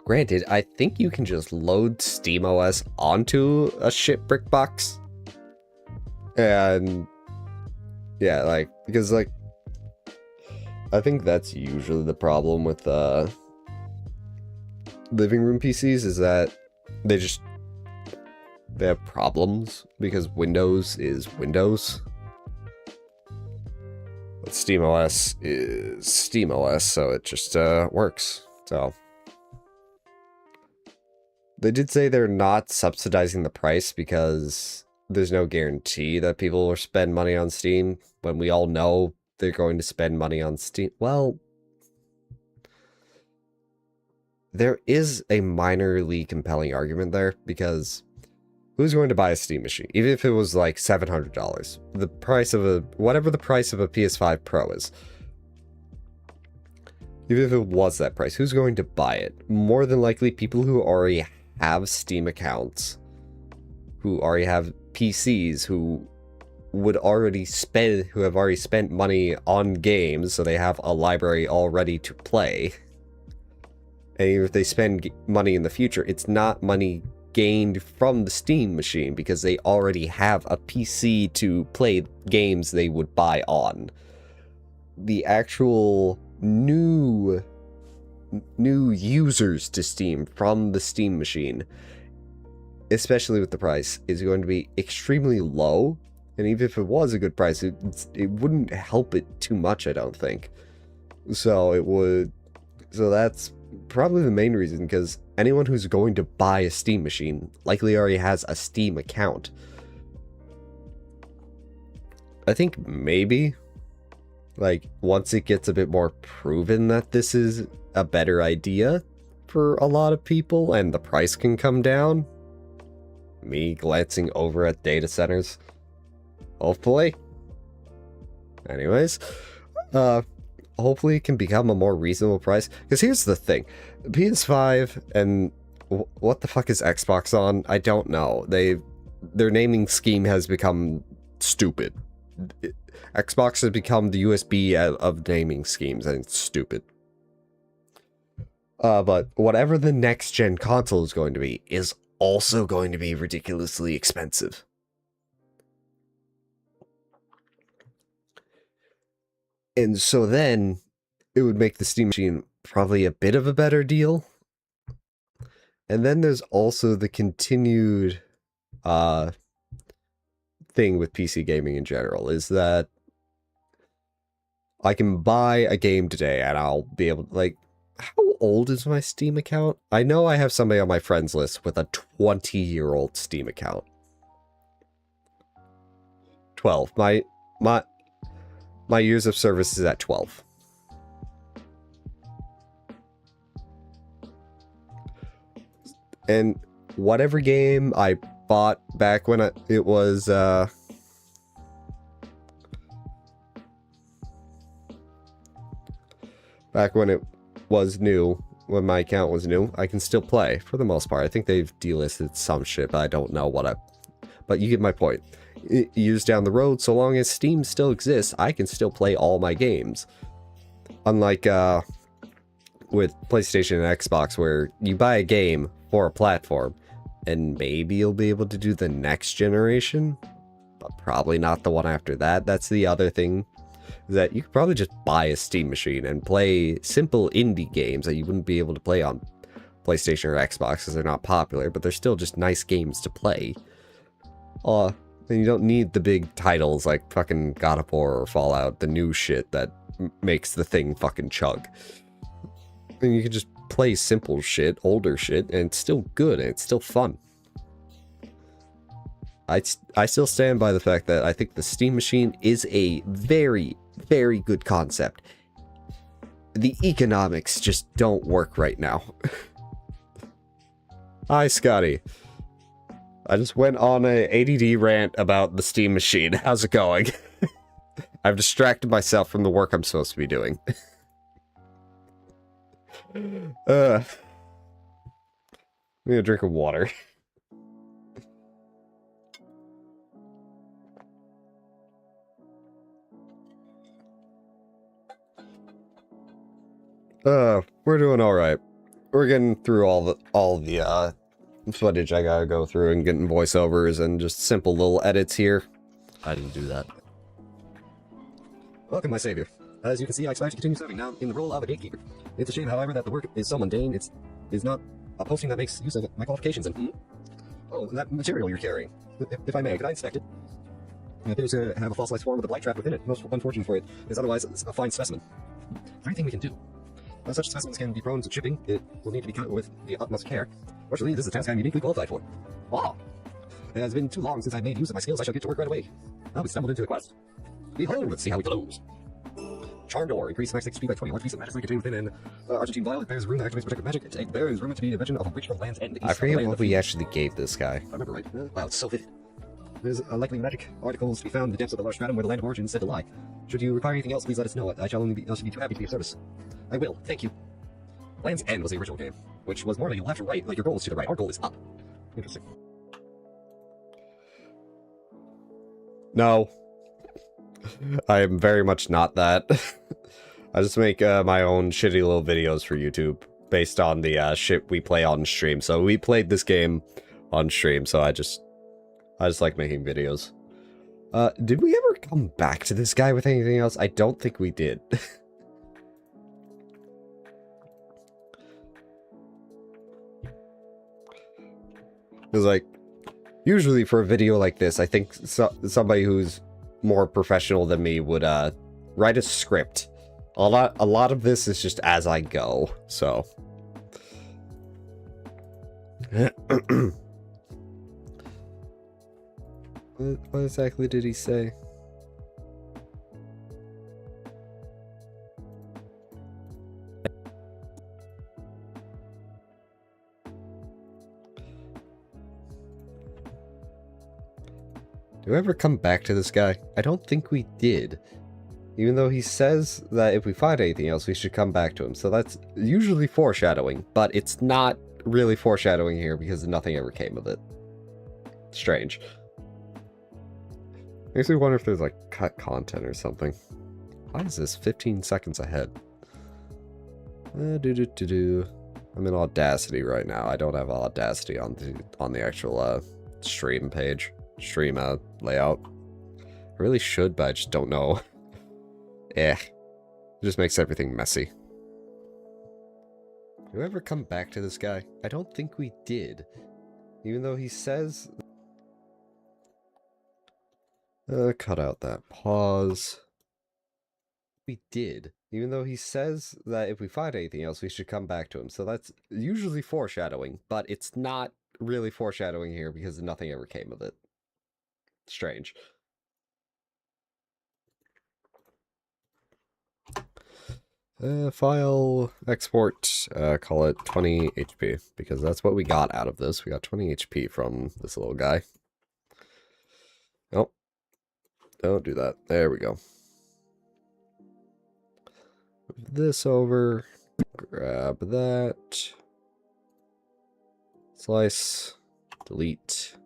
S1: Granted, I think you can just load SteamOS onto a shit brick box. And... yeah, like, because, like... I think that's usually the problem with, living room PCs, is that they have problems, because Windows is Windows. But SteamOS is SteamOS, so it just, works, so... They did say they're not subsidizing the price because there's no guarantee that people will spend money on Steam when we all know they're going to spend money on Steam. Well, there is a minorly compelling argument there, because who's going to buy a Steam machine? Even if it was like $700, the price of whatever the price of a PS5 Pro is. Even if it was that price, who's going to buy it? More than likely people who already have Steam accounts, who already have PCs, who have already spent money on games, so they have a library already to play. And even if they spend money in the future, it's not money gained from the Steam machine because they already have a PC to play games they would buy on. The actual new users to Steam from the Steam machine, especially with the price, is going to be extremely low. And even if it was a good price, it wouldn't help it too much, I don't think. So that's probably the main reason, because anyone who's going to buy a Steam machine likely already has a Steam account. I think maybe, like, once it gets a bit more proven that this is a better idea for a lot of people and the price can come down, me glancing over at data centers, hopefully. Anyways, hopefully it can become a more reasonable price. Because here's the thing, PS5 and what the fuck is Xbox on? I don't know. Their naming scheme has become stupid. Xbox has become the USB of naming schemes, and it's stupid. But whatever the next gen console is going to be is also going to be ridiculously expensive. And so then it would make the Steam machine probably a bit of a better deal. And then there's also the continued thing with PC gaming in general, is that I can buy a game today and I'll be able to, like, how old is my Steam account? I know I have somebody on my friends list with a 20-year-old Steam account. 12. My years of service is at 12. And whatever game I bought back when it was back when it was new, when my account was new, I can still play for the most part. I think they've delisted some shit, but I don't know but you get my point. Years down the road, so long as Steam still exists, I can still play all my games. Unlike with PlayStation and Xbox, where you buy a game for a platform, and maybe you'll be able to do the next generation, but probably not the one after that. That's the other thing, is that you could probably just buy a Steam machine and play simple indie games that you wouldn't be able to play on PlayStation or Xbox because they're not popular, but they're still just nice games to play. And you don't need the big titles like fucking God of War or Fallout, the new shit that makes the thing fucking chug. And you can just play simple shit, older shit, and it's still good, and it's still fun. I still stand by the fact that I think the Steam machine is a very, very good concept. The economics just don't work right now. Hi, Scotty. I just went on a ADD rant about the Steam machine. How's it going? I've distracted myself from the work I'm supposed to be doing. I need a drink of water. We're doing all right. We're getting through all the footage I gotta go through and getting voiceovers and just simple little edits here.
S6: I didn't do that.
S3: Welcome, my savior. As you can see, I expect to continue serving now in the role of a gatekeeper. It's a shame, however, that the work is so mundane. It is not a posting that makes use of my qualifications and... Oh, that material you're carrying. If I may, could I inspect it? It appears to have a fossilized form with a blight trap within it. Most unfortunate for it is otherwise a fine specimen. Is there anything we can do? Such specimens can be prone to chipping. It will need to be cut with the utmost care. Fortunately, this is a task I'm uniquely qualified for. Wow! It has been too long since I've made use of my skills. I shall get to work right away. Now we stumbled into a quest. Behold, let's see how it blows. Charmed ore. Increase max HP by 20. Large piece of magically contained within an Argentine vial. It bears rune that activates protective magic. It bears rumored to be the invention of a witch of Land's End.
S1: I forget what we actually gave this guy.
S3: If I remember right. Wow, it's so vivid. There's likely magic articles to be found in the depths of the large stratum where the land of origin is said to lie. Should you require anything else, please let us know. I shall only be too happy to be of service. I will. Thank you. Land's End was the original game, which was more like left or right, like your goal is to the right. Our goal is up. Interesting.
S1: No. I am very much not that. I just make my own shitty little videos for YouTube based on the shit we play on stream. So we played this game on stream, so I just like making videos. Did we ever come back to this guy with anything else? I don't think we did. Because, like, usually for a video like this, I think somebody who's more professional than me would write a script. A lot of this is just as I go, so. What exactly did he say? Do we ever come back to this guy? I don't think we did. Even though he says that if we find anything else, we should come back to him. So that's usually foreshadowing, but it's not really foreshadowing here because nothing ever came of it. Strange. Makes me wonder if there's like cut content or something. Why is this 15 seconds ahead? I'm in Audacity right now. I don't have Audacity on the actual stream page. Stream layout. I really should, but I just don't know. It just makes everything messy. Do we ever come back to this guy? I don't think we did. Even though he says... cut out that pause. We did. Even though he says that if we find anything else, we should come back to him. So that's usually foreshadowing, but it's not really foreshadowing here because nothing ever came of it. Strange. File export, call it 20 HP, because that's what we got out of this. We got 20 HP from this little guy. Nope. Don't do that. There we go. Move this over. Grab that. Slice. Delete.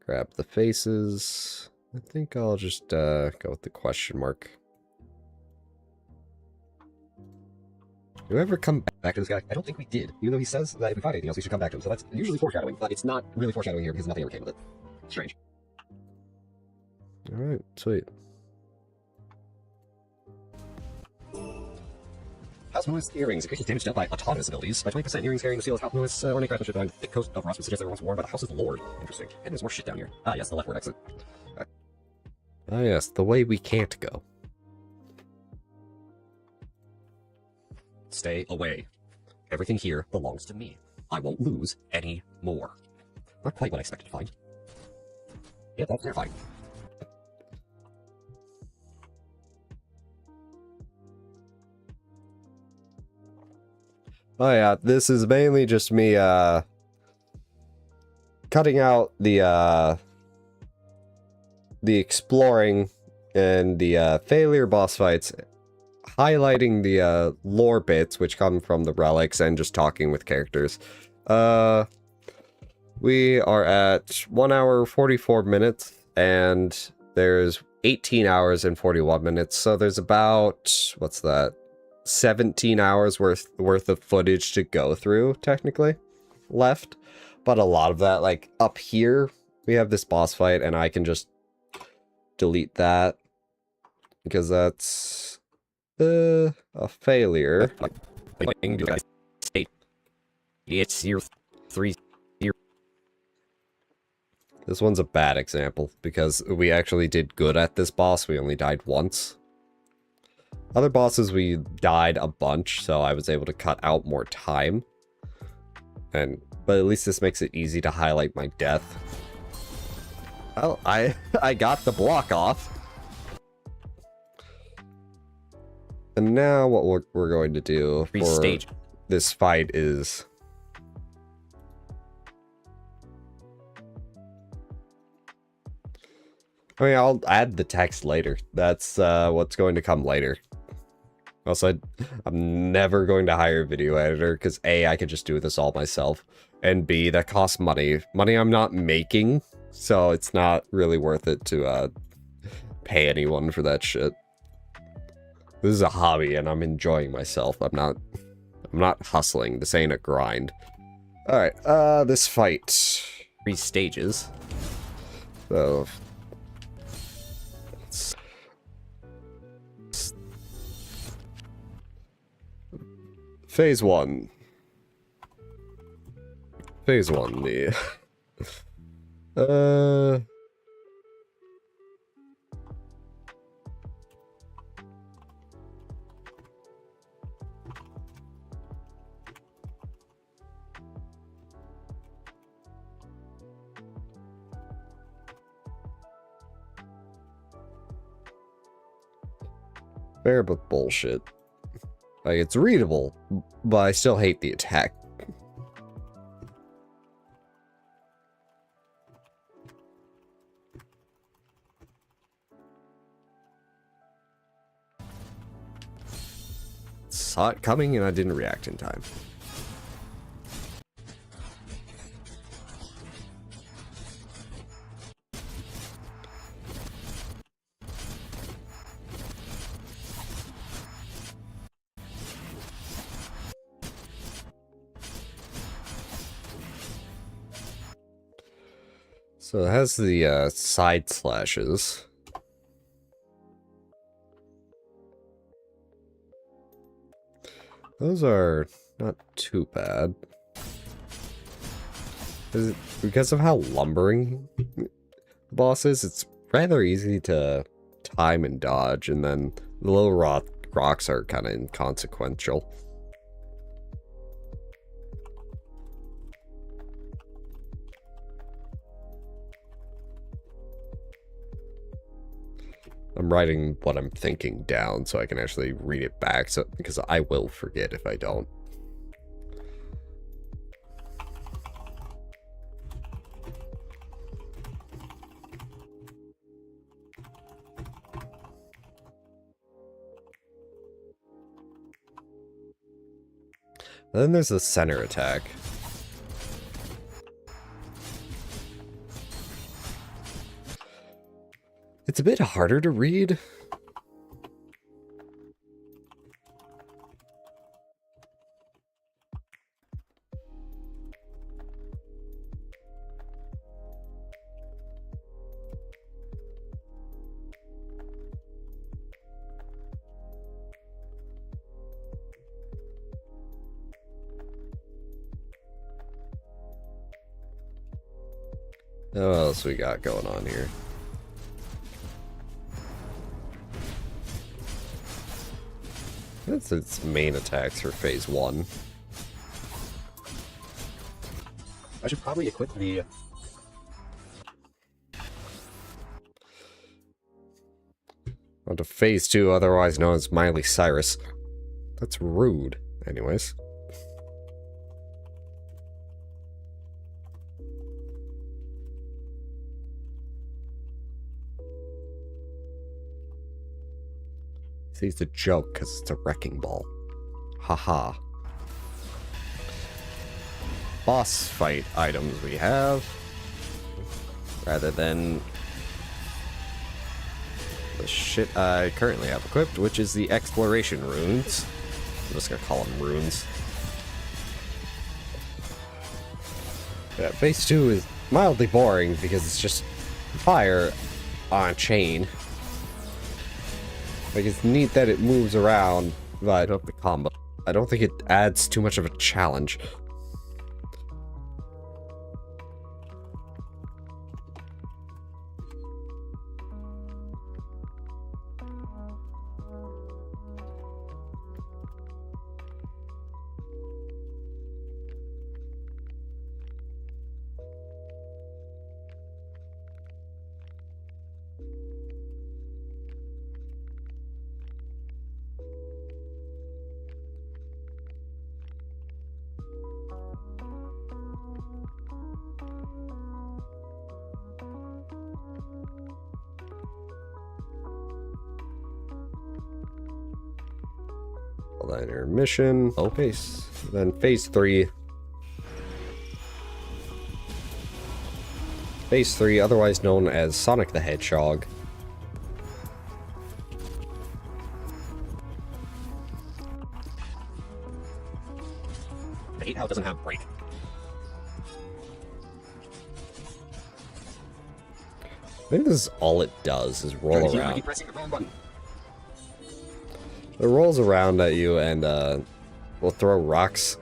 S1: Grab the faces. I think I'll just go with the question mark. Do we ever come back to this guy? I don't think we did. Even though he says that if we find anything else, we should come back to him. So that's usually foreshadowing, but it's not really foreshadowing here because nothing ever came of it. Strange. Alright, sweet.
S3: House Lewis earrings. Increases damage dealt by autonomous abilities by 20%. Earrings carrying the seal of House Lewis ornate craftsmanship on the thick coast of Ross would suggest they were once worn by the House of Lord. Interesting. And there's more shit down here. Ah, yes, the leftward exit.
S1: Ah, yes, the way we can't go.
S3: Stay away. Everything here belongs to me. I won't lose any more. Not quite what I expected to find. Yeah, that's terrifying.
S1: Oh yeah, this is mainly just me cutting out the exploring and the failure boss fights, highlighting the lore bits which come from the relics, and just talking with characters. We are at 1 hour 44 minutes and there's 18 hours and 41 minutes, so there's about, what's that, 17 hours worth of footage to go through, technically, left. But a lot of that, like, up here, we have this boss fight, and I can just delete that, because that's a failure.
S6: It's year 3.
S1: This one's a bad example, because we actually did good at this boss. We only died once. Other bosses, we died a bunch, so I was able to cut out more time. But at least this makes it easy to highlight my death. Well, I got the block off. And now what we're going to do for this fight is... I mean, I'll add the text later. That's what's going to come later. Also, I'm never going to hire a video editor because A, I could just do this all myself, and B, that costs money. Money I'm not making, so it's not really worth it to pay anyone for that shit. This is a hobby, and I'm enjoying myself. I'm not hustling. This ain't a grind. All right, this fight, 3 stages. So. Phase 1. Phase 1, the... Fair but bullshit. Like, it's readable, but I still hate the attack. Saw it coming and I didn't react in time. So it has the side slashes. Those are not too bad. Is it because of how lumbering the boss is? It's rather easy to time and dodge, and then the little rocks are kind of inconsequential. I'm writing what I'm thinking down so I can actually read it back, so because I will forget if I don't. And then there's the center attack. It's a bit harder to read. What else we got going on here? That's its main attacks for phase 1.
S3: I should probably equip the...
S1: On to phase 2, otherwise known as Miley Cyrus. That's rude. Anyways. See, it's a joke because it's a wrecking ball. Haha. Boss fight items we have. Rather than the shit I currently have equipped, which is the exploration runes. I'm just gonna call them runes. Yeah, phase 2 is mildly boring because it's just fire on a chain. Like, it's neat that it moves around, but the combo. I don't think it adds too much of a challenge. Well, then intermission. Oh, phase. Then phase 3. Phase 3, otherwise known as Sonic the Hedgehog.
S3: I hate how it doesn't have brake.
S1: I think this is all it does, is roll
S3: You
S1: around.
S3: keep pressing the wrong button.
S1: It rolls around at you and will throw rocks.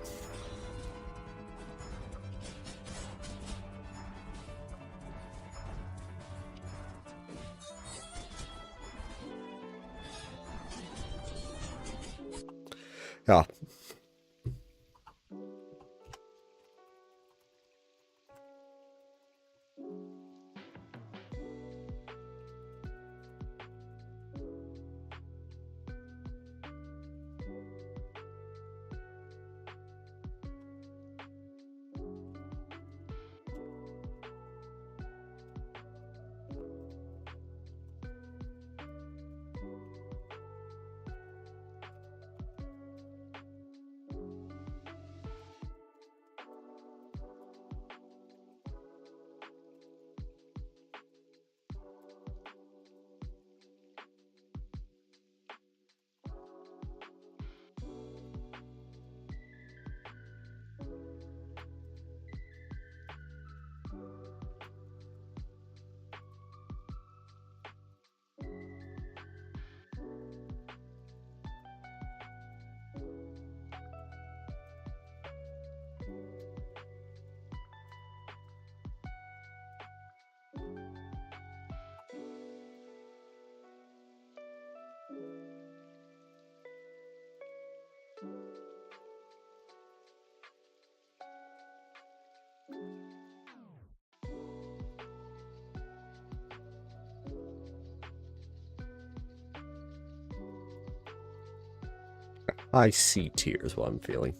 S1: Yeah. I see tears, what I'm feeling.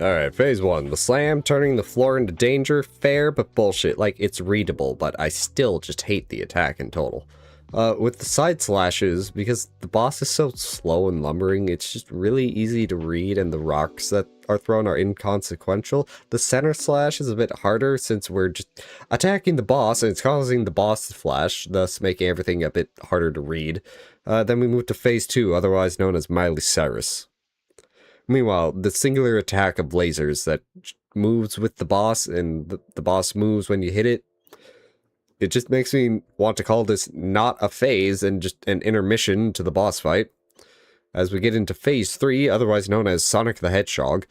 S1: Alright, phase 1. The slam, turning the floor into danger. Fair, but bullshit. Like, it's readable, but I still just hate the attack in total. With the side slashes, because the boss is so slow and lumbering, it's just really easy to read, and the rocks that are thrown are inconsequential. The center slash is a bit harder, since we're just attacking the boss, and it's causing the boss to flash, thus making everything a bit harder to read. Then we move to phase 2, otherwise known as Miley Cyrus. Meanwhile, the singular attack of lasers that moves with the boss, and the boss moves when you hit it, it just makes me want to call this not a phase and just an intermission to the boss fight. As we get into phase 3, otherwise known as Sonic the Hedgehog,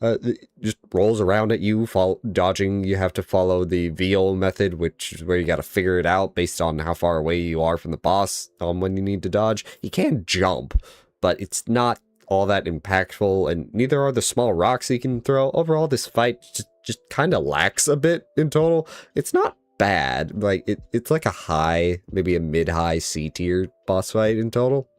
S1: it just rolls around at you, dodging. You have to follow the VO method, which is where you gotta figure it out based on how far away you are from the boss when you need to dodge. You can jump, but it's not all that impactful, and neither are the small rocks you can throw. Overall, this fight just kind of lacks a bit in total. It's not bad. Like, it's like a high, maybe a mid-high C tier boss fight in total.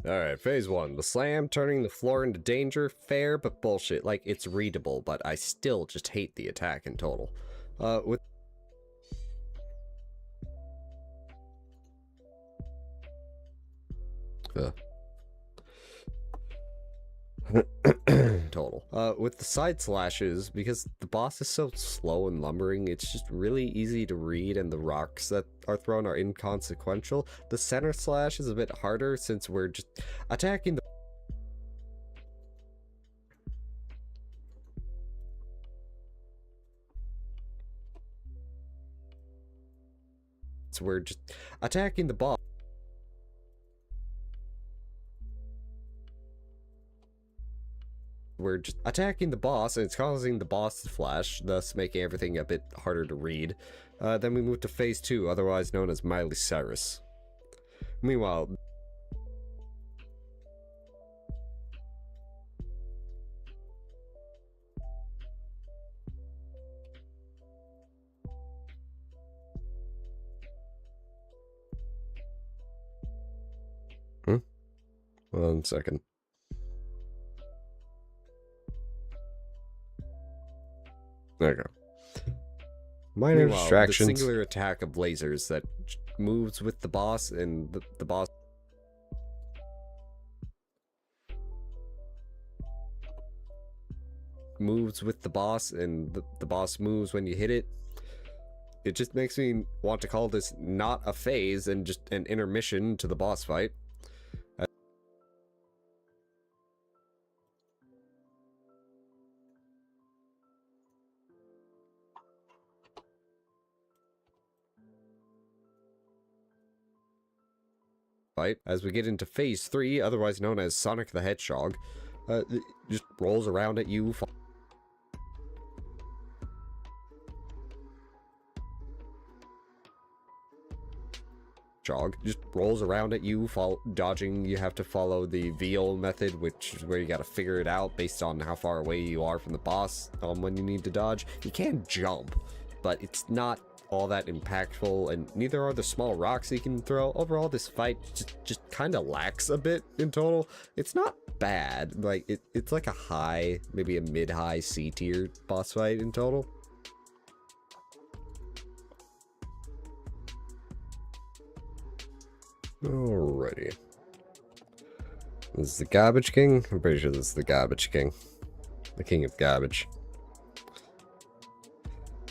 S1: Alright, phase 1. The slam, turning the floor into danger. Fair, but bullshit. Like, it's readable, but I still just hate the attack in total. With total. With the side slashes, because the boss is so slow and lumbering, it's just really easy to read, and the rocks that are thrown are inconsequential. The center slash is a bit harder, since we're just attacking the boss. We're just attacking the boss, and it's causing the boss to flash, thus making everything a bit harder to read. Then we move to phase 2, otherwise known as Miley Cyrus. Meanwhile, 1 second. There you go. Minor
S6: Meanwhile,
S1: distractions.
S6: the singular attack of lasers that moves with the boss, and the boss moves with the boss, and the boss moves when you hit it. It just makes me want to call this not a phase and just an intermission to the boss fight. As we get into phase 3, otherwise known as Sonic the Hedgehog, it just rolls around at you. Just rolls around at you, dodging. You have to follow the VL method, which is where you gotta figure it out based on how far away you are from the boss when you need to dodge. You can jump, but it's not all that impactful, and neither are the small rocks you can throw. Overall, this fight just kind of lacks a bit in total. It's not bad. Like, it's like a high, maybe a mid-high C tier boss fight in total. Alrighty. This is the Garbage King? I'm pretty sure this is the Garbage King. The King of Garbage.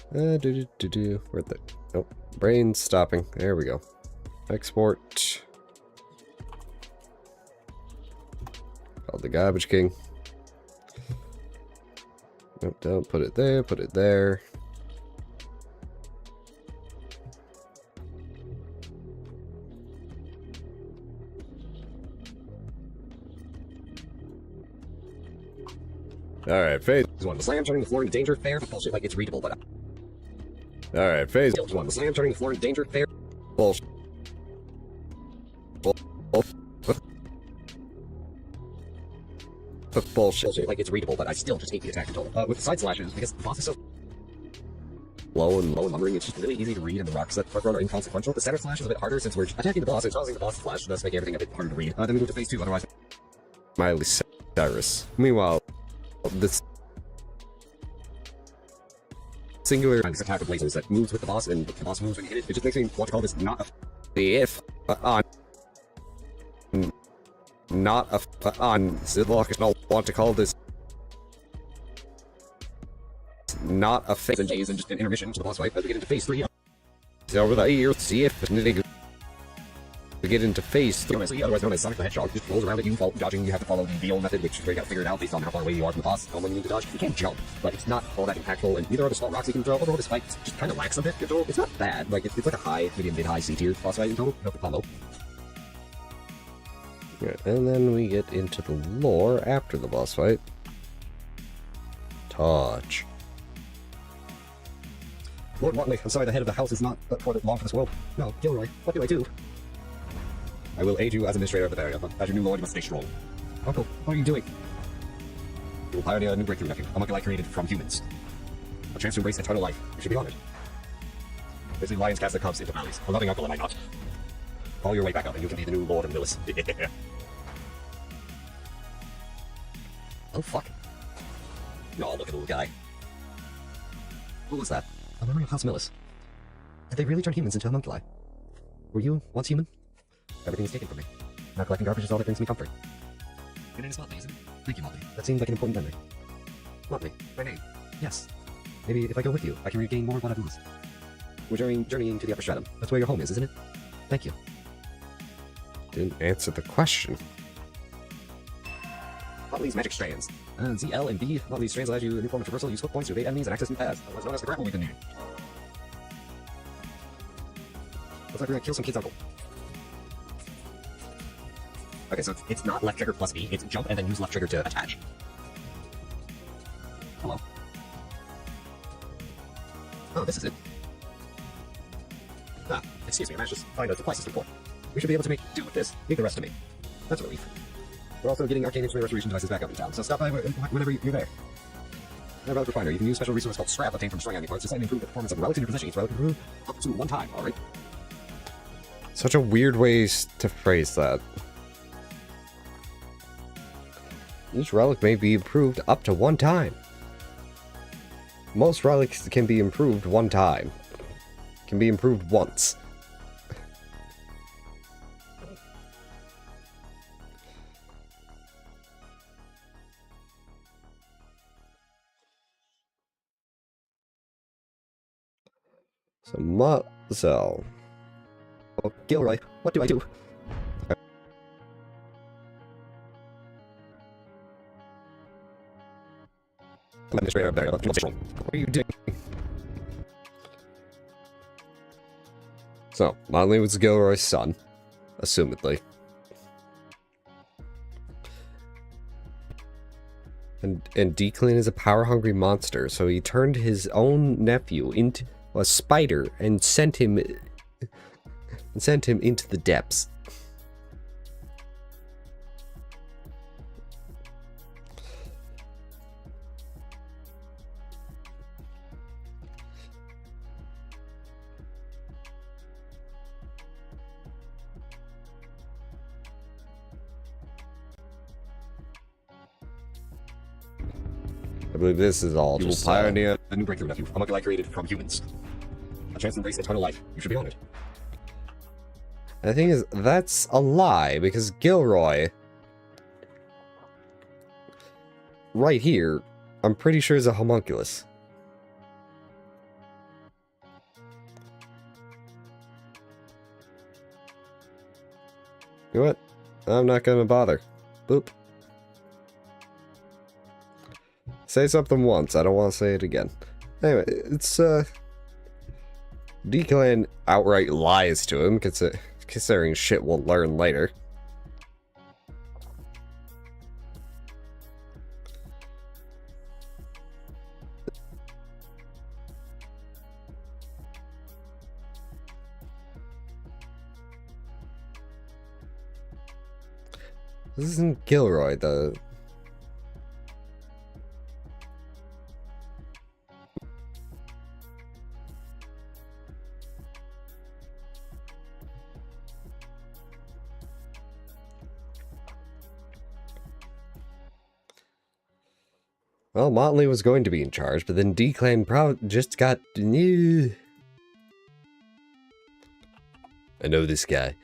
S6: Where'd the... Oh, brain's stopping. There we go. Export. Called the Garbage King. Nope, don't put it there, put it there. Alright, phase
S3: 1. Slam turning the floor into danger. Fair. Bullshit. Like it's readable, but.
S1: Alright, phase
S3: 1. Slam turning the floor into danger. Fair.
S1: bullshit. Bullshit.
S3: Bullshit. Like it's readable, but I still just hate the attack control. With side slashes, because the boss is so low and lumbering, it's just really easy to read, and the rocks that front run are inconsequential. The center slash is a bit harder since we're attacking the boss and causing the boss to flash, thus making everything a bit harder to read. Then we move to phase 2, otherwise.
S1: Miley Cyrus. Meanwhile, this singular
S3: attack of lasers that moves with the boss, and the boss moves when you hit it. It just makes me want to call this not a
S1: if on not a on Zidlock and I'll want to call this not a phase
S3: and just an intermission to the boss fight as we get into phase 3.
S1: over the years. See if we get into phase 3.
S3: Honestly, otherwise known as Sonic the Hedgehog, just rolls around at you, dodging. You have to follow the VL method, which is where you gotta figure it out based on how far away you are from the boss. When you need to dodge, you can jump, but it's not all that impactful, and neither are the small rocks you can throw. Overall, this fight just kind of lacks a bit. It's not bad. Like, it's like a high, maybe a mid-high C tier boss fight in total. No combo.
S1: Yeah, and then we get into the lore after the boss fight. Touch.
S3: Lord Watley, I'm sorry the head of the house is not long for this world. No, Gilroy, what do I do? I will aid you as administrator of the barrier. As your new lord, you must stay strong. Uncle, what are you doing? You will pioneer a new breakthrough, nephew. A monkey created from humans. A chance to embrace eternal life. You should be honored. Busy lions cast their cubs into valleys. A loving uncle, am I not? Follow your way back up, and you can be the new Lord of Millis. Oh, fuck. No, look at the little guy. What was that? A memory of House Millis. Did they really turn humans into homunculi? Were you once human? Everything is taken from me. Now collecting garbage is all that brings me comfort. Your name is Motley, isn't it? Thank you, Motley. That seemed like an important memory. Motley, my name. Yes. Maybe if I go with you, I can regain more of what I've lost. We're journeying to the upper stratum. That's where your home is, isn't it? Thank you.
S1: Didn't answer the question.
S3: Motley's magic strands. Z, L, and B. Motley's strands allows you a new form of traversal, use hook points to evade enemies and access new paths. Otherwise known as the grapple we've been needing. Looks like we're gonna kill some kid's uncle. Okay, so it's not left trigger plus B, it's jump and then use left trigger to attach. Hello. Oh, this is it. Ah, excuse me, I managed to find a supply system for. We should be able to make do with this. Leave the rest to me. That's a relief. We're also getting arcane instrument restoration devices back up in town, so stop by whenever you're there. And about the refiner, you can use special resource called scrap obtained from destroying enemy parts to slightly improve the performance of relics in your possession. Each relic can improve up to 1 time, alright?
S1: Such a weird way to phrase that. Each relic may be improved up to 1 time. Most relics can be improved 1 time. Can be improved once. So, oh, Gilroy, what do I do? Administrator there. What are you doing? So, Motley was Gilroy's son, assumedly. And Declan is a power-hungry monster, so he turned his own nephew into a spider and sent him into the depths. I believe this is all
S3: You
S1: just
S3: will pioneer a new breakthrough, nephew. A homunculi created from humans. A chance to embrace eternal life. You should be honored.
S1: The thing is, that's a lie, because Gilroy, right here, I'm pretty sure is a homunculus. You know what? I'm not gonna bother. Boop. Say something once, I don't want to say it again. Anyway, it's, Declan outright lies to him, considering shit we'll learn later. This isn't Gilroy, the... Well, Motley was going to be in charge, but then Declan just got... I know this guy.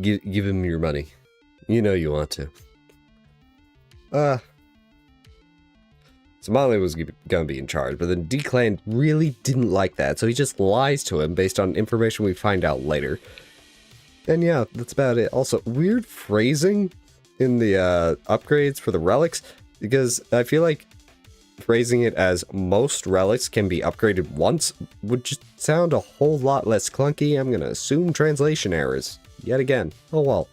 S1: Give him your money. You know you want to. So Motley was gonna be in charge, but then Declan really didn't like that, so he just lies to him based on information we find out later. And yeah, that's about it. Also, weird phrasing in the upgrades for the relics, because I feel like phrasing it as most relics can be upgraded once would just sound a whole lot less clunky. I'm gonna assume translation errors. Yet again. Oh well.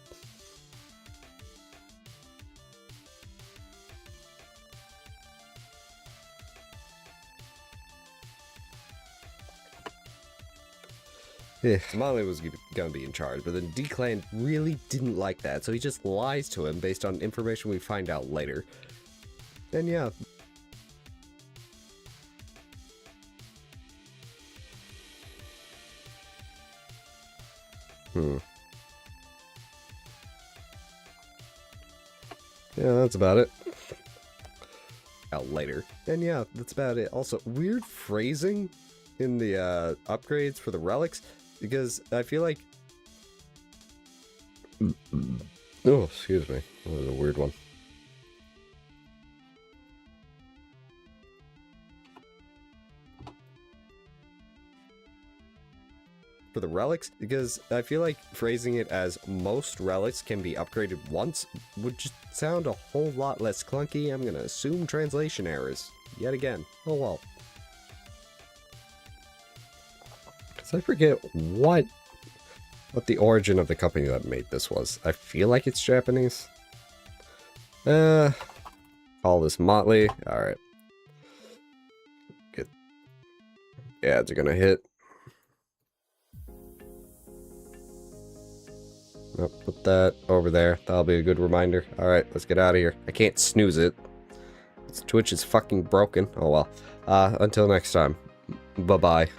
S1: Yeah, Motley was gonna be in charge, but then Declan really didn't like that, so he just lies to him based on information we find out later. And yeah. Yeah, that's about it. Out later. And yeah, that's about it. Also, weird phrasing in the upgrades for the relics, because I feel like... Oh, excuse me. That was a weird one. For the relics, because I feel like phrasing it as most relics can be upgraded once would just sound a whole lot less clunky. I'm gonna assume translation errors. Yet again. Oh well. Because I forget what the origin of the company that made this was. I feel like it's Japanese. Call this Motley. Alright. Good. Ads are gonna hit. Nope, put that over there. That'll be a good reminder. Alright, let's get out of here. I can't snooze it. Twitch is fucking broken. Oh well. Until next time. Bye-bye.